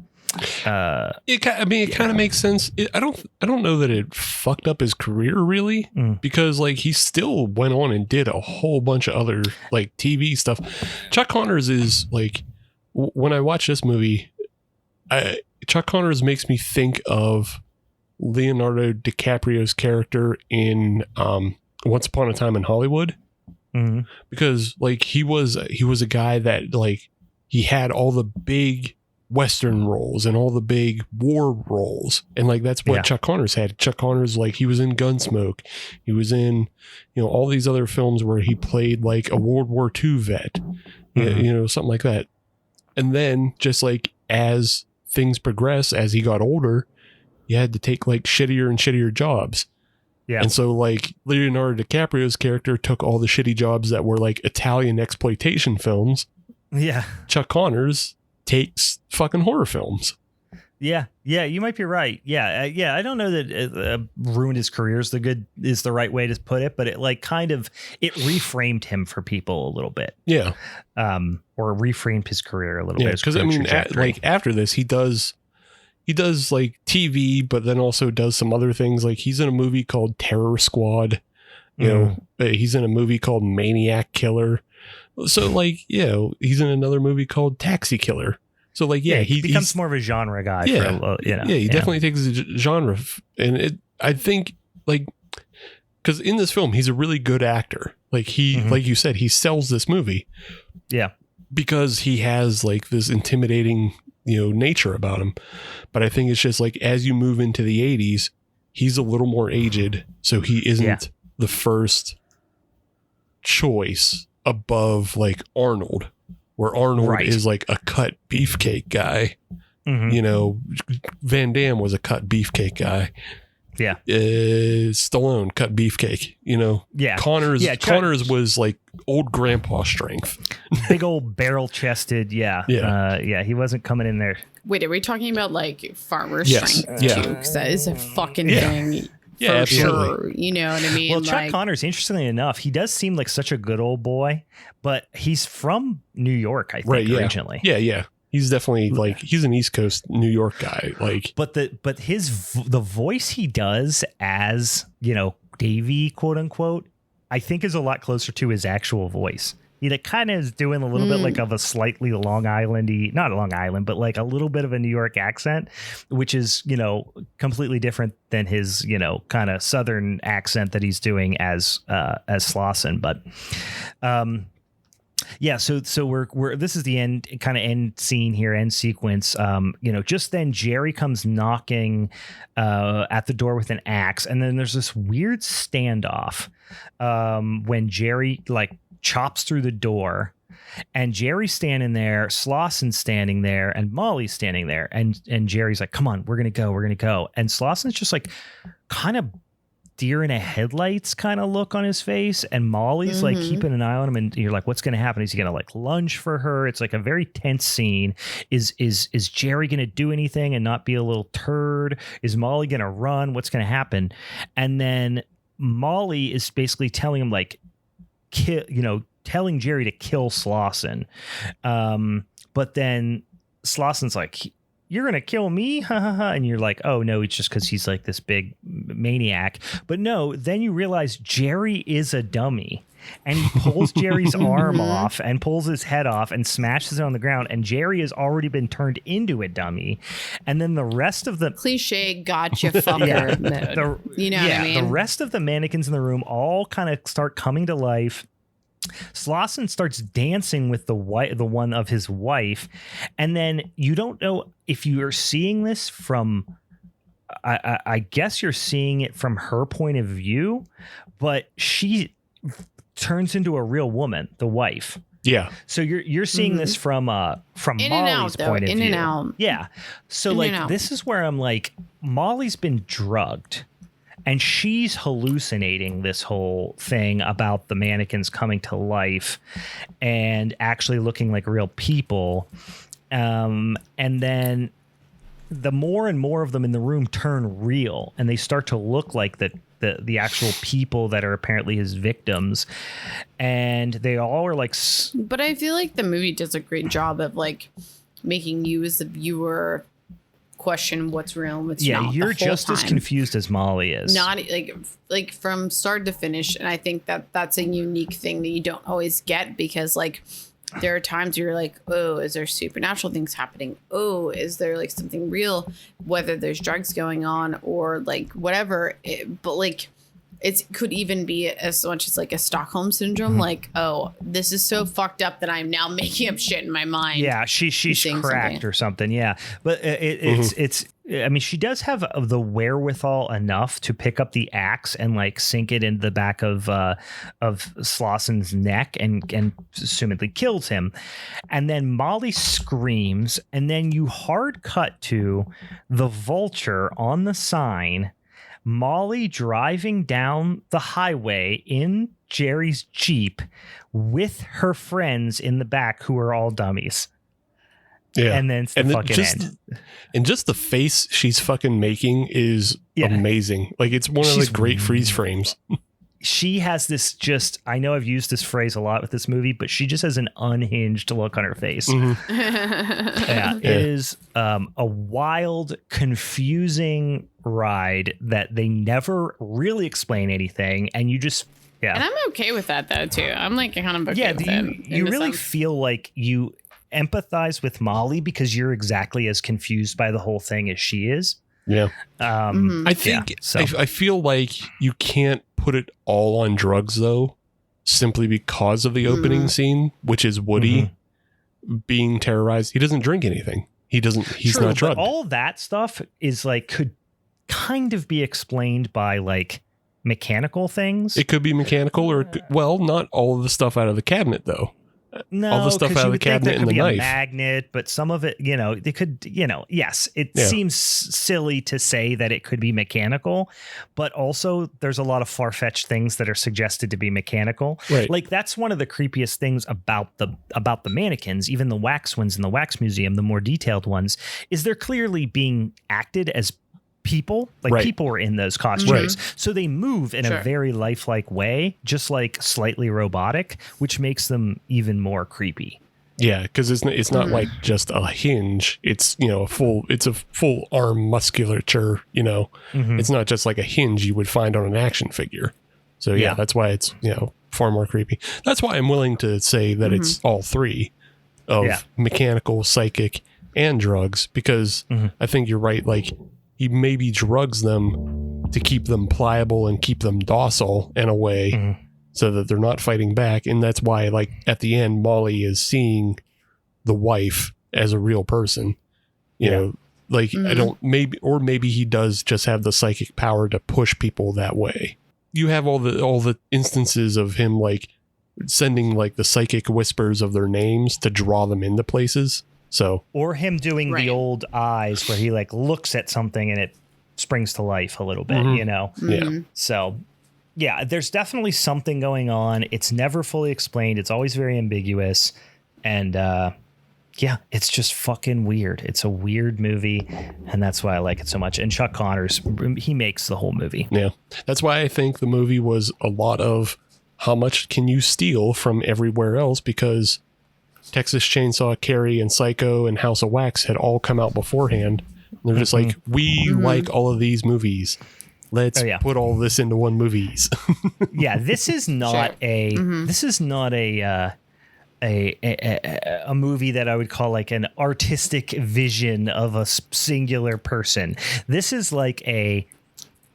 It kind of makes sense. I don't know that it fucked up his career really, because like he still went on and did a whole bunch of other like TV stuff. Chuck Connors is like, when I watch this movie, Chuck Connors makes me think of Leonardo DiCaprio's character in Once Upon a Time in Hollywood, because like he was a guy that like he had all the big Western roles and all the big war roles, and like that's what Chuck Connors had. Chuck Connors, like he was in Gunsmoke, he was in all these other films where he played like a World War II vet, something like that. And then just like as things progress, as he got older, you had to take like shittier and shittier jobs. Yeah. And so like Leonardo DiCaprio's character took all the shitty jobs that were like Italian exploitation films. Yeah. Chuck Connors takes fucking horror films. Yeah. Yeah. You might be right. Yeah. Yeah. I don't know that ruined his career is the right way to put it, but it like kind of, it reframed him for people a little bit. Yeah. Or reframed his career a little bit. Because I mean, like after this, he does like TV, but then also does some other things. Like he's in a movie called Terror Squad. He's in a movie called Maniac Killer. So like, he's in another movie called Taxi Killer. So like, he becomes more of a genre guy. He definitely takes a genre. And I think like, because in this film, he's a really good actor. Like like you said, he sells this movie. Yeah. Because he has like this intimidating nature about him. But I think it's just like as you move into the 80s, he's a little more aged, so he isn't the first choice above like Arnold, where Arnold is like a cut beefcake guy. Van Damme was a cut beefcake guy. Yeah. Stallone cut beefcake, Connors was like old grandpa strength. Big old barrel chested. Yeah. He wasn't coming in there. Wait, are we talking about like farmer strength too? Because that is a fucking thing. Yeah, absolutely. Sure. You know what I mean? Well, Chuck Connors, interestingly enough, he does seem like such a good old boy, but he's from New York, I think, originally. Yeah. He's definitely like, he's an East Coast New York guy. Like, but the voice he does as, Davey, quote unquote, I think is a lot closer to his actual voice. He like kind of is doing a little bit like of a slightly Long Island-y, not Long Island, but like a little bit of a New York accent, which is, completely different than his, kind of Southern accent that he's doing as Slauson. But, so we're this is the end scene here, end sequence. Just then Jerry comes knocking at the door with an axe, and then there's this weird standoff when Jerry like chops through the door, and Jerry's standing there, Slauson's standing there, and Molly's standing there, and Jerry's like, come on, we're gonna go, and Slauson's just like kind of deer in a headlights kind of look on his face, and Molly's like keeping an eye on him, and you're like, what's gonna happen? Is he gonna like lunge for her? It's like a very tense scene. Is Jerry gonna do anything and not be a little turd? Is Molly gonna run? What's gonna happen? And then Molly is basically telling him like, telling Jerry to kill Slauson. But then Slauson's like, you're going to kill me? And you're like, oh, no, it's just because he's like this big maniac. But no, then you realize Jerry is a dummy. And he pulls Jerry's arm off and pulls his head off and smashes it on the ground. And Jerry has already been turned into a dummy. And then the rest of the cliche gotcha fucker mode. You know what I mean? The rest of the mannequins in the room all kind of start coming to life. Slauson starts dancing with the one of his wife. And then you don't know if you are seeing this from, I guess you're seeing it from her point of view, but she turns into a real woman, the wife. Yeah. So you're seeing this from Molly's point of view. In and out. Yeah. So this is where I'm like, Molly's been drugged and she's hallucinating this whole thing about the mannequins coming to life and actually looking like real people. And then the more and more of them in the room turn real and they start to look like the actual people that are apparently his victims, and they all are like. But I feel like the movie does a great job of like making you as the viewer question what's real and what's not. Yeah, you're just as confused as Molly is. Not like from start to finish, and I think that's a unique thing that you don't always get because like. There are times you're like, oh, is there supernatural things happening? Oh, is there like something real? Whether there's drugs going on or like whatever. But like it could even be as much as like a Stockholm syndrome. Like, oh, this is so fucked up that I'm now making up shit in my mind. Yeah, she's cracked or something. Yeah, but it's. I mean, she does have the wherewithal enough to pick up the axe and like sink it into the back of Slauson's neck and assumedly kills him. And then Molly screams, and then you hard cut to the vulture on the sign, Molly driving down the highway in Jerry's Jeep with her friends in the back who are all dummies. Yeah. And then it's the fucking end. And just the face she's fucking making is amazing. Like it's one of the great freeze frames. She has this I know I've used this phrase a lot with this movie, but she just has an unhinged look on her face. Mm-hmm. It is a wild, confusing ride that they never really explain anything. And you just, And I'm okay with that though, too. I'm like kind of okay with that. You really feel like you empathize with Molly because you're exactly as confused by the whole thing as she is. Yeah. I think I feel like you can't put it all on drugs though, simply because of the opening scene, which is Woody being terrorized. He doesn't drink anything. He's not drugged. But all that stuff is like could kind of be explained by like mechanical things. It could be mechanical or not all of the stuff out of the cabinet though. No, all the stuff out of the cabinet and the knife. A magnet, but some of it, they could, yes, it seems silly to say that it could be mechanical, but also there's a lot of far-fetched things that are suggested to be mechanical. Right. Like that's one of the creepiest things about the mannequins, even the wax ones in the wax museum, the more detailed ones, is they're clearly being acted as people, people were in those costumes, so they move in a very lifelike way, just like slightly robotic, which makes them even more creepy. Yeah, because it's not like just a hinge. It's a full arm musculature. It's not just like a hinge you would find on an action figure. So that's why it's far more creepy. That's why I'm willing to say that it's all three of mechanical, psychic, and drugs, because I think you're right. Like, he maybe drugs them to keep them pliable and keep them docile in a way so that they're not fighting back. And that's why, like, at the end, Molly is seeing the wife as a real person, you know, like maybe he does just have the psychic power to push people that way. You have all the instances of him like sending like the psychic whispers of their names to draw them into places. So, or him doing the old eyes where he like looks at something and it springs to life a little bit, Yeah. So, yeah, there's definitely something going on. It's never fully explained. It's always very ambiguous. And it's just fucking weird. It's a weird movie. And that's why I like it so much. And Chuck Connors, he makes the whole movie. Yeah. That's why I think the movie was a lot of how much can you steal from everywhere else, because Texas Chainsaw, Carrie, and Psycho, and House of Wax had all come out beforehand. They're just like, we like all of these movies. Let's put all this into one movies. Yeah, this is not this is not a movie that I would call like an artistic vision of a singular person. This is like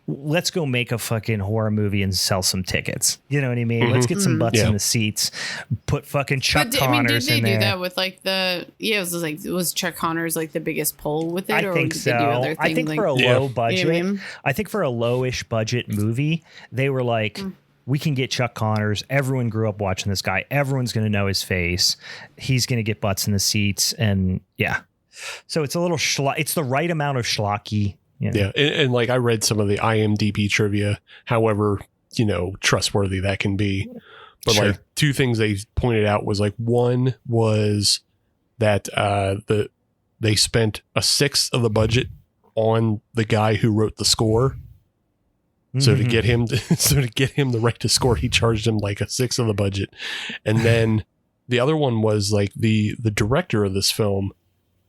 let's go make a fucking horror movie and sell some tickets. You know what I mean? Let's get some butts in the seats. Put fucking Chuck Connors in there. Did they do that with like was Chuck Connors like the biggest pull with it? I think so. I think for a low budget, you know what I mean? I think for a lowish budget movie, they were like, we can get Chuck Connors. Everyone grew up watching this guy. Everyone's going to know his face. He's going to get butts in the seats. And so it's a little it's the right amount of schlocky. You know? Yeah. And like I read some of the IMDb trivia, however, trustworthy that can be. But like two things they pointed out was like, one was that they spent a sixth of the budget on the guy who wrote the score. So to get him the right to score, he charged him like a sixth of the budget. And then the other one was like the director of this film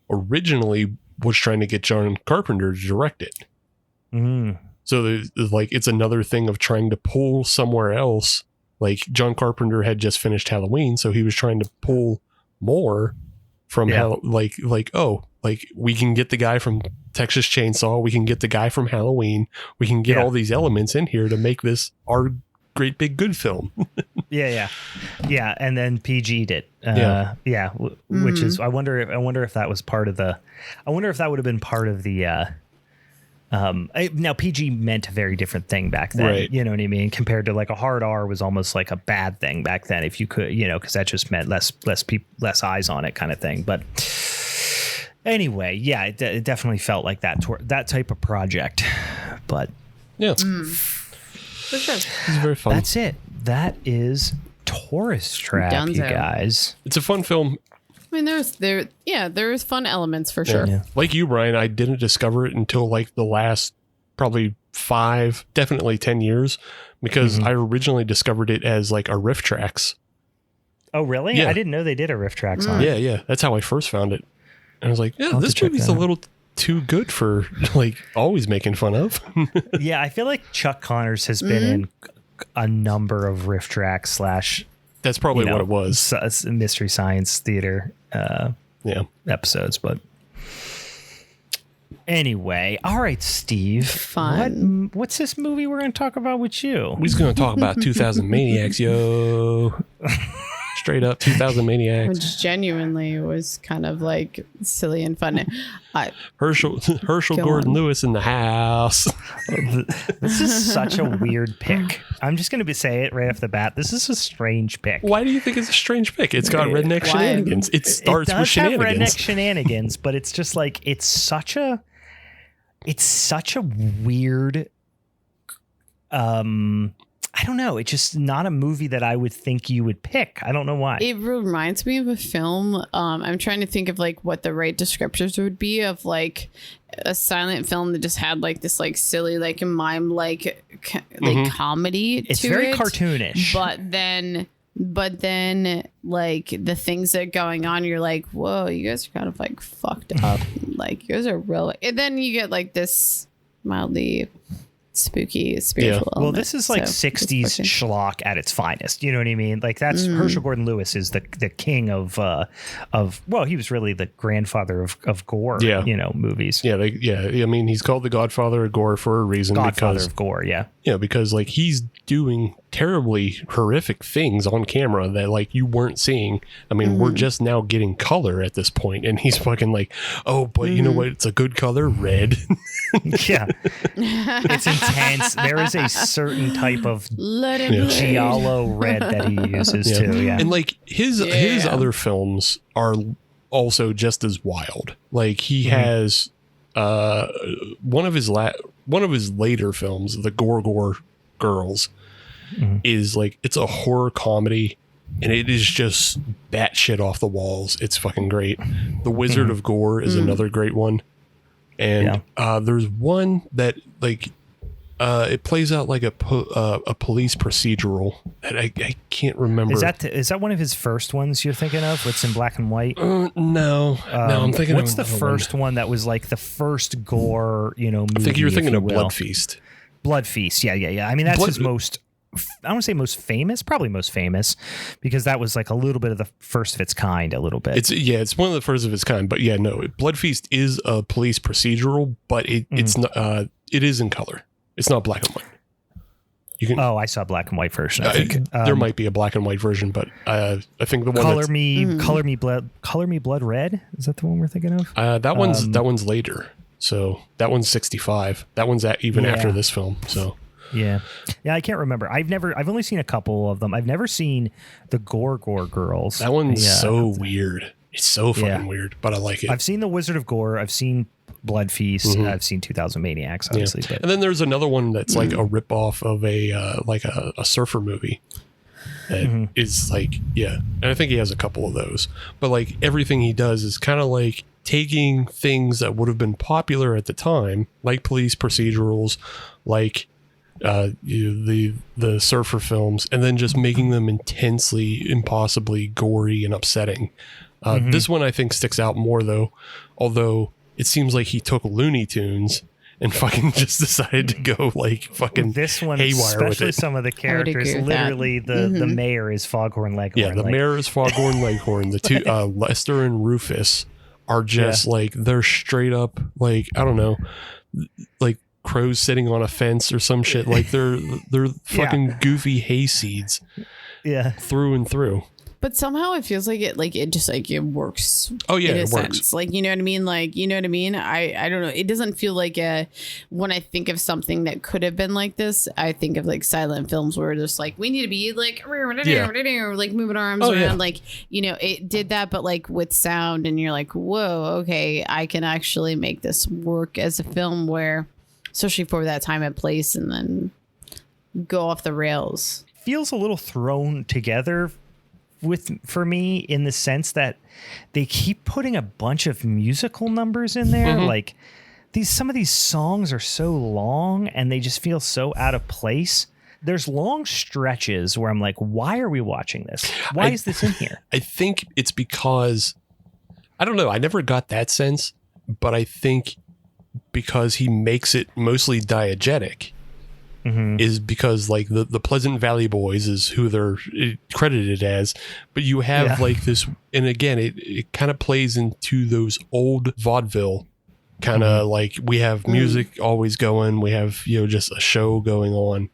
originally was trying to get John Carpenter to direct it. So there's like, it's another thing of trying to pull somewhere else. Like John Carpenter had just finished Halloween, so he was trying to pull more from we can get the guy from Texas Chainsaw, we can get the guy from Halloween, we can get all these elements in here to make this our great big good film. Yeah, and then PG'd it. Which is I wonder if that was part of the. I wonder if that would have been part of the. Now PG meant a very different thing back then. Right. You know what I mean? Compared to like a hard R was almost like a bad thing back then. If you could, because that just meant less eyes on it kind of thing. But anyway, it definitely felt like that type of project. But for sure, it's very fun. That's it. That is Tourist Trap, Dunzo. you guys. It's a fun film. I mean, there's fun elements for sure. Yeah. Like you, Brian, I didn't discover it until like the last probably 5, definitely 10 years, because I originally discovered it as like a riff tracks. Oh, really? Yeah. I didn't know they did a riff tracks on it. Yeah. That's how I first found it. And I was like, this movie's a little too good for like always making fun of. Yeah, I feel like Chuck Connors has been in a number of riff tracks / that's probably what it was. Mystery Science Theater episodes. But anyway, all right, Steve. Fun. What's this movie we're going to talk about with you? We're just going to talk about 2000 Maniacs, yo. Straight up 2000 Maniacs. Which genuinely was kind of like silly and fun. Herschel Gordon Lewis in the house. This is such a weird pick. I'm just going to say it right off the bat. This is a strange pick. Why do you think it's a strange pick? It's got redneck shenanigans. It starts with shenanigans. It does have redneck shenanigans, but it's just like it's such a weird. I don't know. It's just not a movie that I would think you would pick. I don't know why. It reminds me of a film. I'm trying to think of like what the right descriptors would be of like a silent film that just had like this like silly like mime like comedy. It's to very it. Cartoonish. But then like the things that are going on, you're like, whoa, you guys are kind of like fucked up. Like you guys are real. And then you get like this mildly spooky spiritual element. Well, this is like 60s schlock at its finest. You know what I mean? Like that's Herschel Gordon Lewis is the king of he was really the grandfather of gore, movies. Yeah. I mean, he's called the Godfather of Gore for a reason. Godfather of Gore. Yeah. Yeah. Because like he's doing terribly horrific things on camera that like you weren't seeing. I mean, we're just now getting color at this point, and he's fucking like, oh, but you know what? It's a good color, red. Yeah, it's intense. There is a certain type of giallo red that he uses too. Yeah, and like his other films are also just as wild. Like he has one of his later films, The Gore Girls, is like it's a horror comedy, and it is just batshit off the walls. It's fucking great. The Wizard of Gore is another great one. And there's one that like It plays out like a police procedural that I can't remember. Is that one of his first ones you're thinking of? What's in black and white? No, I'm thinking. What's the first one that was like the first gore? Movie, I think you're thinking of Blood Feast. Blood Feast. Yeah. I mean, that's his most. I don't say most famous, probably most famous, because that was like a little bit of the first of its kind. A little bit. It's one of the first of its kind. But yeah, no, Blood Feast is a police procedural, but it's not. It is in color. It's not black and white. You can. Oh, I saw a black and white version. I think there might be a black and white version, but I think the one color me blood red. Is that the one we're thinking of? That one's later. So that one's 65. That one's even after this film. So yeah, I can't remember. I've only seen a couple of them. I've never seen the Gore Girls. That one's so weird. It's so fucking weird, but I like it. I've seen The Wizard of Gore. I've seen Blood Feast. I've seen 2000 Maniacs, obviously. Yeah. And then there's another one that's like a ripoff of a surfer movie. That is like, and I think he has a couple of those. But like everything he does is kind of like taking things that would have been popular at the time, like police procedurals, like the surfer films, and then just making them intensely, impossibly gory and upsetting. This one I think sticks out more though, although it seems like he took Looney Tunes and fucking just decided to go like fucking this one, haywire especially with it. some of the characters. Literally, the mayor is Foghorn Leghorn. Yeah, the mayor is Foghorn Leghorn. The two Lester and Rufus are just like they're straight up like I don't know, like crows sitting on a fence or some shit. Like they're fucking goofy hayseeds. Yeah, through and through. But somehow it feels like it just like it works. Oh yeah, it works. Sense. Like, you know what I mean? Like, you know what I mean? I don't know. It doesn't feel like when I think of something that could have been like this, I think of like silent films where it's like, we need to be like, like moving arms around. Like, it did that, but like with sound, and you're like, whoa, okay, I can actually make this work as a film where, especially for that time and place, and then go off the rails. Feels a little thrown together for me in the sense that they keep putting a bunch of musical numbers in there. Like some of these songs are so long and they just feel so out of place. There's long stretches where I'm like, why are we watching this? Why is this in here? I think it's because, I don't know, I never got that sense, but I think because he makes it mostly diegetic. Is because like the Pleasant Valley Boys is who they're credited as, but you have like this, and again it kind of plays into those old vaudeville kind of like we have music always going, we have just a show going on,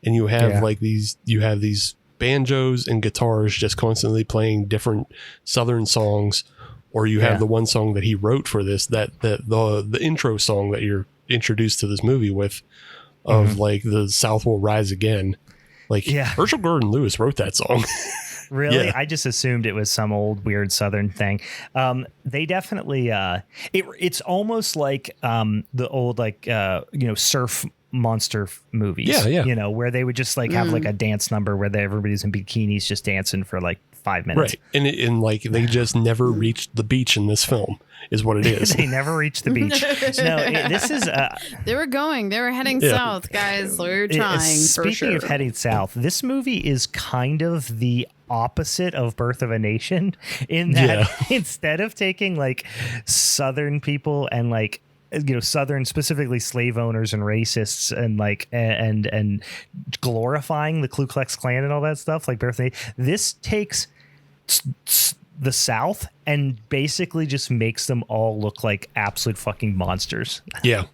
and you have like these banjos and guitars just constantly playing different Southern songs, or you have the one song that he wrote for this the intro song that you're introduced to this movie with. Of like the South Will Rise Again, like Herschel Gordon Lewis wrote that song. Really? I just assumed it was some old weird Southern thing. They definitely it's almost like the old like surf monster movies. Yeah. Where they would just like have like a dance number where everybody's in bikinis just dancing for like 5 minutes. Right. And like they just never reached the beach in this film is what it is. They never reached the beach. No, this is they were heading south, guys. We were trying. Speaking of heading south, this movie is kind of the opposite of Birth of a Nation in that instead of taking like Southern people and like Southern, specifically slave owners and racists, and like and glorifying the Ku Klux Klan and all that stuff, like Birth of a Nation, this takes the South and basically just makes them all look like absolute fucking monsters. Yeah.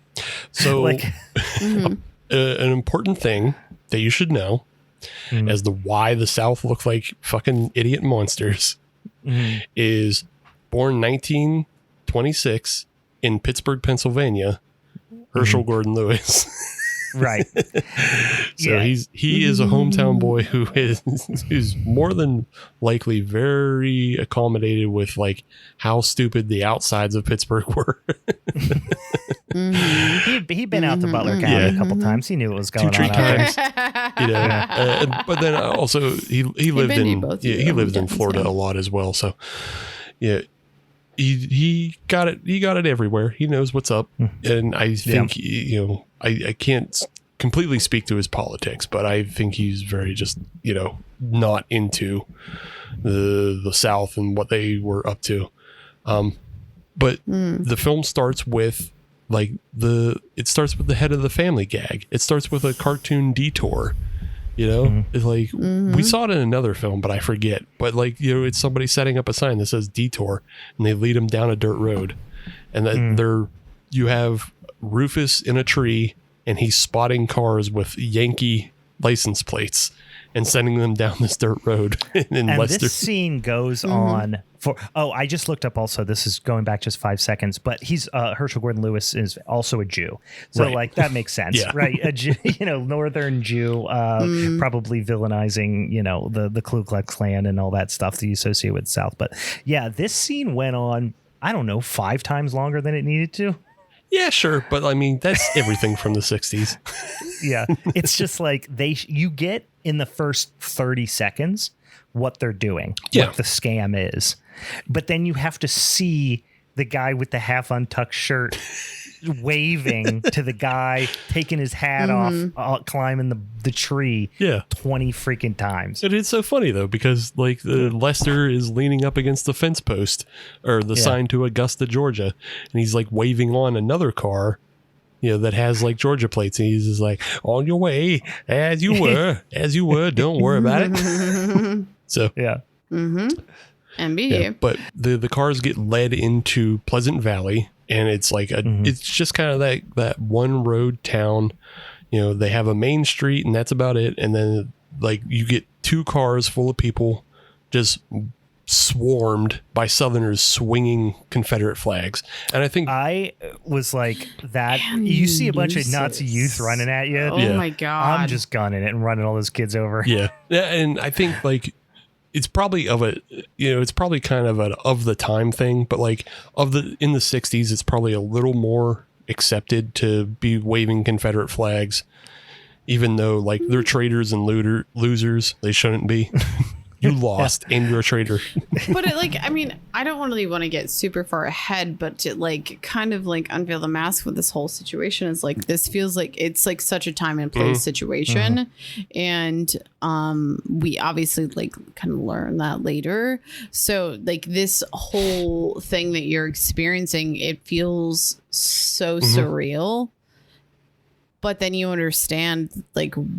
So like an important thing that you should know as to why the South look like fucking idiot monsters is born 1926 in Pittsburgh, Pennsylvania, Herschel Gordon Lewis. Right. So he is a hometown boy who's more than likely very accommodated with like how stupid the outsides of Pittsburgh were. He'd been out to Butler County a couple times. He knew what was going on. 2-3 times. But then also he lived in Florida a lot as well. So yeah. He got it everywhere. He knows what's up. And I think, I can't completely speak to his politics, but I think he's very just, not into the South and what they were up to. But the film starts with it starts with the head of the family gag. It starts with a cartoon detour. It's like we saw it in another film, but I forget. But it's somebody setting up a sign that says detour, and they lead him down a dirt road, and then you have Rufus in a tree, and he's spotting cars with Yankee license plates and sending them down this dirt road. And this scene goes on for, I just looked up also, this is going back just 5 seconds, but he's, Herschel Gordon Lewis is also a Jew. So that makes sense, right? A Jew, Northern Jew, probably villainizing, the Ku Klux Klan and all that stuff that you associate with the South. But yeah, this scene went on, I don't know, 5 times longer than it needed to. Yeah, sure. But I mean, that's everything from the 60s. Yeah. It's just like you get in the first 30 seconds what they're doing, what the scam is. But then you have to see the guy with the half untucked shirt waving to the guy taking his hat off, climbing the tree 20 freaking times. And it's so funny though, because Lester is leaning up against the fence post or the sign to Augusta, Georgia, and he's waving on another car that has Georgia plates, and he's just on your way as you were, don't worry about it. So MBU. But the cars get led into Pleasant Valley, and it's it's just kind of that one road town. They have a main street, and that's about it. And then you get 2 cars full of people just swarmed by Southerners swinging Confederate flags. And I think I was that. You see a bunch of Nazi youth running at you. Oh my God. I'm just gunning it and running all those kids over. Yeah. And I think it's probably it's probably kind of an of the time thing, but in the 60s, it's probably a little more accepted to be waving Confederate flags, even though they're traitors and losers. They shouldn't be. You lost and you're a traitor. But I don't really want to get super far ahead, but to kind of unveil the mask with this whole situation is this feels like it's such a time and place situation. And we obviously kind of learn that later. So this whole thing that you're experiencing, it feels so surreal. But then you understand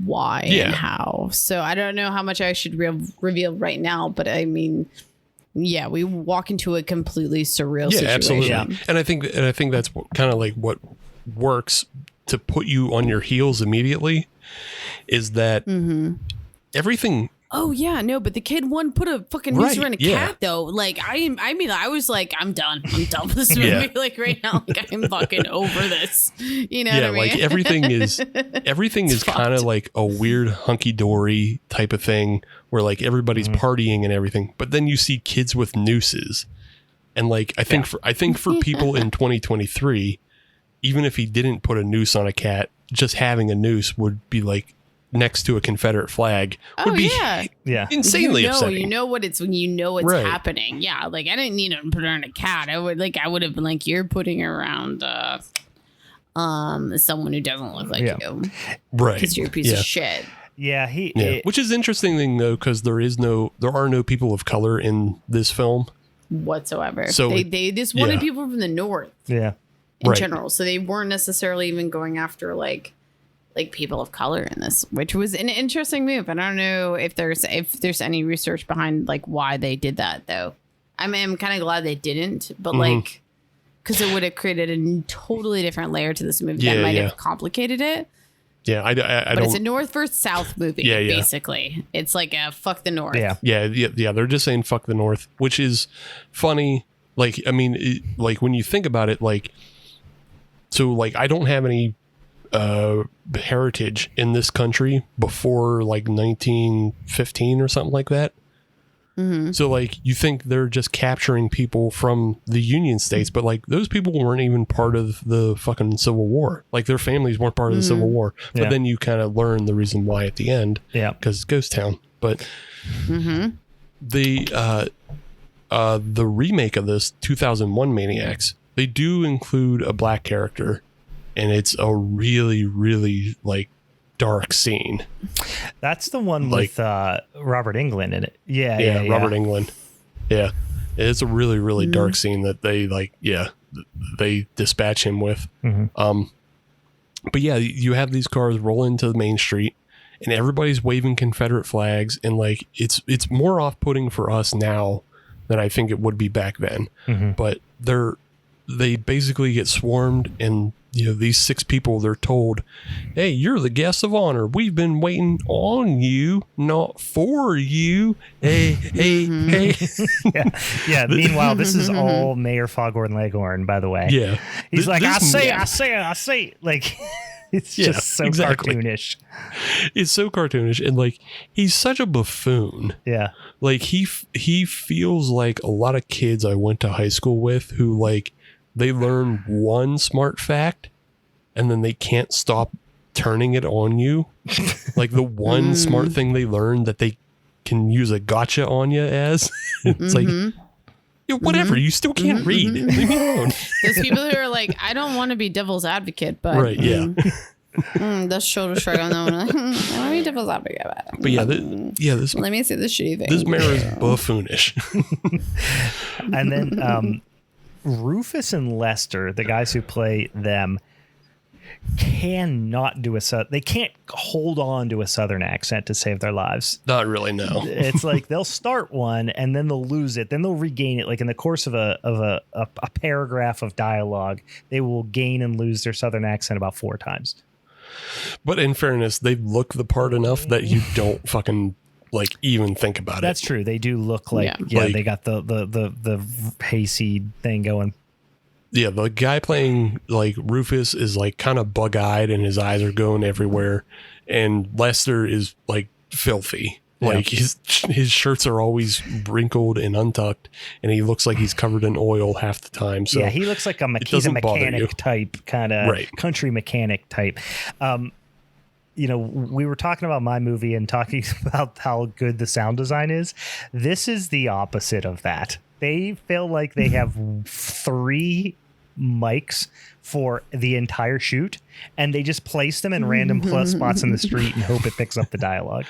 why and how. So I don't know how much I should reveal right now, but I mean, we walk into a completely surreal situation. Absolutely. Yeah. And I think that's kind of what works to put you on your heels immediately is that everything. Oh yeah, no, but the kid put a fucking noose around a cat though. I was I'm done. I'm done with this movie. Right now, I'm fucking over this. You know what I mean? everything is kind of a weird hunky dory type of thing where everybody's partying and everything, but then you see kids with nooses, and I think for people in 2023, even if he didn't put a noose on a cat, just having a noose would be next to a Confederate flag would be insanely upsetting. You know what it's when you know it's happening. Yeah, I didn't need to put her on a cat. I would have been you're putting her around someone who doesn't look like you, right? Because you're a piece of shit. Yeah, which is interesting though, because there are no people of color in this film whatsoever. So they just wanted people from the North, in general. So they weren't necessarily even going after people of color in this, which was an interesting move. And I don't know if there's any research behind why they did that though. I'm kind of glad they didn't, but because it would have created a totally different layer to this movie that might have complicated it. Yeah, I but don't. It's a North versus South movie. Basically, it's a fuck the North. Yeah. They're just saying fuck the North, which is funny. I mean, when you think about it, so I don't have any heritage in this country before 1915 or something like that. So you think they're just capturing people from the Union States, but those people weren't even part of the fucking Civil War. Their families weren't part of the Civil War. But then you kind of learn the reason why at the end. Yeah, because it's Ghost Town. But the remake of this 2001 Maniacs, they do include a black character. And it's a really, really dark scene. That's the one with Robert Englund in it. Yeah, Robert Englund. Yeah. It's a really, really dark scene that they they dispatch him with. Mm-hmm. But yeah, you have these cars roll into the main street and everybody's waving Confederate flags, and like it's more off-putting for us now than I think it would be back then. Mm-hmm. But they basically get swarmed, and these 6 people, they're told, hey, you're the guests of honor. We've been waiting on you, not for you. Hey. Yeah. Meanwhile, this is all Mayor Foghorn Leghorn, by the way. Yeah. He's like, I say. Like, it's just so cartoonish. It's so cartoonish. And like, he's such a buffoon. Yeah. Like he feels like a lot of kids I went to high school with who like, they learn one smart fact and then they can't stop turning it on you. Like the one smart thing they learned that they can use a gotcha on you as. It's like, whatever, you still can't read. Leave me alone. There's people who are like, I don't want to be devil's advocate, but right, yeah. That's shoulder shrug on that one. Like, I want to be devil's advocate. But this let me see the shitty thing. This mayor is buffoonish. And then Rufus and Lester, the guys who play them, cannot do they can't hold on to a Southern accent to save their lives. Not really, no. It's like they'll start one and then they'll lose it, then they'll regain it. Like in the course of a paragraph of dialogue, they will gain and lose their Southern accent about 4 times. But in fairness, they look the part enough that you don't fucking like even think about That's true. They do look like they got the hayseed thing going. Yeah, the guy playing like Rufus is like kind of bug-eyed and his eyes are going everywhere, and Lester is like filthy. Like his shirts are always wrinkled and untucked, and he looks like he's covered in oil half the time. So yeah, he looks like he's a mechanic type, kind of country mechanic type. We were talking about my movie and talking about how good the sound design is. This is the opposite of that. They feel like they have 3 mics for the entire shoot, and they just place them in random spots in the street and hope it picks up the dialogue.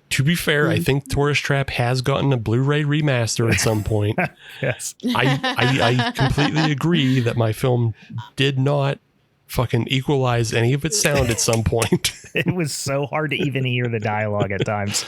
To be fair, I think Tourist Trap has gotten a Blu-ray remaster at some point. Yes. I completely agree that my film did not fucking equalize any of its sound at some point. It was so hard to even hear the dialogue at times.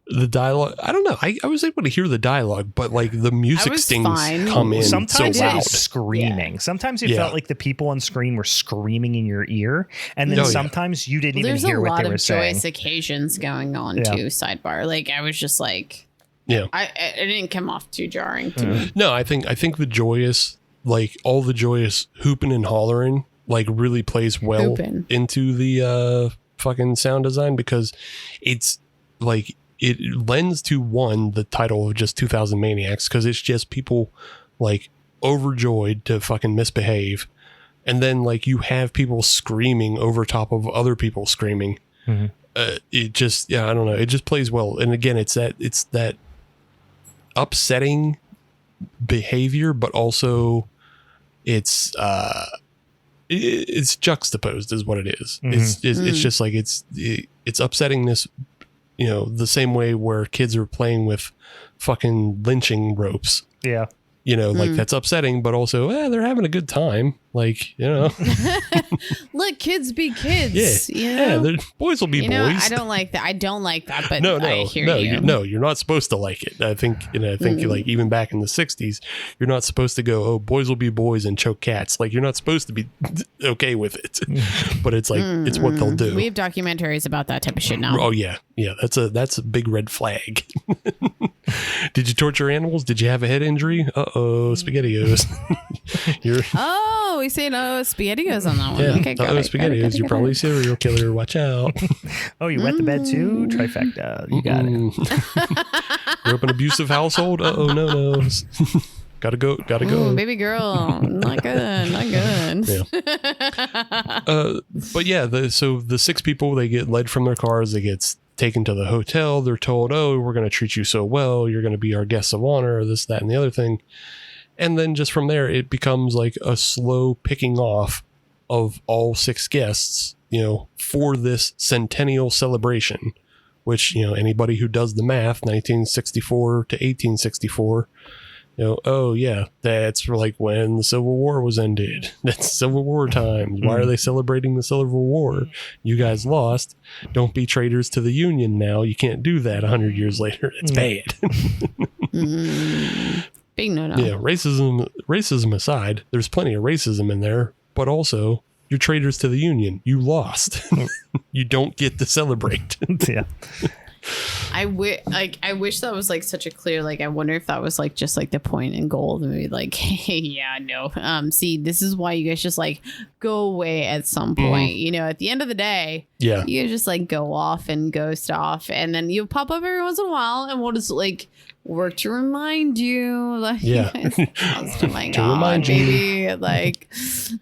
The dialogue, I don't know. I was able to hear the dialogue, but like the music stings come in sometimes so loud. It was screaming. Yeah. Sometimes it felt like the people on screen were screaming in your ear, and then sometimes you didn't even hear what they were saying. There's a lot of joyous occasions going on too. Sidebar, like I was just like, it didn't come off too jarring to me. No, I think the joyous, like all the joyous hooping and hollering, like really plays well into the fucking sound design, because it's like it lends to the title of just 2000 Maniacs, because it's just people like overjoyed to fucking misbehave, and then like you have people screaming over top of other people screaming. It just I don't know, it just plays well. And again, it's that upsetting behavior, but also it's juxtaposed is what it is. It's just like it's upsettingness, the same way where kids are playing with fucking lynching ropes. Yeah. Like that's upsetting, but also they're having a good time. Like, let kids be kids. Yeah, boys will be boys. I don't like that. But I hear you. You're not supposed to like it. I think like even back in the 60s, you're not supposed to go, oh, boys will be boys and choke cats. Like you're not supposed to be okay with it. But it's like it's what they'll do. We have documentaries about that type of shit now. Oh yeah, that's a big red flag. Did you torture animals? Did you have a head injury? SpaghettiOs. We say no SpaghettiOs on that one. Yeah. Okay, SpaghettiOs. You're probably a serial killer. Watch out. You wet the bed too? Trifecta. You got it. Grew up in an abusive household? No. Gotta go. Baby girl. Not good. Yeah. But yeah, so the 6 people, they get led from their cars. They get taken to the hotel. They're told, oh, we're going to treat you so well. You're going to be our guests of honor, this, that, and the other thing. And then just from there, it becomes like a slow picking off of all 6 guests for this centennial celebration, which, anybody who does the math, 1964 to 1864, oh yeah, that's like when the Civil War was ended. That's Civil War times. Why are they celebrating the Civil War? You guys lost. Don't be traitors to the Union now. You can't do that 100 years later. It's bad. Big no. Yeah, racism aside, there's plenty of racism in there, but also you're traitors to the Union. You lost. You don't get to celebrate. Yeah. I wish that was like such a clear, like, I wonder if that was like just like the point and goal of the movie, like, hey, yeah, no, see, this is why you guys just like go away at some point, at the end of the day, yeah, you just like go off and ghost off, and then you pop up every once in a while, and we'll just like work to remind you, like, yeah, oh my to God, remind you, maybe like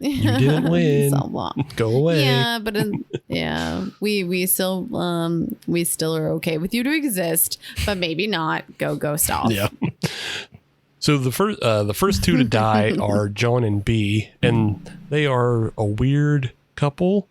you didn't win. Go away. Yeah, but we still are okay with you to exist, but maybe not. Go ghost off. Yeah. So the first two to die are John and B, and they are a weird couple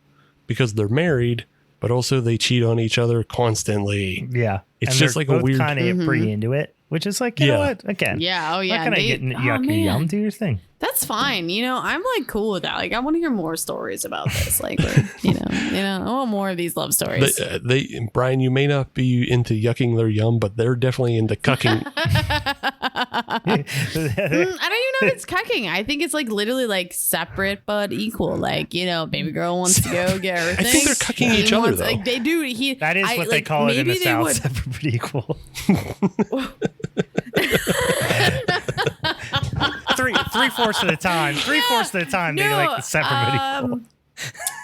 because they're married, but also they cheat on each other constantly. Yeah, it's and just like a weird kind of pretty into it, which is like, you know what? Again, yeah, oh yeah, not gonna get yucky yum. Do your thing. That's fine. I'm like cool with that. Like, I want to hear more stories about this. Like, I want more of these love stories. Brian, you may not be into yucking their yum, but they're definitely into cucking. I don't even know if it's cucking. I think it's like literally like separate but equal. Like, baby girl wants to go get her thing. I think they're cucking each other though. Like they do. That is what they call it in the South. Separate but equal. Three-fourths of the time. Three-fourths of the time, they like the separate but equal.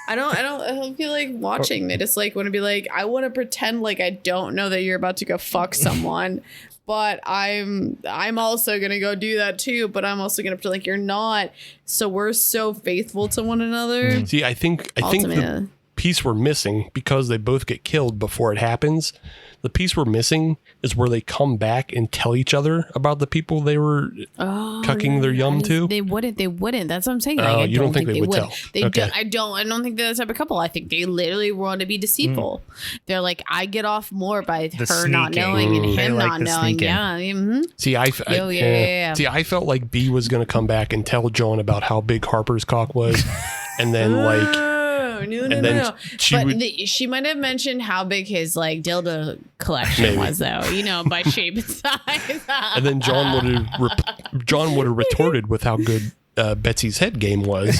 I don't feel like watching. They just like want to be like, I want to pretend like I don't know that you're about to go fuck someone, but I'm also gonna go do that too. But I'm also gonna pretend like you're not. So we're so faithful to one another. See, I think the piece we're missing, because they both get killed before it happens. The piece we're missing is where they come back and tell each other about the people they were cucking their yum to. They wouldn't. That's what I'm saying. Like, you don't think they would tell? They don't. I don't think they're the type of couple. I think they literally want to be deceitful. They're like, I get off more by her not knowing and him not knowing. Yeah. Mm-hmm. See, See, I felt like B was going to come back and tell John about how big Harper's cock was, and then like. No. She might have mentioned how big his like dildo collection was, though. By shape and size. And then John would have retorted with how good Betsy's head game was.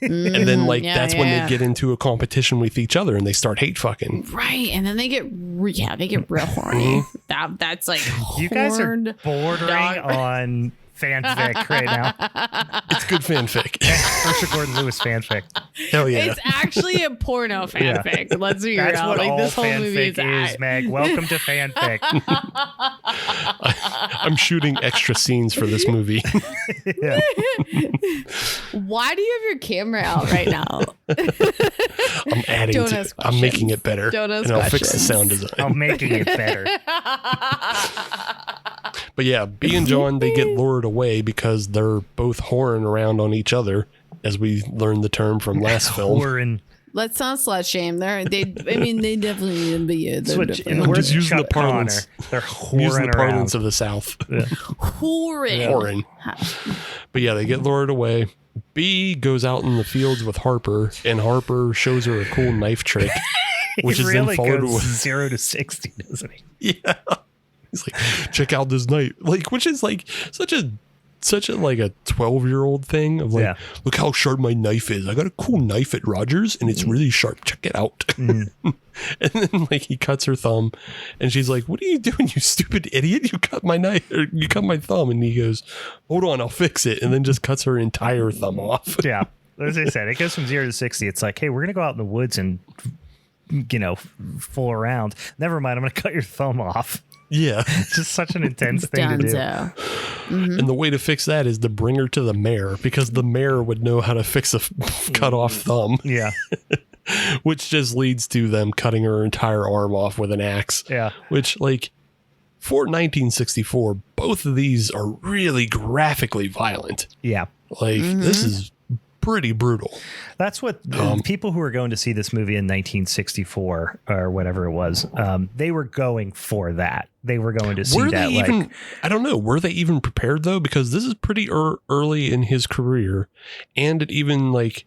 And then that's when they get into a competition with each other and they start hate fucking. Right, and then they get real horny. That's like you guys are bordering on fanfic right now. It's good fanfic. First Gordon Lewis fanfic. Hell yeah. It's actually a porno fanfic. Let's be real. That's what like all this whole movie is, Meg. Welcome to fanfic. I'm shooting extra scenes for this movie. Yeah. Why do you have your camera out right now? I'm adding to it. I'm making it better. Don't ask and I'll questions. fix the sound design. I'm making it better. But yeah, B and John, they get lured away because they're both whoring around on each other, as we learned the term from last film. Whoring. Let's not slut shame. They definitely be. I'm just using the parlance. They're whoring using the parlance around. of the South. Yeah. Whoring. But yeah, they get lured away. B goes out in the fields with Harper, and Harper shows her a cool knife trick, which is really then followed goes with 0 to 60, doesn't he? Yeah. He's like, check out this knife, like, which is like such a like a 12-year-old thing of like, look how sharp my knife is. I got a cool knife at Rogers, and it's really sharp. Check it out. And then like he cuts her thumb, and she's like, "What are you doing, you stupid idiot? You cut my knife, or you cut my thumb." And he goes, "Hold on, I'll fix it." And then just cuts her entire thumb off. Yeah, as I said, it goes from 0 to 60. It's like, hey, we're gonna go out in the woods and fool around. Never mind, I'm gonna cut your thumb off. Yeah. It's just such an intense thing to do. And the way to fix that is to bring her to the mayor, because the mayor would know how to fix a cut off thumb. Yeah. Which just leads to them cutting her entire arm off with an axe. Yeah. Which, like, for 1964, both of these are really graphically violent. Yeah. Like, this is pretty brutal. That's what people who were going to see this movie in 1964 or whatever it was, they were going for that. They were going to see that. I don't know. Were they even prepared though? Because this is pretty early in his career, and it even like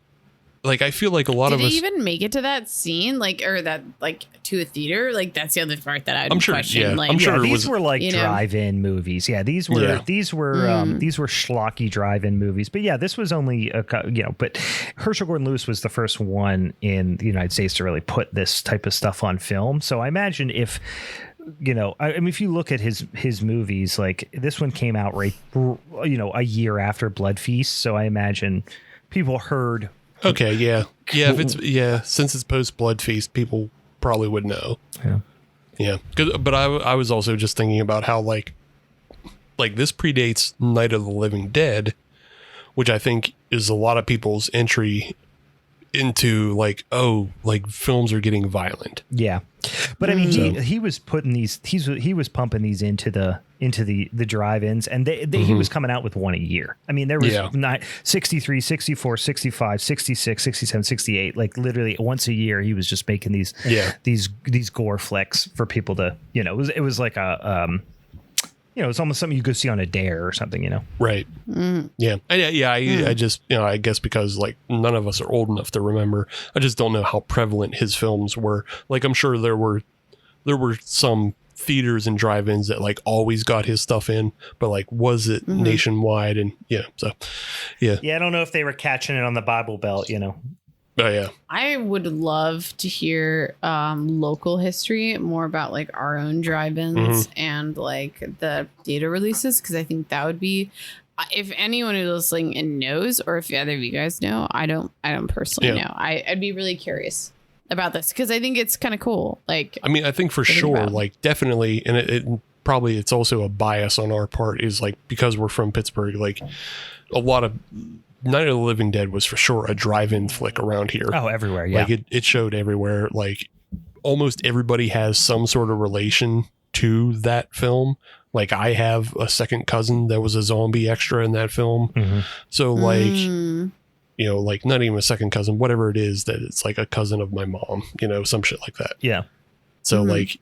I feel like a lot of us. Did they even make it to that scene, to a theater? Like that's the other part that I'd question. Yeah, like, I'm sure these were like drive-in movies. Yeah, these were schlocky drive-in movies. But yeah, this was only But Herschel Gordon Lewis was the first one in the United States to really put this type of stuff on film. So I imagine if. If you look at his movies, like this one came out a year after Blood Feast. So I imagine people heard. Okay, yeah. Since it's post Blood Feast, people probably would know. Yeah. But I was also just thinking about how like this predates Night of the Living Dead, which I think is a lot of people's entry into films are getting violent. Yeah. But I mean, he was putting these, he was pumping these into the drive-ins, and he was coming out with one a year. I mean, there was 63, 64, 65, 66, 67, 68, like literally once a year, he was just making these gore flicks for people to, it was like it's almost something you go see on a dare or something, Right. Yeah. I just, I guess because like none of us are old enough to remember, I just don't know how prevalent his films were. Like, I'm sure there were some theaters and drive-ins that like always got his stuff in, but like, was it nationwide? And yeah. I don't know if they were catching it on the Bible Belt, Oh yeah. I would love to hear local history, more about like our own drive-ins and like the theater releases, because I think that would be, if anyone who's listening and knows, or if either of you guys know, I don't personally know. I'd be really curious about this because I think it's kind of cool. Like, I mean, I think for sure, like definitely, and it probably it's also a bias on our part, is like because we're from Pittsburgh, like a lot of Night of the Living Dead was for sure a drive-in flick around here. Oh, everywhere, yeah. Like it showed everywhere. Like almost everybody has some sort of relation to that film. Like I have a second cousin that was a zombie extra in that film. So like, like not even a second cousin, whatever it is, that it's like a cousin of my mom, some shit like that. Yeah. So like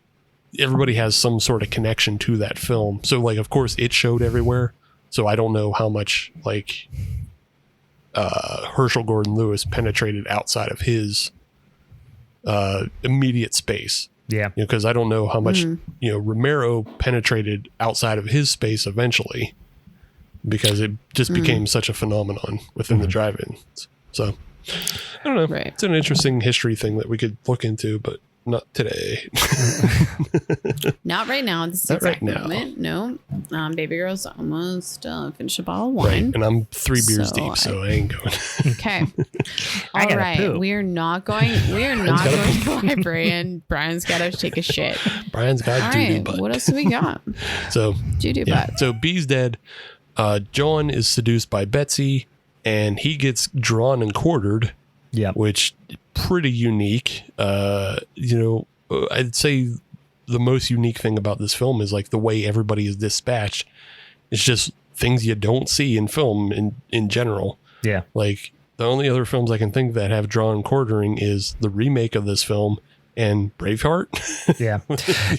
everybody has some sort of connection to that film. So like, of course it showed everywhere. So I don't know how much like, Herschel Gordon Lewis penetrated outside of his immediate space. Yeah. Because I don't know how much, Romero penetrated outside of his space eventually, because it just became such a phenomenon within the drive-in. So I don't know. Right. It's an interesting history thing that we could look into, but not today. Not right now. This is exact moment. No. Baby girl's almost finished a bottle of wine. Right. And I'm 3 beers deep, so I ain't going. Okay. All right. We are not going to the library. Brian's got to take a shit. Brian's got doo-doo butt. What else do we got? So doo-doo butt. So B's dead. John is seduced by Betsy, and he gets drawn and quartered. Yeah. Which pretty unique. I'd say the most unique thing about this film is like the way everybody is dispatched. It's just things you don't see in film in general. Yeah. Like the only other films I can think that have drawn quartering is the remake of this film and Braveheart. Yeah.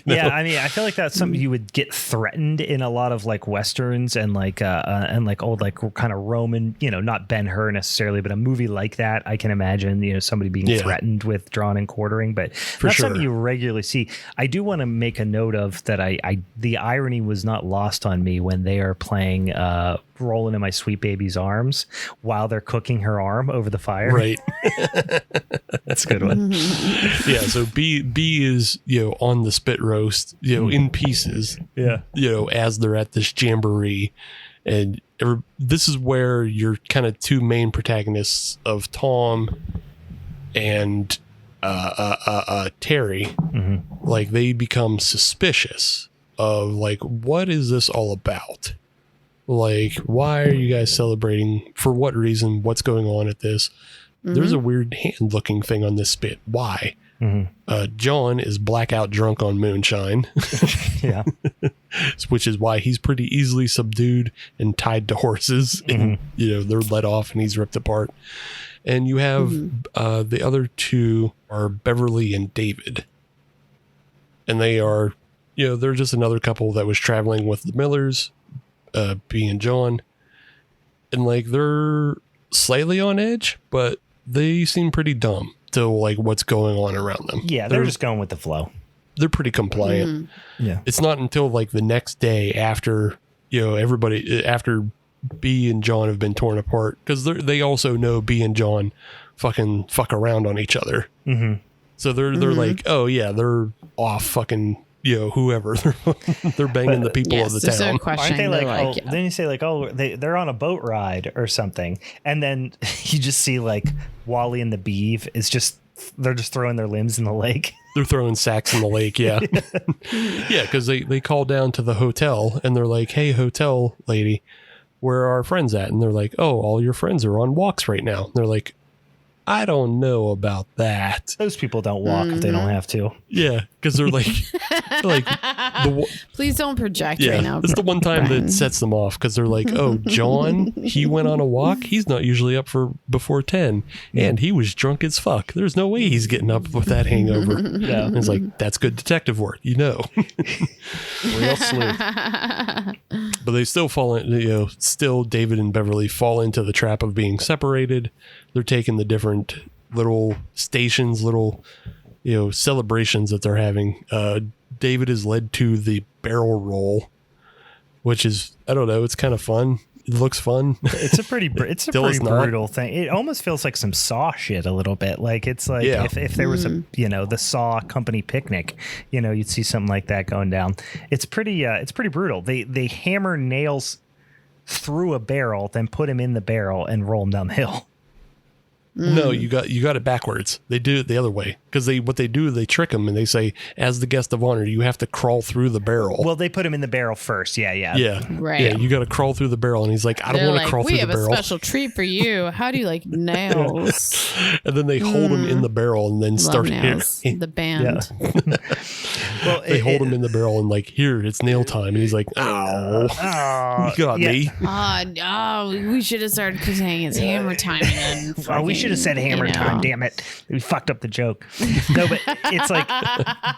Yeah. I mean, I feel like that's something you would get threatened in a lot of like Westerns and like old, like kind of Roman, not Ben-Hur necessarily, but a movie like that. I can imagine, somebody being threatened with drawn and quartering, but that's something you regularly see. I do want to make a note of that. The irony was not lost on me when they are playing, Rolling in My Sweet Baby's Arms while they're cooking her arm over the fire. Right. That's a good one. Yeah. So B is, on the spit roast, in pieces. Yeah. As they're at this jamboree. And this is where your kind of two main protagonists of Tom and Terry, like they become suspicious of like, what is this all about? Like, why are you guys celebrating? For what reason? What's going on at this? There's a weird hand looking thing on this spit. Why? John is blackout drunk on moonshine. Yeah. which is why he's pretty easily subdued and tied to horses. And, they're let off and he's ripped apart. And you have the other two are Beverly and David. And they are, they're just another couple that was traveling with the Millers, B and John. And like, they're slightly on edge, but they seem pretty dumb to like what's going on around them. Yeah, they're just going with the flow. They're pretty compliant. Yeah. It's not until like the next day after, everybody, after B and John have been torn apart, because they also know B and John fuck around on each other. So they're like, oh yeah, they're off fucking, whoever. They're banging the people of the town. Aren't they like, then you say like, they're on a boat ride or something. And then you just see like Wally and the Beeve they're just throwing their limbs in the lake. They're throwing sacks in the lake. Yeah. Yeah. Cause they call down to the hotel and they're like, hey, hotel lady, where are our friends at? And they're like, oh, all your friends are on walks right now. And they're like, I don't know about that. Those people don't walk if they don't have to. Yeah, because they're like please don't project right now. It's the one time that sets them off because they're like, oh, John, he went on a walk. He's not usually up for before 10, and he was drunk as fuck. There's no way he's getting up with that hangover. And it's like, that's good detective work, Real sleuth. But they still fall in, still David and Beverly fall into the trap of being separated. They're taking the different little stations, celebrations that they're having. David is led to the barrel roll, which is, I don't know, it's kind of fun. It looks fun. It's a pretty brutal thing. It almost feels like some Saw shit a little bit. Like it's like if there was a the Saw company picnic, you'd see something like that going down. It's pretty brutal. They hammer nails through a barrel, then put him in the barrel and roll him down the hill. No, you got it backwards. They do it the other way because they trick him and they say, as the guest of honor, you have to crawl through the barrel. Well, they put him in the barrel first. Yeah, right. Yeah, you got to crawl through the barrel, and he's like, I don't want to crawl through the barrel. We have a special treat for you. How do you like nails? And then they hold him in the barrel and then start hitting the band. Yeah. Well, they hold him in the barrel and like, here, it's nail time, and he's like, ow, you got me. We should have started saying it's hammer time again. We should have said hammer time, damn it. We fucked up the joke. No, but it's like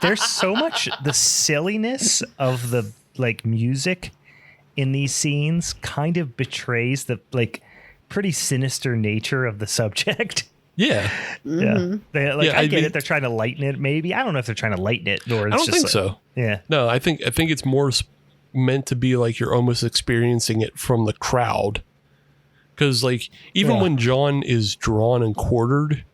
there's so much the silliness of the like music in these scenes kind of betrays the like pretty sinister nature of the subject. Yeah. Yeah. I get it. They're trying to lighten it, maybe. I don't know if they're trying to lighten it or it's I don't think so. Yeah. No, I think it's more meant to be like you're almost experiencing it from the crowd. Because, like, even when John is drawn and quartered,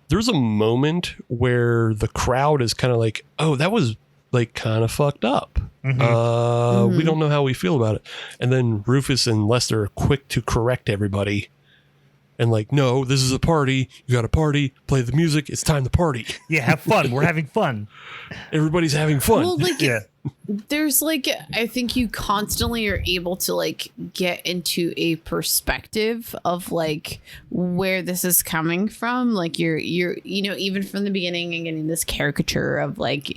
there's a moment where the crowd is kind of like, oh, that was, like, kind of fucked up. We don't know how we feel about it. And then Rufus and Lester are quick to correct everybody. And, like, no, this is a party. You got to party. Play the music. It's time to party. Yeah, have fun. We're having fun. Everybody's having fun. Well, like, there's like, I think you constantly are able to like get into a perspective of like where this is coming from. Like you're even from the beginning and getting this caricature of like,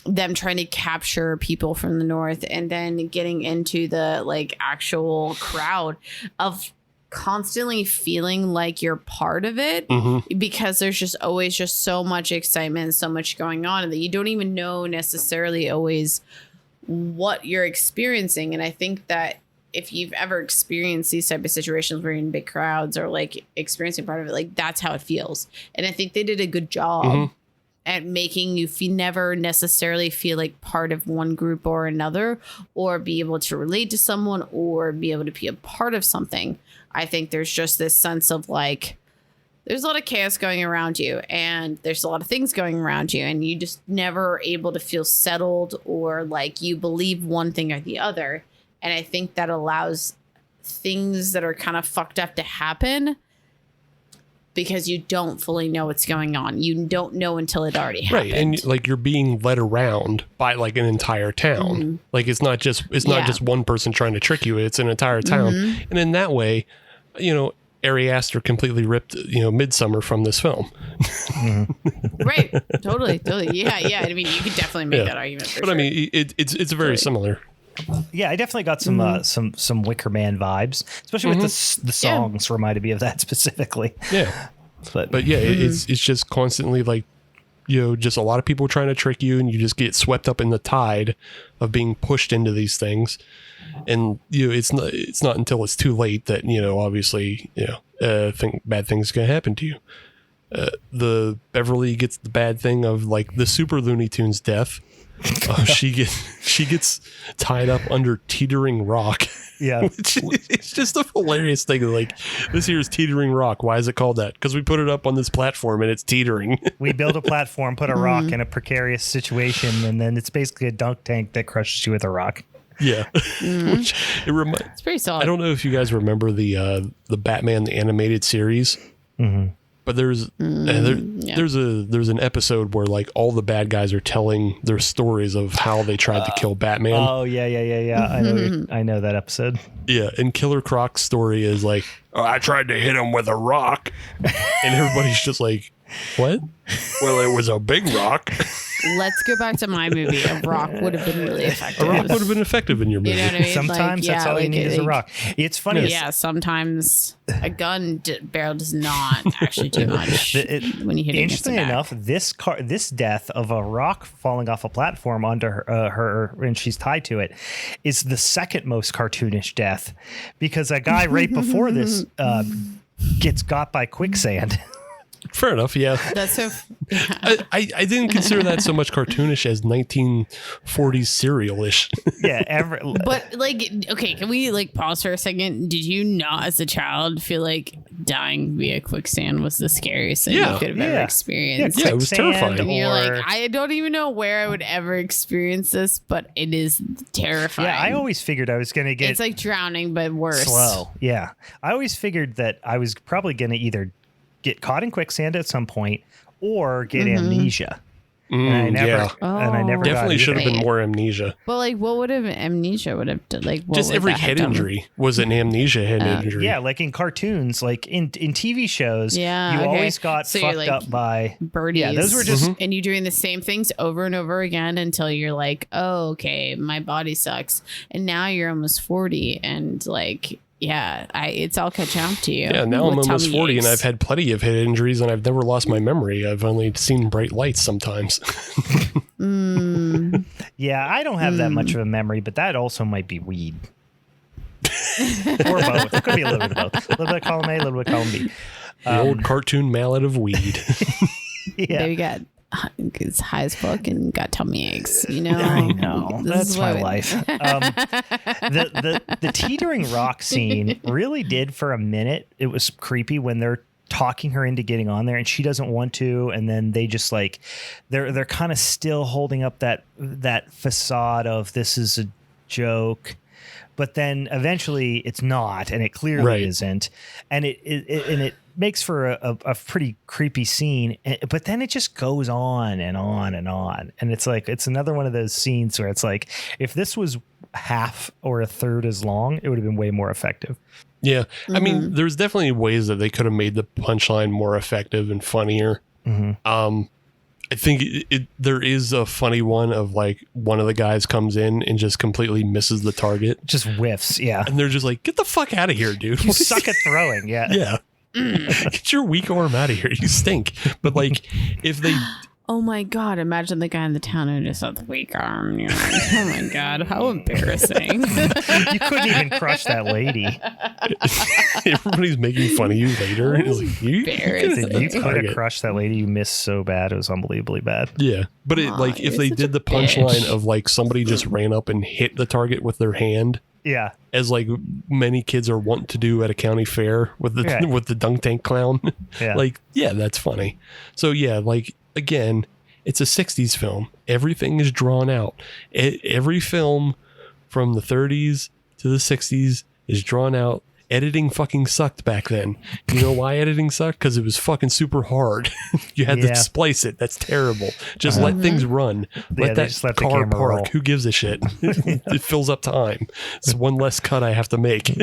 them trying to capture people from the North and then getting into the like actual crowd of constantly feeling like you're part of it because there's just always just so much excitement and so much going on that you don't even know necessarily always what you're experiencing. And I think that if you've ever experienced these type of situations where you're in big crowds or like experiencing part of it, like that's how it feels. And I think they did a good job at making you never necessarily feel like part of one group or another, or be able to relate to someone or be able to be a part of something. I think there's just this sense of like, there's a lot of chaos going around you and there's a lot of things going around you and you just never are able to feel settled or like you believe one thing or the other. And I think that allows things that are kind of fucked up to happen because you don't fully know what's going on. You don't know until it already happened. Right. And like you're being led around by like an entire town. Like it's not just one person trying to trick you. It's an entire town. And in that way, Ari Aster completely ripped, Midsummer from this film. Right. Totally. Yeah. I mean, you could definitely make that argument. But I mean, it's very similar. Yeah, I definitely got some Wicker Man vibes, especially with the songs reminded me of that specifically. Yeah. But yeah, it's just constantly like, just a lot of people trying to trick you, and you just get swept up in the tide of being pushed into these things. And it's not until it's too late that obviously bad things can happen to you. The Beverly gets the bad thing of like the Super Looney Tunes death. She gets tied up under teetering rock. Yeah, it's just a hilarious thing. Like, this here is teetering rock. Why is it called that? Because we put it up on this platform and it's teetering. We build a platform, put a rock in a precarious situation, and then it's basically a dunk tank that crushes you with a rock. Yeah, which it's pretty solid. I don't know if you guys remember the Batman the animated series. Mm-hmm. But there's an episode where like all the bad guys are telling their stories of how they tried to kill Batman. Oh yeah. I know that episode. Yeah, and Killer Croc's story is like, I tried to hit him with a rock, and everybody's just like, what? Well, it was a big rock. Let's go back to my movie. A rock would have been really effective. A rock would have been effective in your movie. You know what I mean? Sometimes that's all you need is a rock. It's funny. Yeah, sometimes a gun barrel does not actually do much when you hit it. Interestingly enough, this death of a rock falling off a platform onto her and she's tied to it is the second most cartoonish death, because a guy right before this gets got by quicksand. Fair enough, yeah. That's so. I didn't consider that so much cartoonish as 1940s serial-ish. Yeah, but like, okay, can we like pause for a second? Did you not, as a child, feel like dying via quicksand was the scariest thing you could have ever experienced? Yeah, it was terrifying. And you're like, I don't even know where I would ever experience this, but it is terrifying. Yeah, I always figured I was going to get. It's like drowning, but worse. Slow. Yeah, I always figured that I was probably going to either get caught in quicksand at some point or get amnesia. And I never definitely should have been more amnesia. But like, what would have amnesia would have done? Like, just every head injury was an amnesia head injury. Yeah, like in cartoons, like in TV shows, you always got fucked up by birdies. Yeah, those were just and you doing the same things over and over again until you're like, oh, okay, my body sucks, and now you're almost 40, and like. Yeah, it's all catching up to you. Yeah, now I'm almost 40 and I've had plenty of head injuries and I've never lost my memory. I've only seen bright lights sometimes. Yeah, I don't have that much of a memory, but that also might be weed. Or both. It could be a little bit of both. A little bit of column A, a little bit of column B. The old cartoon mallet of weed. Yeah. There you got it's high as fuck and got tummy aches, I know. That's my life. The teetering rock scene really did for a minute. It was creepy when they're talking her into getting on there and she doesn't want to, and then they just like they're kind of still holding up that facade of this is a joke. But then eventually it's not, and it clearly isn't, and it makes for a pretty creepy scene. But then it just goes on and on and on, and it's like it's another one of those scenes where it's like if this was half or a third as long, it would have been way more effective. Yeah, I mean, there's definitely ways that they could have made the punchline more effective and funnier. I think there is a funny one of like one of the guys comes in and just completely misses the target. Just whiffs, yeah. And they're just like, get the fuck out of here, dude. You suck at throwing, yeah. Yeah. Get your weak arm out of here. You stink. But like, if they... Oh my God, imagine the guy in the town who just had the weak arm. You're like, oh my God, how embarrassing. You couldn't even crush that lady. Everybody's making fun of you later. It's like, you could have crushed that lady. You missed so bad. It was unbelievably bad. Yeah. But like if they did the punchline of like somebody just ran up and hit the target with their hand. Yeah. As like many kids are wont to do at a county fair with the dunk tank clown. Yeah. Like, yeah, that's funny. So yeah, like, again, it's a 60s film. Everything is drawn out. Every film from the 30s to the 60s is drawn out. Editing fucking sucked back then. You know why editing sucked? Because it was fucking super hard. You had to splice it. That's terrible. Just let things run. Let that car park. Roll. Who gives a shit? It fills up time. It's one less cut I have to make.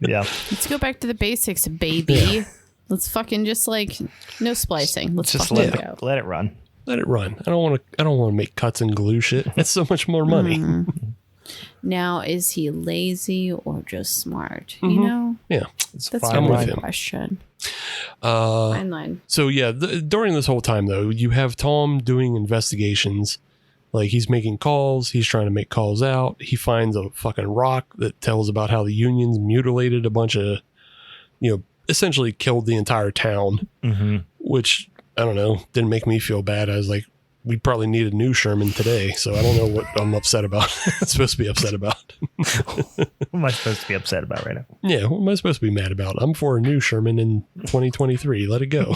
Yeah. Let's go back to the basics, baby. Yeah. Let's fucking just like no splicing. Let's just let it run. Let it run. I don't want to make cuts and glue shit. That's so much more money. Now, is he lazy or just smart? You know? Yeah. That's a good question. Fine line. So yeah, during this whole time though, you have Tom doing investigations. Like he's making calls. He's trying to make calls out. He finds a fucking rock that tells about how the Unions mutilated a bunch of, essentially killed the entire town, which I don't know, didn't make me feel bad. I was like, we probably need a new Sherman today. So I don't know what I'm upset about. I'm supposed to be upset about. What am I supposed to be upset about right now? Yeah. What am I supposed to be mad about? I'm for a new Sherman in 2023. Let it go.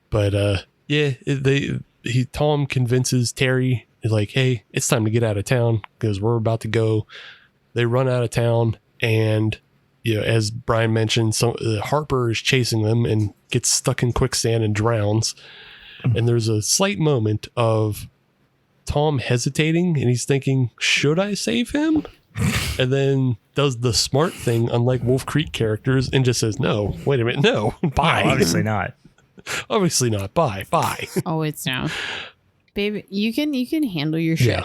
But yeah, Tom convinces Terry, like, hey, it's time to get out of town because we're about to go. They run out of town, and as Brian mentioned, Harper is chasing them and gets stuck in quicksand and drowns. And there's a slight moment of Tom hesitating, and he's thinking, should I save him? And then does the smart thing, unlike Wolf Creek characters, and just says, no, wait a minute, no, bye. No, obviously not. Obviously not. Bye. Oh, it's no. Baby, you can handle your shit.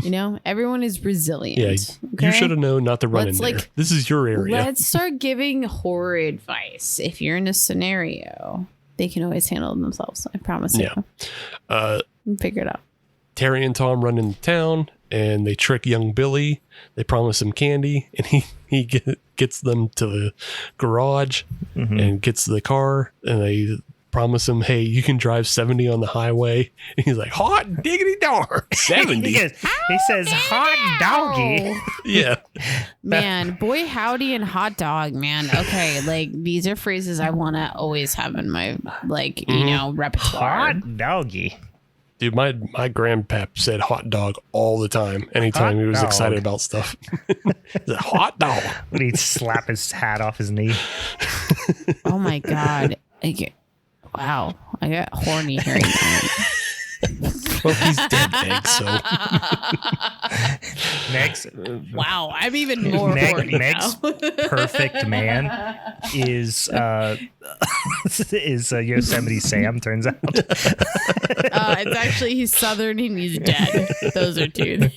Yeah. Everyone is resilient. Yeah, okay? You should have known not to run in there. This is your area. Let's start giving horror advice. If you're in a scenario, they can always handle themselves. I promise you. Figure it out. Terry and Tom run into town, and they trick young Billy. They promise him candy, and he gets them to the garage and gets the car, and they promise him, hey, you can drive 70 on the highway. And he's like, hot diggity dog, 70. He says hot doggy. Yeah. Man, boy howdy and hot dog, man. Okay, like these are phrases I want to always have in my repertoire. Hot doggy. Dude, my grandpap said hot dog all the time. Anytime he was excited about stuff. He's a hot dog. Would he slap his hat off his knee? Oh my God. Wow. I got horny hearing that. Well, he's dead, Meg, so. Next. Wow. I'm even more horny Meg's now. perfect man is Yosemite Sam, turns out. It's actually, he's Southern and he's dead. Those are two.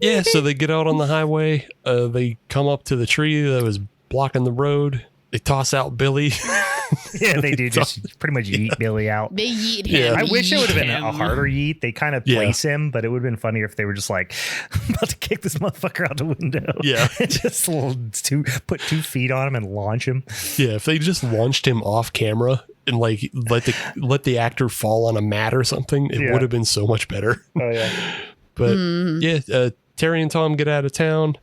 Yeah, so they get out on the highway. They come up to the tree that was blocking the road. They toss out Billy. Yeah, they do just pretty much yeet Billy out. They yeet him. I wish it would have been a harder yeet. They kind of place him, but it would have been funnier if they were just like, I'm about to kick this motherfucker out the window. Yeah. Just put 2 feet on him and launch him. Yeah, if they just launched him off camera and like let the actor fall on a mat or something, it would have been so much better. Oh, yeah. But Terry and Tom get out of town.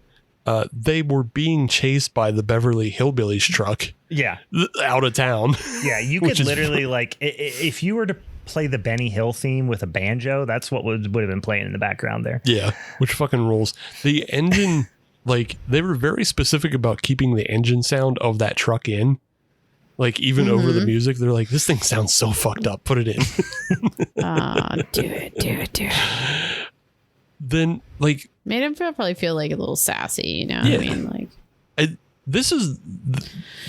They were being chased by the Beverly Hillbillies truck. Yeah. Out of town. Yeah, you could literally like, if you were to play the Benny Hill theme with a banjo, that's what would have been playing in the background there. Yeah, which fucking rules. The engine, like, they were very specific about keeping the engine sound of that truck in. Like, even over the music, they're like, this thing sounds so fucked up. Put it in. Do it. Then, like, made him probably feel like a little sassy, you know? Yeah. I mean, like,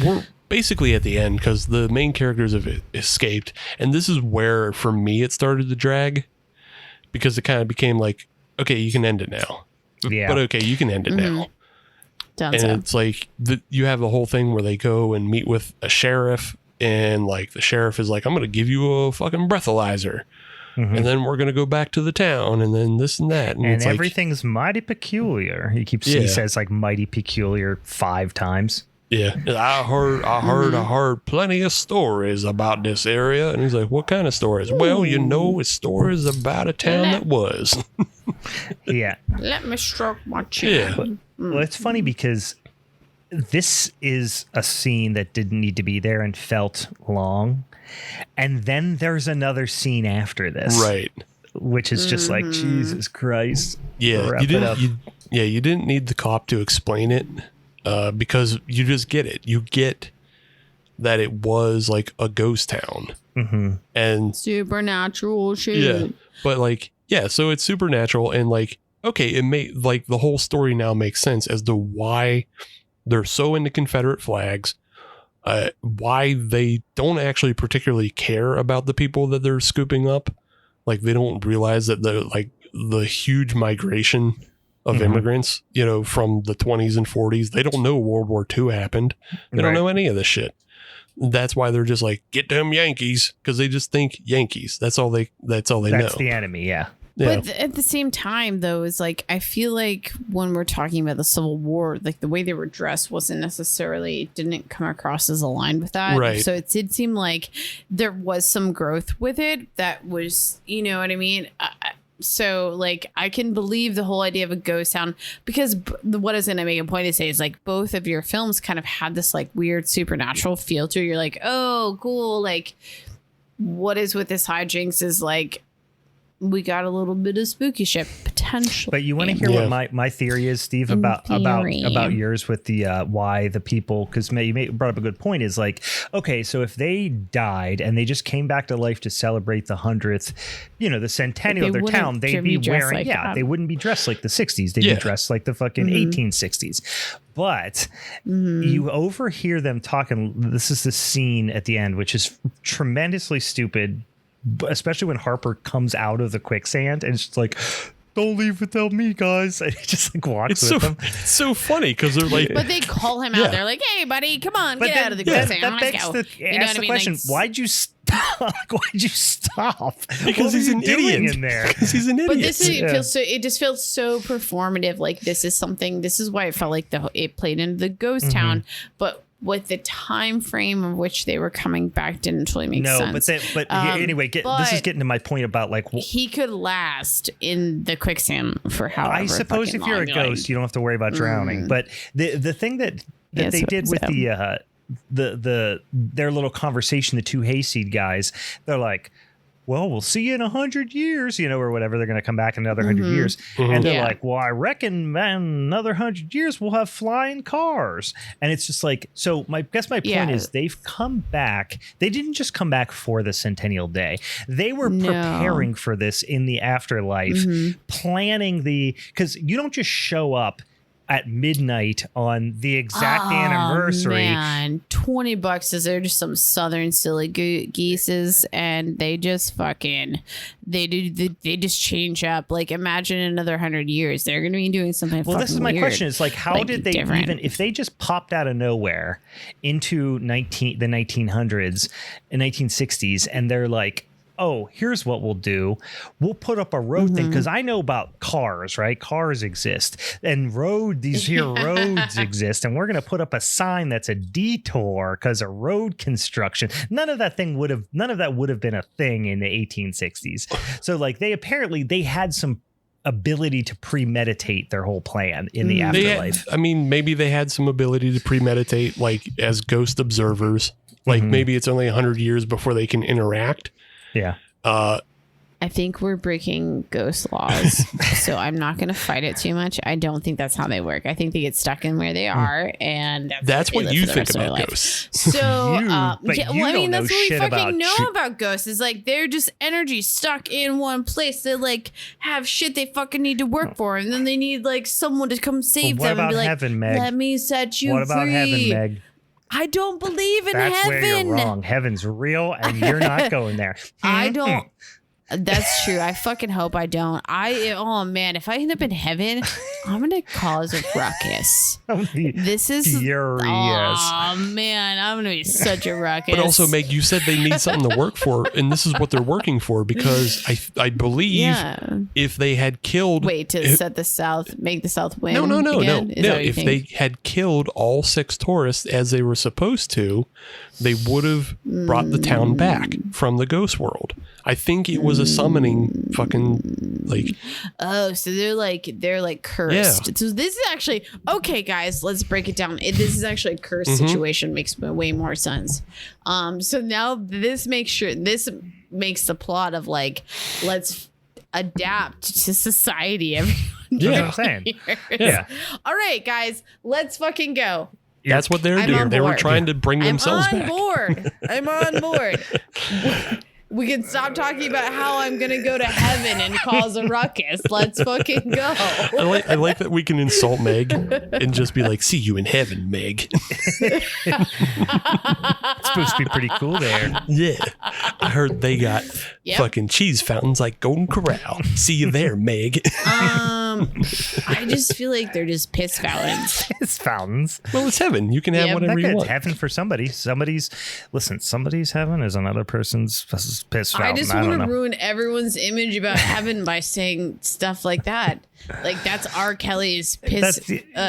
we're basically at the end because the main characters have escaped, and this is where, for me, it started to drag because it kind of became like, okay, you can end it now. Yeah. But okay, you can end it now. It's like you have the whole thing where they go and meet with a sheriff, and like the sheriff is like, I'm going to give you a fucking breathalyzer. And then we're going to go back to the town, and then this and that. And everything's mighty peculiar. He says like mighty peculiar 5 times. Yeah. I heard plenty of stories about this area. And he's like, what kind of stories? Ooh. Well, it's stories about a town that was. Yeah. Let me stroke my chin. Yeah. Well, it's funny because this is a scene that didn't need to be there and felt long. And then there's another scene after this. Right. Which is just like, Jesus Christ. Yeah. You didn't need the cop to explain it because you just get it. You get that it was like a ghost town. And supernatural shit. Yeah. But like, yeah, so it's supernatural, and like okay, it may like the whole story now makes sense as to why they're so into Confederate flags, why they don't actually particularly care about the people that they're scooping up. Like they don't realize that the huge migration of immigrants, from the 20s and 40s, they don't know World War II happened. They don't know any of this shit. That's why they're just like, get them Yankees, because they just think Yankees. That's all they know. That's the enemy, yeah. But at the same time, though, is like, I feel like when we're talking about the Civil War, like the way they were dressed didn't come across as aligned with that. Right. So it did seem like there was some growth with it that was, you know what I mean? So like, I can believe the whole idea of a ghost town, because what is going to make a point to say is like both of your films kind of had this like weird supernatural feel to it. You're like, oh, cool. Like, what is with this hijinks is like, we got a little bit of spooky shit potentially. But you want to hear what my theory is, Steve, about yours with the why the people, because you brought up a good point, is like, okay, so if they died and they just came back to life to celebrate the 100th, the centennial of their town, they'd be wearing, they wouldn't be dressed like the 60s. They'd be dressed like the fucking 1860s. But you overhear them talking. This is the scene at the end, which is tremendously stupid, especially when Harper comes out of the quicksand and it's just like, don't leave without me, guys. And he just like walks with them. It's so funny because they're like, but they call him out. They're like, hey, buddy, come on, get out of the quicksand. That begs the question, like, why'd you stop? Why'd you stop? Because he's an idiot in there. Because he's an idiot. But this it just feels so performative. Like this is why it felt like it played into the ghost town, but with the time frame of which they were coming back didn't really make sense. Anyway, this is getting to my point about like he could last in the quicksand for however. I suppose if you're a ghost, you don't have to worry about drowning. But the thing that they did with their little conversation, the two hayseed guys, they're like, well, we'll see you in 100 years, or whatever. They're going to come back in another 100 years. And they're like, well, I reckon, man, another 100 years we'll have flying cars. And it's just like, so my point is they've come back. They didn't just come back for the centennial day. They were preparing for this in the afterlife, planning because you don't just show up at midnight on the exact anniversary. Man, $20 is there just some southern silly geeses, and they just fucking they just change up. Like, imagine another 100 years they're gonna be doing something. Well, this is my question. It's like, how like, did they even if they just popped out of nowhere into the 1900s and 1960s, and they're like, oh, here's what we'll do. We'll put up a road thing, because I know about cars, right? Cars exist, and roads exist, and we're going to put up a sign that's a detour because of road construction. None of that would have been a thing in the 1860s. So like they had some ability to premeditate their whole plan in the afterlife. Maybe they had some ability to premeditate, like as ghost observers. Like maybe it's only 100 years before they can interact. Yeah. I think we're breaking ghost laws, so I'm not going to fight it too much. I don't think that's how they work. I think they get stuck in where they are, and that's what you think about ghosts. So, that's what we fucking know about ghosts. Is like they're just energy stuck in one place. They like have shit they fucking need to work for, and then they need like someone to come save them and be like, heaven, Meg? "Let me set you free." What about heaven, Meg? I don't believe in That's heaven. Where you're wrong. Heaven's real, and you're not going there. I don't. That's true. I fucking hope I don't. Oh man, if I end up in heaven, I'm gonna cause a ruckus. This is furious. Oh man, I'm gonna be such a ruckus. But also, Meg, you said they need something to work for, and this is what they're working for, because I believe if they had killed, make the South win. No. If they had killed all 6 tourists as they were supposed to, they would have brought the town back from the ghost world. I think it was a summoning fucking like. Oh, so they're like cursed. Yeah. So this is actually okay, guys. Let's break it down. This is actually a cursed situation. Makes way more sense. So now this makes the plot of like, let's adapt to society. Yeah. Yeah. All right, guys, let's fucking go. That's what they're doing. They were trying to bring themselves back. I'm on board. We can stop talking about how I'm gonna go to heaven and cause a ruckus. Let's fucking go. I like that we can insult Meg and just be like, "See you in heaven, Meg." It's supposed to be pretty cool there. Yeah, I heard they got fucking cheese fountains like Golden Corral. See you there, Meg. I just feel like they're just piss fountains. Piss fountains. Well, it's heaven. You can have whatever you want. It's heaven for somebody. Somebody's heaven is another person's piss fountain. I just want to ruin everyone's image about heaven by saying stuff like that. Like that's R. Kelly's piss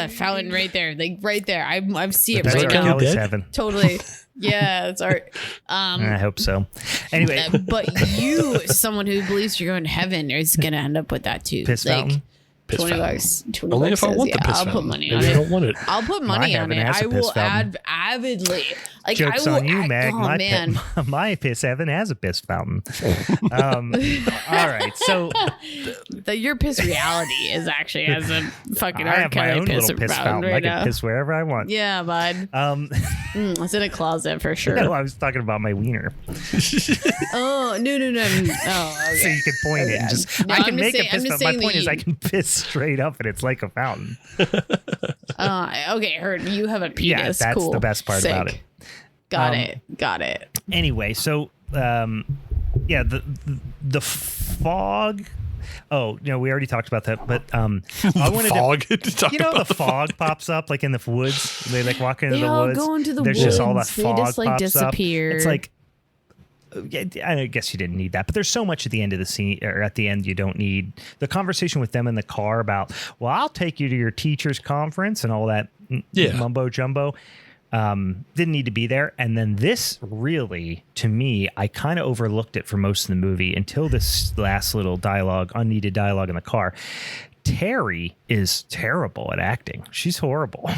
fountain right there. Like right there. I see it right now. Kelly's heaven. Totally. Yeah, it's art. I hope so. Anyway, but you, someone who believes you're going to heaven, is gonna end up with that too. Piss fountain. Piss $20. 20 Only bucks if I want the piss I'll fountain. put money Maybe on I it. don't want it. I'll put money on it. I will avidly. Like Joke's I will on you, Meg. Oh, my piss heaven has a piss fountain. All right, so your piss reality is actually has a fucking I have my own little piss fountain. Right I can piss wherever I want. Yeah, bud. It's in a closet for sure. No, I was talking about my wiener. Oh no! Oh, okay. So you can point it and just. No, I can make a piss fountain. My point is, you... I can piss straight up, and it's like a fountain. Okay, heard you have a penis. Yeah, that's cool. the best part about it. Got it. Anyway, so yeah, the fog. Oh no, we already talked about that, but I wanted fog. The fog pops up like in the woods. They like walk into the woods. Go into the There's woods. just all that fog they just, like, pops disappear. up. It's like. Yeah, I guess you didn't need that, but there's so much at the end of the scene, or at the end, you don't need the conversation with them in the car about, well, I'll take you to your teacher's conference and all that mumbo jumbo. Didn't need to be there. And then this really, to me, I kind of overlooked it for most of the movie until this last little unneeded dialogue in the car. Terry is terrible at acting. She's horrible.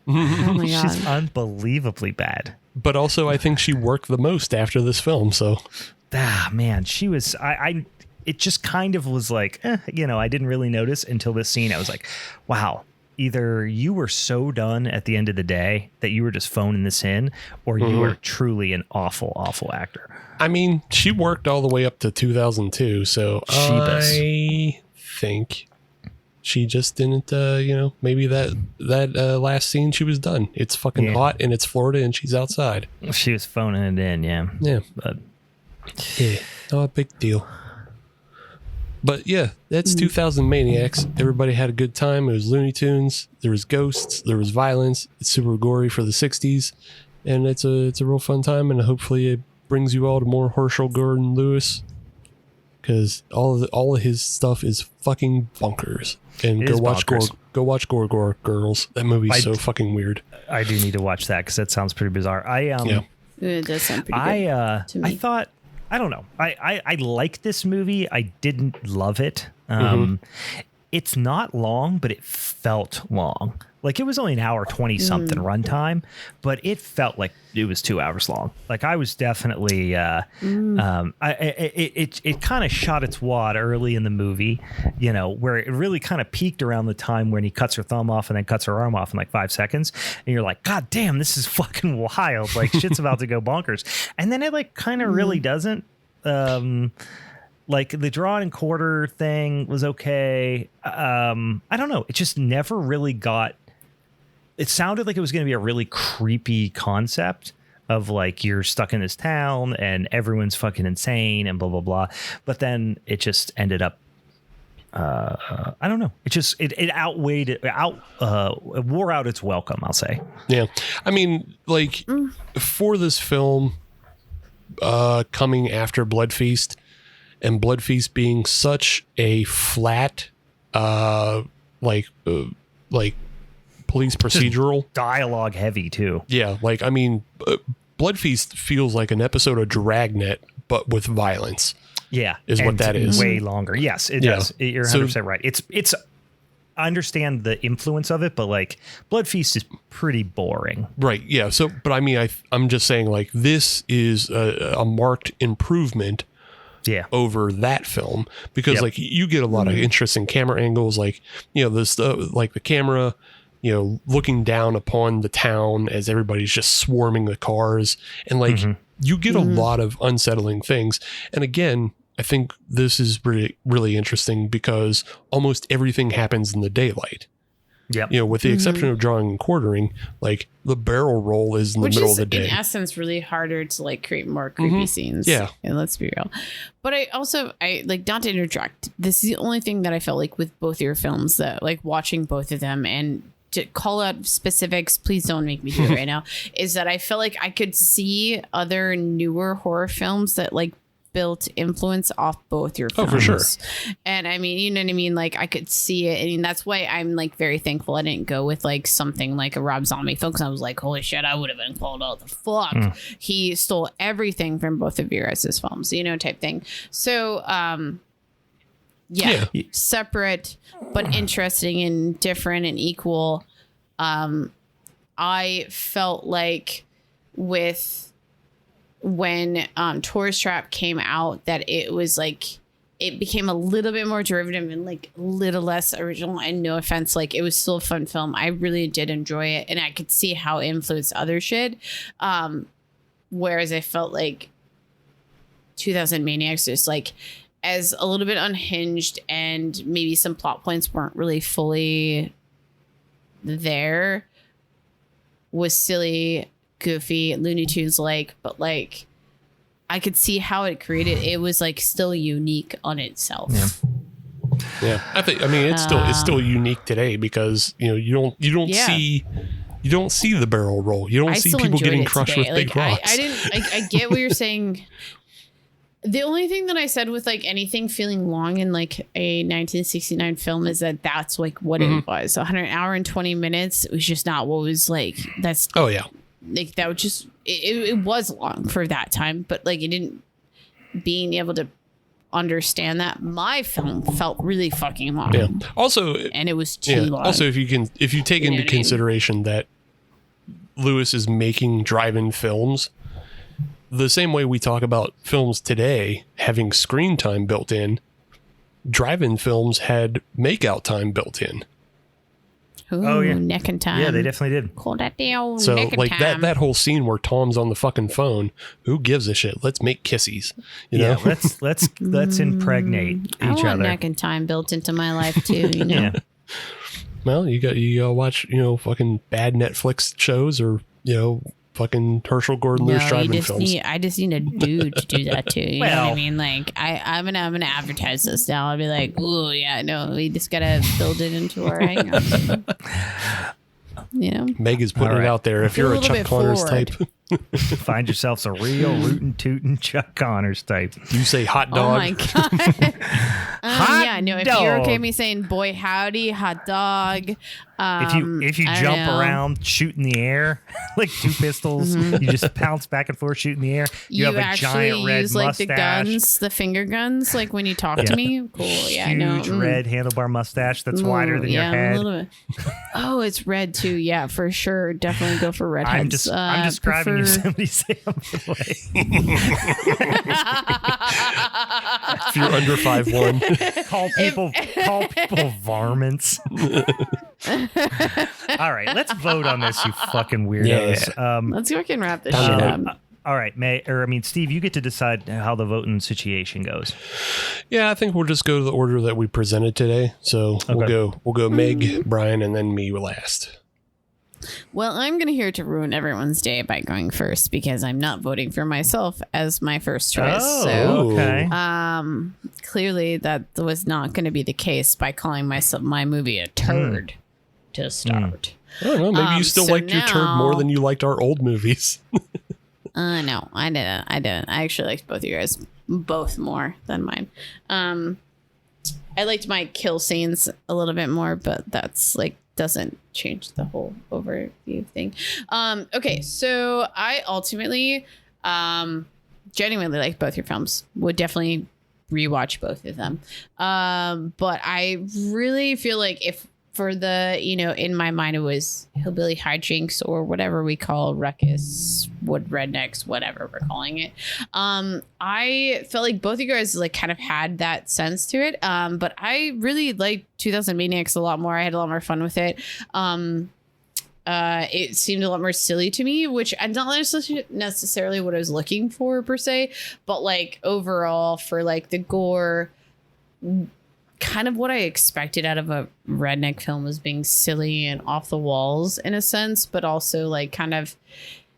Oh my God. She's unbelievably bad. But also, I think she worked the most after this film. So, man, she was. It just kind of was like, I didn't really notice until this scene. I was like, wow. Either you were so done at the end of the day that you were just phoning this in, or you are truly an awful, awful actor. I mean, she worked all the way up to 2002. So I think she just didn't, maybe that last scene she was done. It's fucking hot and it's Florida and she's outside. She was phoning it in, yeah. Yeah. But not a big deal. But yeah, that's 2000 Maniacs. Everybody had a good time. It was Looney Tunes. There was ghosts. There was violence. It's super gory for the 60s. And it's a real fun time. And hopefully it brings you all to more Herschel Gordon Lewis. Because all of his stuff is fucking bonkers. And go watch Gore Girls. That movie's so fucking weird. I do need to watch that because that sounds pretty bizarre. It does sound pretty good to me. I thought, I don't know. I like this movie. I didn't love it. It's not long, but it felt long. Like it was only an hour 20 something runtime, but it felt like it was 2 hours long. Like I was definitely it kind of shot its wad early in the movie, where it really kind of peaked around the time when he cuts her thumb off and then cuts her arm off in like 5 seconds. And you're like, God damn, this is fucking wild. Like shit's about to go bonkers. And then it like kind of really doesn't. Like the drawn and quarter thing was okay. I don't know. It just never really got. It sounded like it was going to be a really creepy concept of like you're stuck in this town and everyone's fucking insane and blah blah blah. But then it just ended up. I don't know. It just it outweighed it it wore out its welcome. I'll say. Yeah, I mean, like for this film, coming after Blood Feast. And Blood Feast being such a flat, like police procedural, just dialogue heavy too. Yeah, like I mean, Blood Feast feels like an episode of Dragnet, but with violence. Yeah, is what that is. Way longer. Yes, it does. You're 100% right. It's. I understand the influence of it, but like Blood Feast is pretty boring. Right. Yeah. So, but I mean, I'm just saying like this is a marked improvement. Yeah. Over that film, because like you get a lot of interesting camera angles, like this like the camera, looking down upon the town as everybody's just swarming the cars, and like you get a lot of unsettling things. And again, I think this is really, really interesting because almost everything happens in the daylight. Yep. You know, with the exception of drawing and quartering, like the barrel roll is in the middle of the day. In essence, really harder to like create more creepy scenes. Yeah. And let's be real. But I like, not to interject, this is the only thing that I felt like with both your films that like watching both of them, and to call out specifics, please don't make me do it right now, is that I felt like I could see other newer horror films that like built influence off both your films. Oh, for sure. And I mean, you know what I mean? Like I could see it. I mean, that's why I'm like very thankful I didn't go with like something like a Rob Zombie film, because I was like, holy shit, I would have been called out the fuck. He stole everything from both of your guys' films, you know, type thing. So, yeah, separate but interesting and different and equal. I felt like when Tourist Trap came out, that it was like it became a little bit more derivative and like a little less original. And no offense, like it was still a fun film. I really did enjoy it, and I could see how it influenced other shit. Whereas I felt like 2000 Maniacs is like as a little bit unhinged, and maybe some plot points weren't really fully there. Was silly, goofy, Looney Tunes like, but like I could see how it created. It was like still unique on itself. Yeah. I mean it's still unique today, because you know you don't see the barrel roll. You don't see people getting crushed with big rocks. I get what you're saying. The only thing that I said with like anything feeling long in like a 1969 film is that that's like what it was. 100 hour and 20 minutes was just not what was like. That's like that was just it was long for that time, but like it didn't, being able to understand that my film felt really fucking long. Yeah. Also, and it was too long. Also, if you take into consideration that Lewis is making drive-in films, the same way we talk about films today having screen time built in, drive-in films had make-out time built in. Ooh, neck and time. Yeah, they definitely did. Call that down. So neck and like time. that whole scene where Tom's on the fucking phone, who gives a shit? Let's make kissies. You know? let's impregnate each I want other. neck and time built into my life too, you know. Yeah. Well, you got watch, fucking bad Netflix shows, or fucking Herschel Gordon Lewis driving films. I just need a dude to do that too. You know what I mean? Like I'm gonna advertise this now. I'll be like, oh yeah, no, we just gotta build it into our hangout. Meg is putting it out there. If you're a Chuck Connors type, find yourself a real rootin' tootin' Chuck Connors type. You say hot dog. Oh my god. If dog. you're okay with me saying boy howdy, hot dog. If you jump around, shoot in the air like two pistols, you just pounce back and forth, shoot in the air. You have a giant red use, mustache. like the guns, the finger guns, like when you talk to me. Cool, yeah, huge red handlebar mustache that's wider than your head. A little bit. Oh, it's red too. Yeah, for sure. Definitely go for redheads. I'm describing you. Somebody say I'm If you're under 5'1", call people varmints. All right, let's vote on this, you fucking weirdos. Yeah. Let's fucking wrap this shit up. All right, Steve, you get to decide how the voting situation goes. Yeah, I think we'll just go to the order that we presented today. So we'll go Meg, Brian, and then me last. Well, I'm going to here to ruin everyone's day by going first, because I'm not voting for myself as my first choice. Okay. Clearly that was not going to be the case by calling my movie a turd to start. I don't know. Maybe you still liked your turd more than you liked our old movies. No, I didn't. I actually liked both of you guys both more than mine. I liked my kill scenes a little bit more, but that's like doesn't change the whole overview thing. Okay, so I ultimately genuinely like both your films. Would definitely rewatch both of them. But I really feel like if for the, in my mind, it was Hillbilly, Hijinks, or whatever we call Ruckus, Rednecks, whatever we're calling it. I felt like both of you guys like kind of had that sense to it. But I really liked 2000 Maniacs a lot more. I had a lot more fun with it. it seemed a lot more silly to me, which I'm not necessarily what I was looking for per se, but like overall for like the gore, kind of what I expected out of a redneck film was being silly and off the walls in a sense, but also like kind of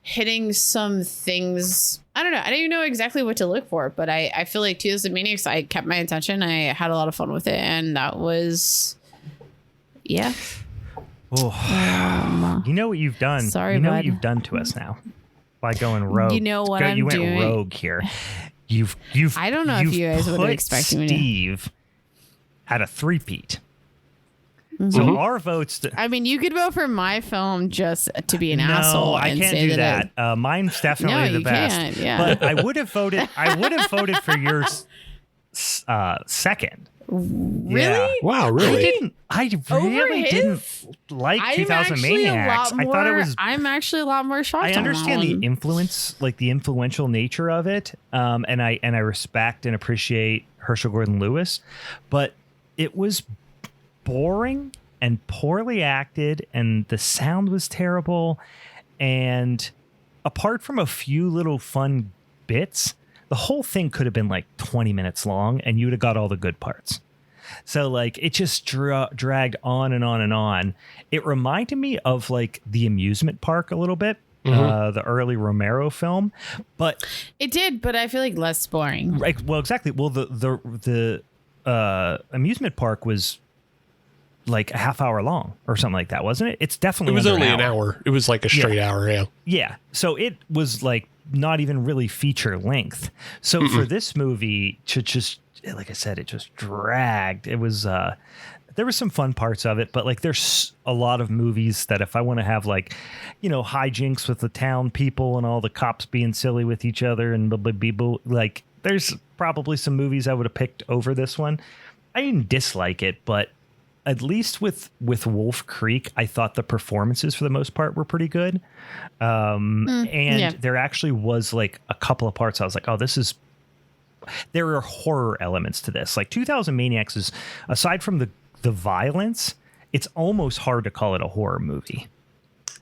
hitting some things. I don't know. I don't even know exactly what to look for, but I feel like Thousand Maniacs, I kept my attention. I had a lot of fun with it, and that was, yeah. Oh, you know what you've done. Sorry, you know bud. what you've done to us now by going rogue. You know what I'm you went doing? rogue here. You've. I don't know if you guys would have expected me to. Steve at a three-peat. So our votes. I mean, you could vote for my film just to be an asshole. No, I and can't say do that. Mine's definitely the best. Can't, yeah. But I would have voted. I would have voted for yours second. Really? Yeah. Wow, really? I really didn't like 2000 Maniacs. I thought it was. I'm actually a lot more shocked. I understand the influence, like the influential nature of it, and I respect and appreciate Herschel Gordon Lewis, but it was boring and poorly acted, and the sound was terrible. And apart from a few little fun bits, the whole thing could have been like 20 minutes long, and you would have got all the good parts. So like it just dragged on and on and on. It reminded me of like the amusement park a little bit, the early Romero film, but it did. But I feel like less boring. Right. Well, exactly. Well, the amusement park was like a half hour long or something like that, wasn't it? It's definitely. It was only an hour. It was like a straight hour. Yeah. Yeah. So it was like not even really feature length. So for this movie to just, like I said, it just dragged. It was, there were some fun parts of it, but like there's a lot of movies that if I want to have like, you know, hijinks with the town people and all the cops being silly with each other and blah, blah, blah, blah, like there's probably some movies I would have picked over this one. I didn't dislike it, but at least with Wolf Creek, I thought the performances for the most part were pretty good. There actually was like a couple of parts I was like, oh, there are horror elements to this. Like 2000 Maniacs is, aside from the violence, it's almost hard to call it a horror movie.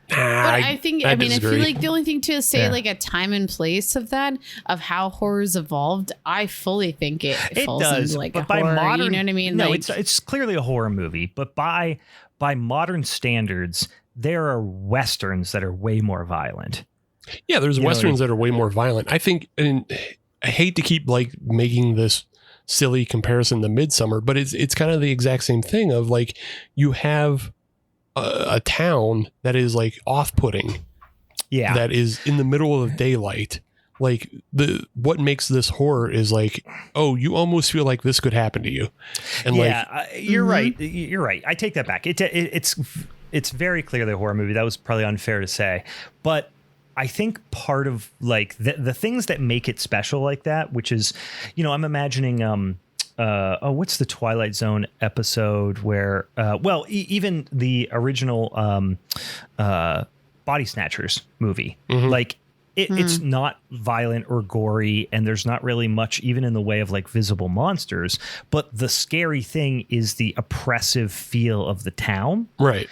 But I think, I feel like the only thing to say, like a time and place of that, of how horror's evolved, I fully think it falls into like a horror, modern, you know what I mean? No, like, it's clearly a horror movie, but by modern standards, there are Westerns that are way more violent. Yeah, there's Westerns that are way more violent. I think, and I hate to keep like making this silly comparison to Midsummer, but it's kind of the exact same thing of like, you have a town that is like off-putting, that is in the middle of daylight. Like what makes this horror is like, oh, you almost feel like this could happen to you. And you're right. You're right. I take that back. It's very clearly a horror movie. That was probably unfair to say, but I think part of like the things that make it special like that, which is, you know, I'm imagining, what's the Twilight Zone episode where, even the original Body Snatchers movie, like it's not violent or gory, and there's not really much even in the way of like visible monsters, but the scary thing is the oppressive feel of the town. Right.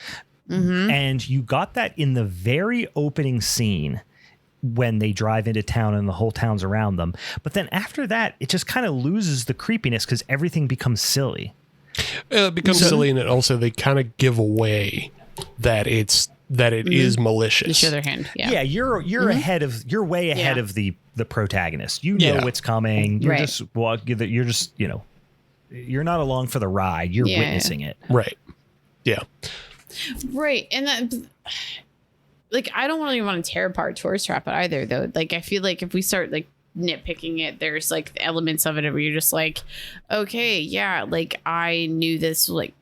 And you got that in the very opening scene when they drive into town and the whole town's around them. But then after that, it just kind of loses the creepiness because everything becomes silly. It becomes silly, and also they kind of give away that it is malicious. They show their hand. Yeah, you're way ahead of the protagonist. You know what's coming. You're just you're not along for the ride. You're witnessing it. Right. Yeah. Right. And that, like, I don't really want to tear apart Tourist Trap either, though. Like, I feel like if we start like nitpicking it, there's like elements of it where you're just like, okay, yeah, like I knew this, like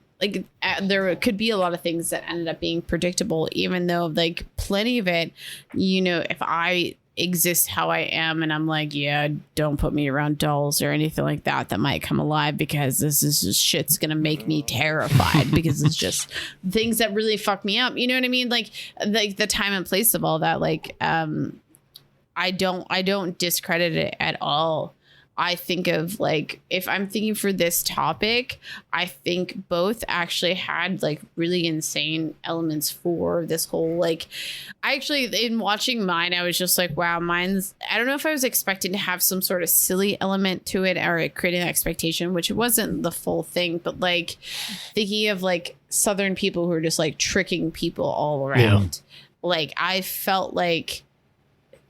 there could be a lot of things that ended up being predictable, even though like plenty of it, you know, if I exist how I am and I'm like, yeah, don't put me around dolls or anything like that might come alive, because this is just shit's gonna make me terrified because it's just things that really fuck me up, you know what I mean? Like the time and place of all that, like I don't discredit it at all. I think of like, if I'm thinking for this topic, I think both actually had like really insane elements for this whole, like, I actually, in watching mine, I was just like, wow, mine's, I don't know if I was expecting to have some sort of silly element to it or creating an expectation, which wasn't the full thing, but like thinking of like Southern people who are just like tricking people all around. Like, I felt like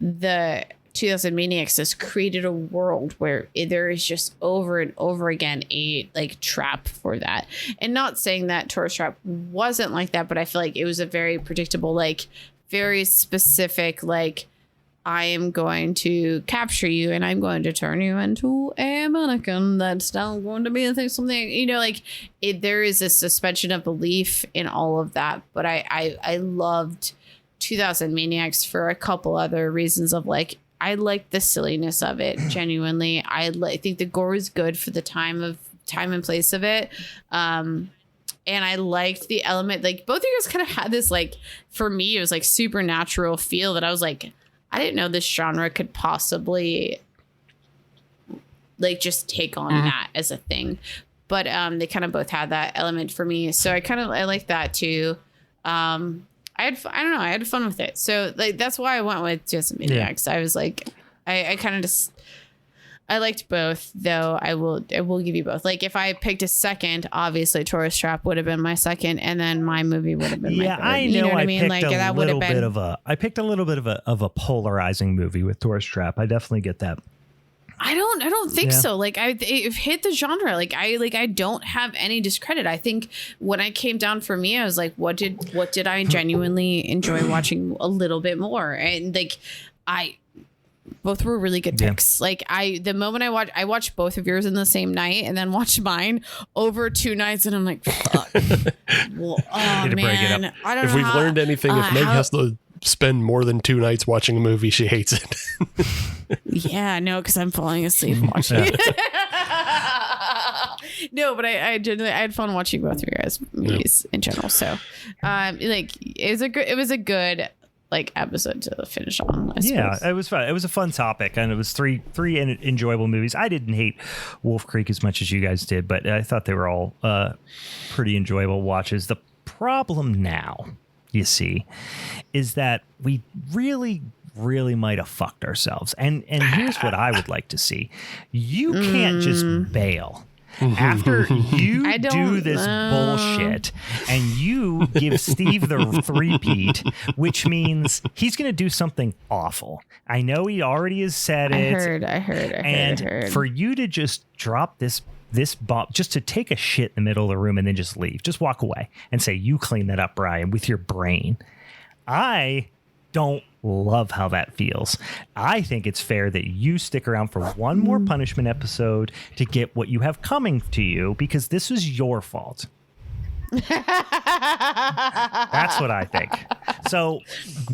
the 2000 Maniacs has created a world where there is just over and over again a like trap for that. And not saying that Tourist Trap wasn't like that, but I feel like it was a very predictable, like very specific, like, I am going to capture you and I'm going to turn you into a mannequin. That's now going to be a thing, something, you know, like there is a suspension of belief in all of that. But I loved 2000 Maniacs for a couple other reasons of like, I like the silliness of it. Genuinely, I think the gore is good for the time and place of it. And I liked the element, like both of you guys kind of had this, like, for me, it was like supernatural feel that I was like, I didn't know this genre could possibly like just take on that as a thing. But they kind of both had that element for me. So I like that too. I had fun with it. So like, that's why I went with Just Maniacs. I was like, I kind of just, I liked both, though. I will give you both. Like if I picked a second, obviously Tourist Trap would have been my second, and then my movie would have been my third. I know what I mean? Like that would have been I picked a little bit of a polarizing movie with Tourist Trap. I definitely get that. I don't think so. Like it hit the genre. Like I don't have any discredit. I think when I came down for me, I was like, what did I genuinely enjoy watching a little bit more? And like both were really good picks. Like the moment I watched both of yours in the same night and then watched mine over 2 nights, and I'm like, fuck. Well, oh man, I don't know. If we've learned anything, if Meg has to spend more than 2 nights watching a movie, she hates it. Yeah, no, because I'm falling asleep watching it. No, but I genuinely, I had fun watching both of your guys' movies in general. So, like it was a good like episode to finish on. I suppose. Yeah, it was fun. It was a fun topic, and it was three enjoyable movies. I didn't hate Wolf Creek as much as you guys did, but I thought they were all pretty enjoyable watches. The problem now, you see, is that we really might have fucked ourselves. And here's what I would like to see. You can't just bail. After you do this bullshit and you give Steve the three-peat, which means he's going to do something awful. I know he already has said it. I heard. For you to just drop this bomb, just to take a shit in the middle of the room and then just leave, just walk away and say, you clean that up, Brian, with your brain. I don't love how that feels. I think it's fair that you stick around for one more punishment episode to get what you have coming to you, because this was your fault. That's what I think. So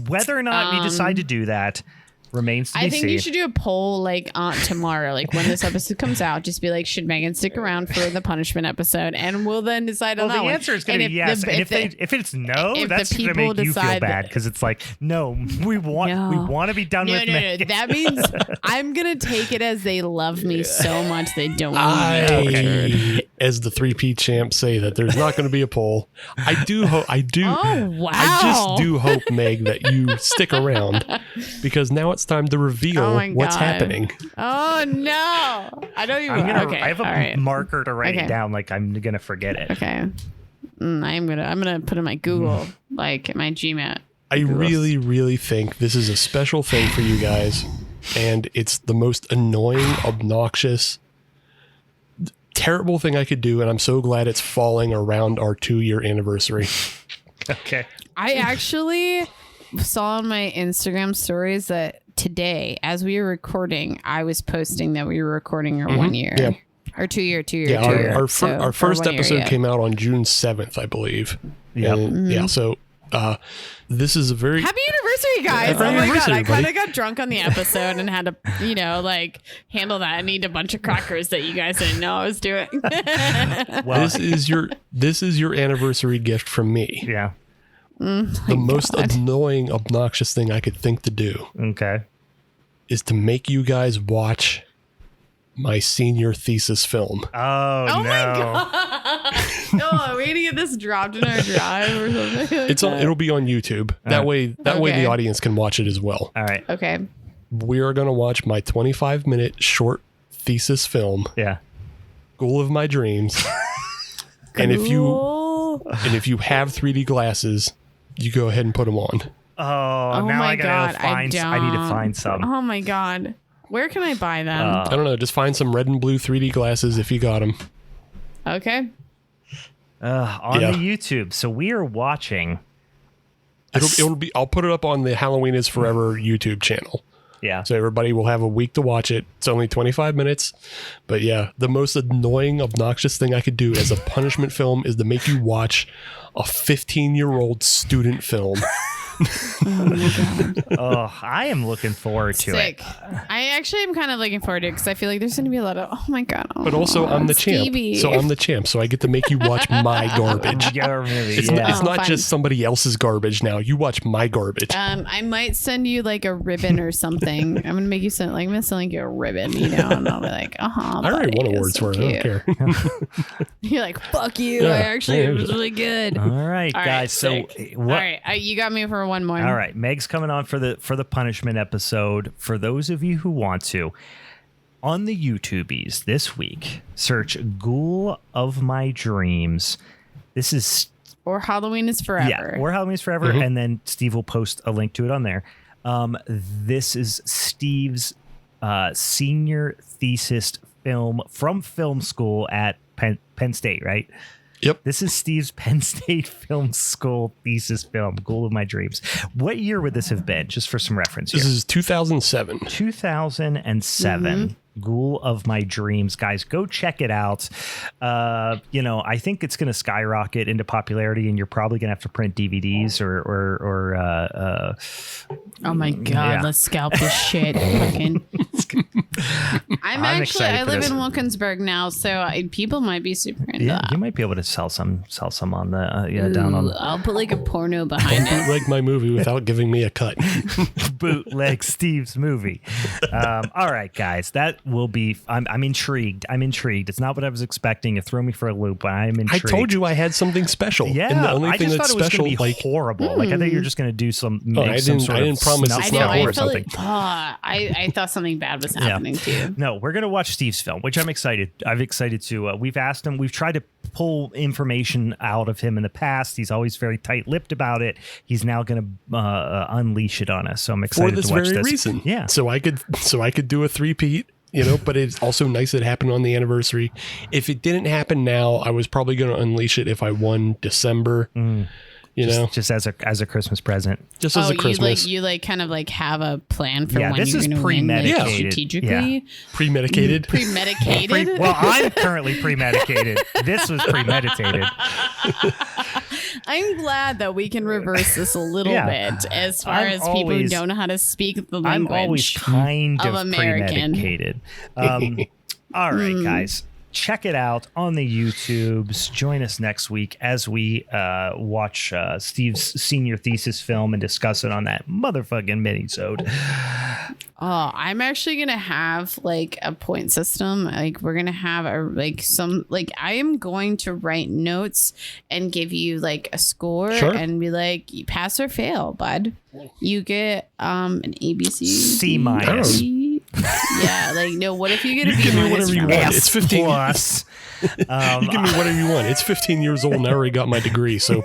whether or not we decide to do that remains to be seen. I think you should do a poll like tomorrow, like when this episode comes out, just be like, should Megan stick around for the punishment episode? And we'll then decide on that one. The answer is going to be yes. And if it's no, that's going to make you feel bad, because it's like, no, we want to be done with Megan. No. That means I'm going to take it as they love me so much they don't want me to. As the 3P champs say, that there's not going to be a poll. I just do hope, Meg, that you stick around, because now it's time to reveal what's happening. Oh no, I don't even. I have a marker to write it down. Like I'm gonna forget it. Okay, I'm gonna put in my Google, like my Gmail. I really think this is a special thing for you guys, and it's the most annoying, obnoxious, terrible thing I could do, and I'm so glad it's falling around our 2-year anniversary. Okay. I actually saw on my Instagram stories that today, as we were recording, I was posting that we were recording our 1 year. Yeah. Or 2 year. Yeah, our first episode came out on June 7th, I believe. Yep. Yeah, so this is a very... Happy anniversy, guys. Oh my God. I kind of got drunk on the episode and had to, like, handle that and eat a bunch of crackers that you guys didn't know I was doing. Well, this is your anniversary gift from me. Yeah. The most annoying, obnoxious thing I could think to do. Okay. Is to make you guys watch my senior thesis film. Oh no. My God. No, are we gonna get this dropped in our drive or something? It'll be on YouTube. That way the audience can watch it as well. All right. Okay. We are going to watch my 25-minute short thesis film. Yeah. Goal of my dreams. And if you have 3D glasses, you go ahead and put them on. Oh, now my I gotta God, find. I need to find some. Oh my God. Where can I buy them? I don't know. Just find some red and blue 3D glasses if you got them. Okay. On the YouTube. So we are watching. It'll be. I'll put it up on the Halloween is Forever YouTube channel. Yeah. So everybody will have a week to watch it. It's only 25 minutes. But yeah, the most annoying, obnoxious thing I could do as a punishment film is to make you watch a 15-year-old student film. I am looking forward to it. I actually am kind of looking forward to it because I feel like there's going to be a lot of, oh my God. But also, I'm the Stevie. champ. So I'm the champ. So I get to make you watch my garbage. It's not just somebody else's garbage now. You watch my garbage. I might send you like a ribbon or something. I'm going to make you send, like, I'm going to send you a ribbon, you know, and I'll be like, I already won awards for it. I don't care. You're like, fuck you. Yeah, it was really good. All right, guys. So all right. You got me for one more. All right. Meg's coming on for the punishment episode. For those of you who want to, on the YouTubies this week, search Ghoul of My Dreams. This is... Or Halloween is Forever. Yeah, or Halloween is Forever. Mm-hmm. And then Steve will post a link to it on there. This is Steve's senior thesis film from film school at Penn State, right? Yep. This is Steve's Penn State Film School thesis film, Ghoul of My Dreams. What year would this have been, just for some reference here? This is 2007. 2007. Ghoul of My Dreams. Guys, go check it out. I think it's going to skyrocket into popularity, and you're probably going to have to print DVDs or oh my God, let's scalp this shit. I live in Wilkinsburg now, so people might be super into that. You might be able to sell some on the down on. I'll put like a porno behind it. Bootleg my movie without giving me a cut. Bootleg Steve's movie. All right, guys, that will be. I'm intrigued. It's not what I was expecting. It threw me for a loop, but I'm intrigued. I told you I had something special. Yeah, and the only I thing just that's thought it was special, going to be horrible. Like I thought you were just going to do some. I didn't promise snuff it's film not or something. I thought something bad was happening too. No, we're going to watch Steve's film, which I'm excited. To. We've asked him. We've tried to pull information out of him in the past. He's always very tight-lipped about it. He's now going to unleash it on us. So I'm excited to watch this. For this very reason. Yeah. So I could do a three-peat. But it's also nice that it happened on the anniversary. If it didn't happen now, I was probably going to unleash it if I won December. Just as a Christmas present. Just as a Christmas. You kind of have a plan for when this you're is going to premeditated. win, strategically. Yeah. Premedicated. Premedicated. Well, I'm currently premedicated. This was premeditated. I'm glad that we can reverse this a little bit as far as people who don't know how to speak the language. I'm always kind of American. Premedicated. All right, guys. Check it out on the YouTubes. Join us next week as we watch Steve's senior thesis film and discuss it on that motherfucking Minisode. Oh, I'm actually gonna have a point system. We're gonna have I am going to write notes and give you a score and be like, you pass or fail, bud. You get an ABC C minus. Yeah, no. What if you get a B minus? Give me whatever you want. It's 15 plus. You give me whatever you want. It's 15 years old and I already got my degree. So,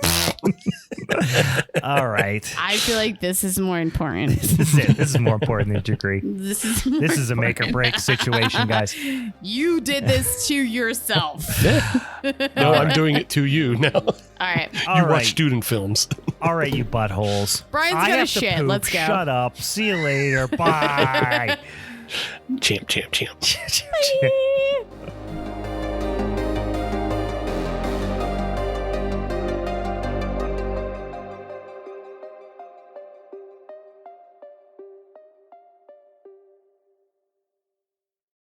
all right. I feel like this is more important. This is more important than your degree. This is a make or break situation, guys. You did this to yourself. No, I'm doing it to you now. All right. You watch student films. All right, you buttholes. Brian's got a shit. Poop. Let's go. Shut up. See you later. Bye. Champ. Champ.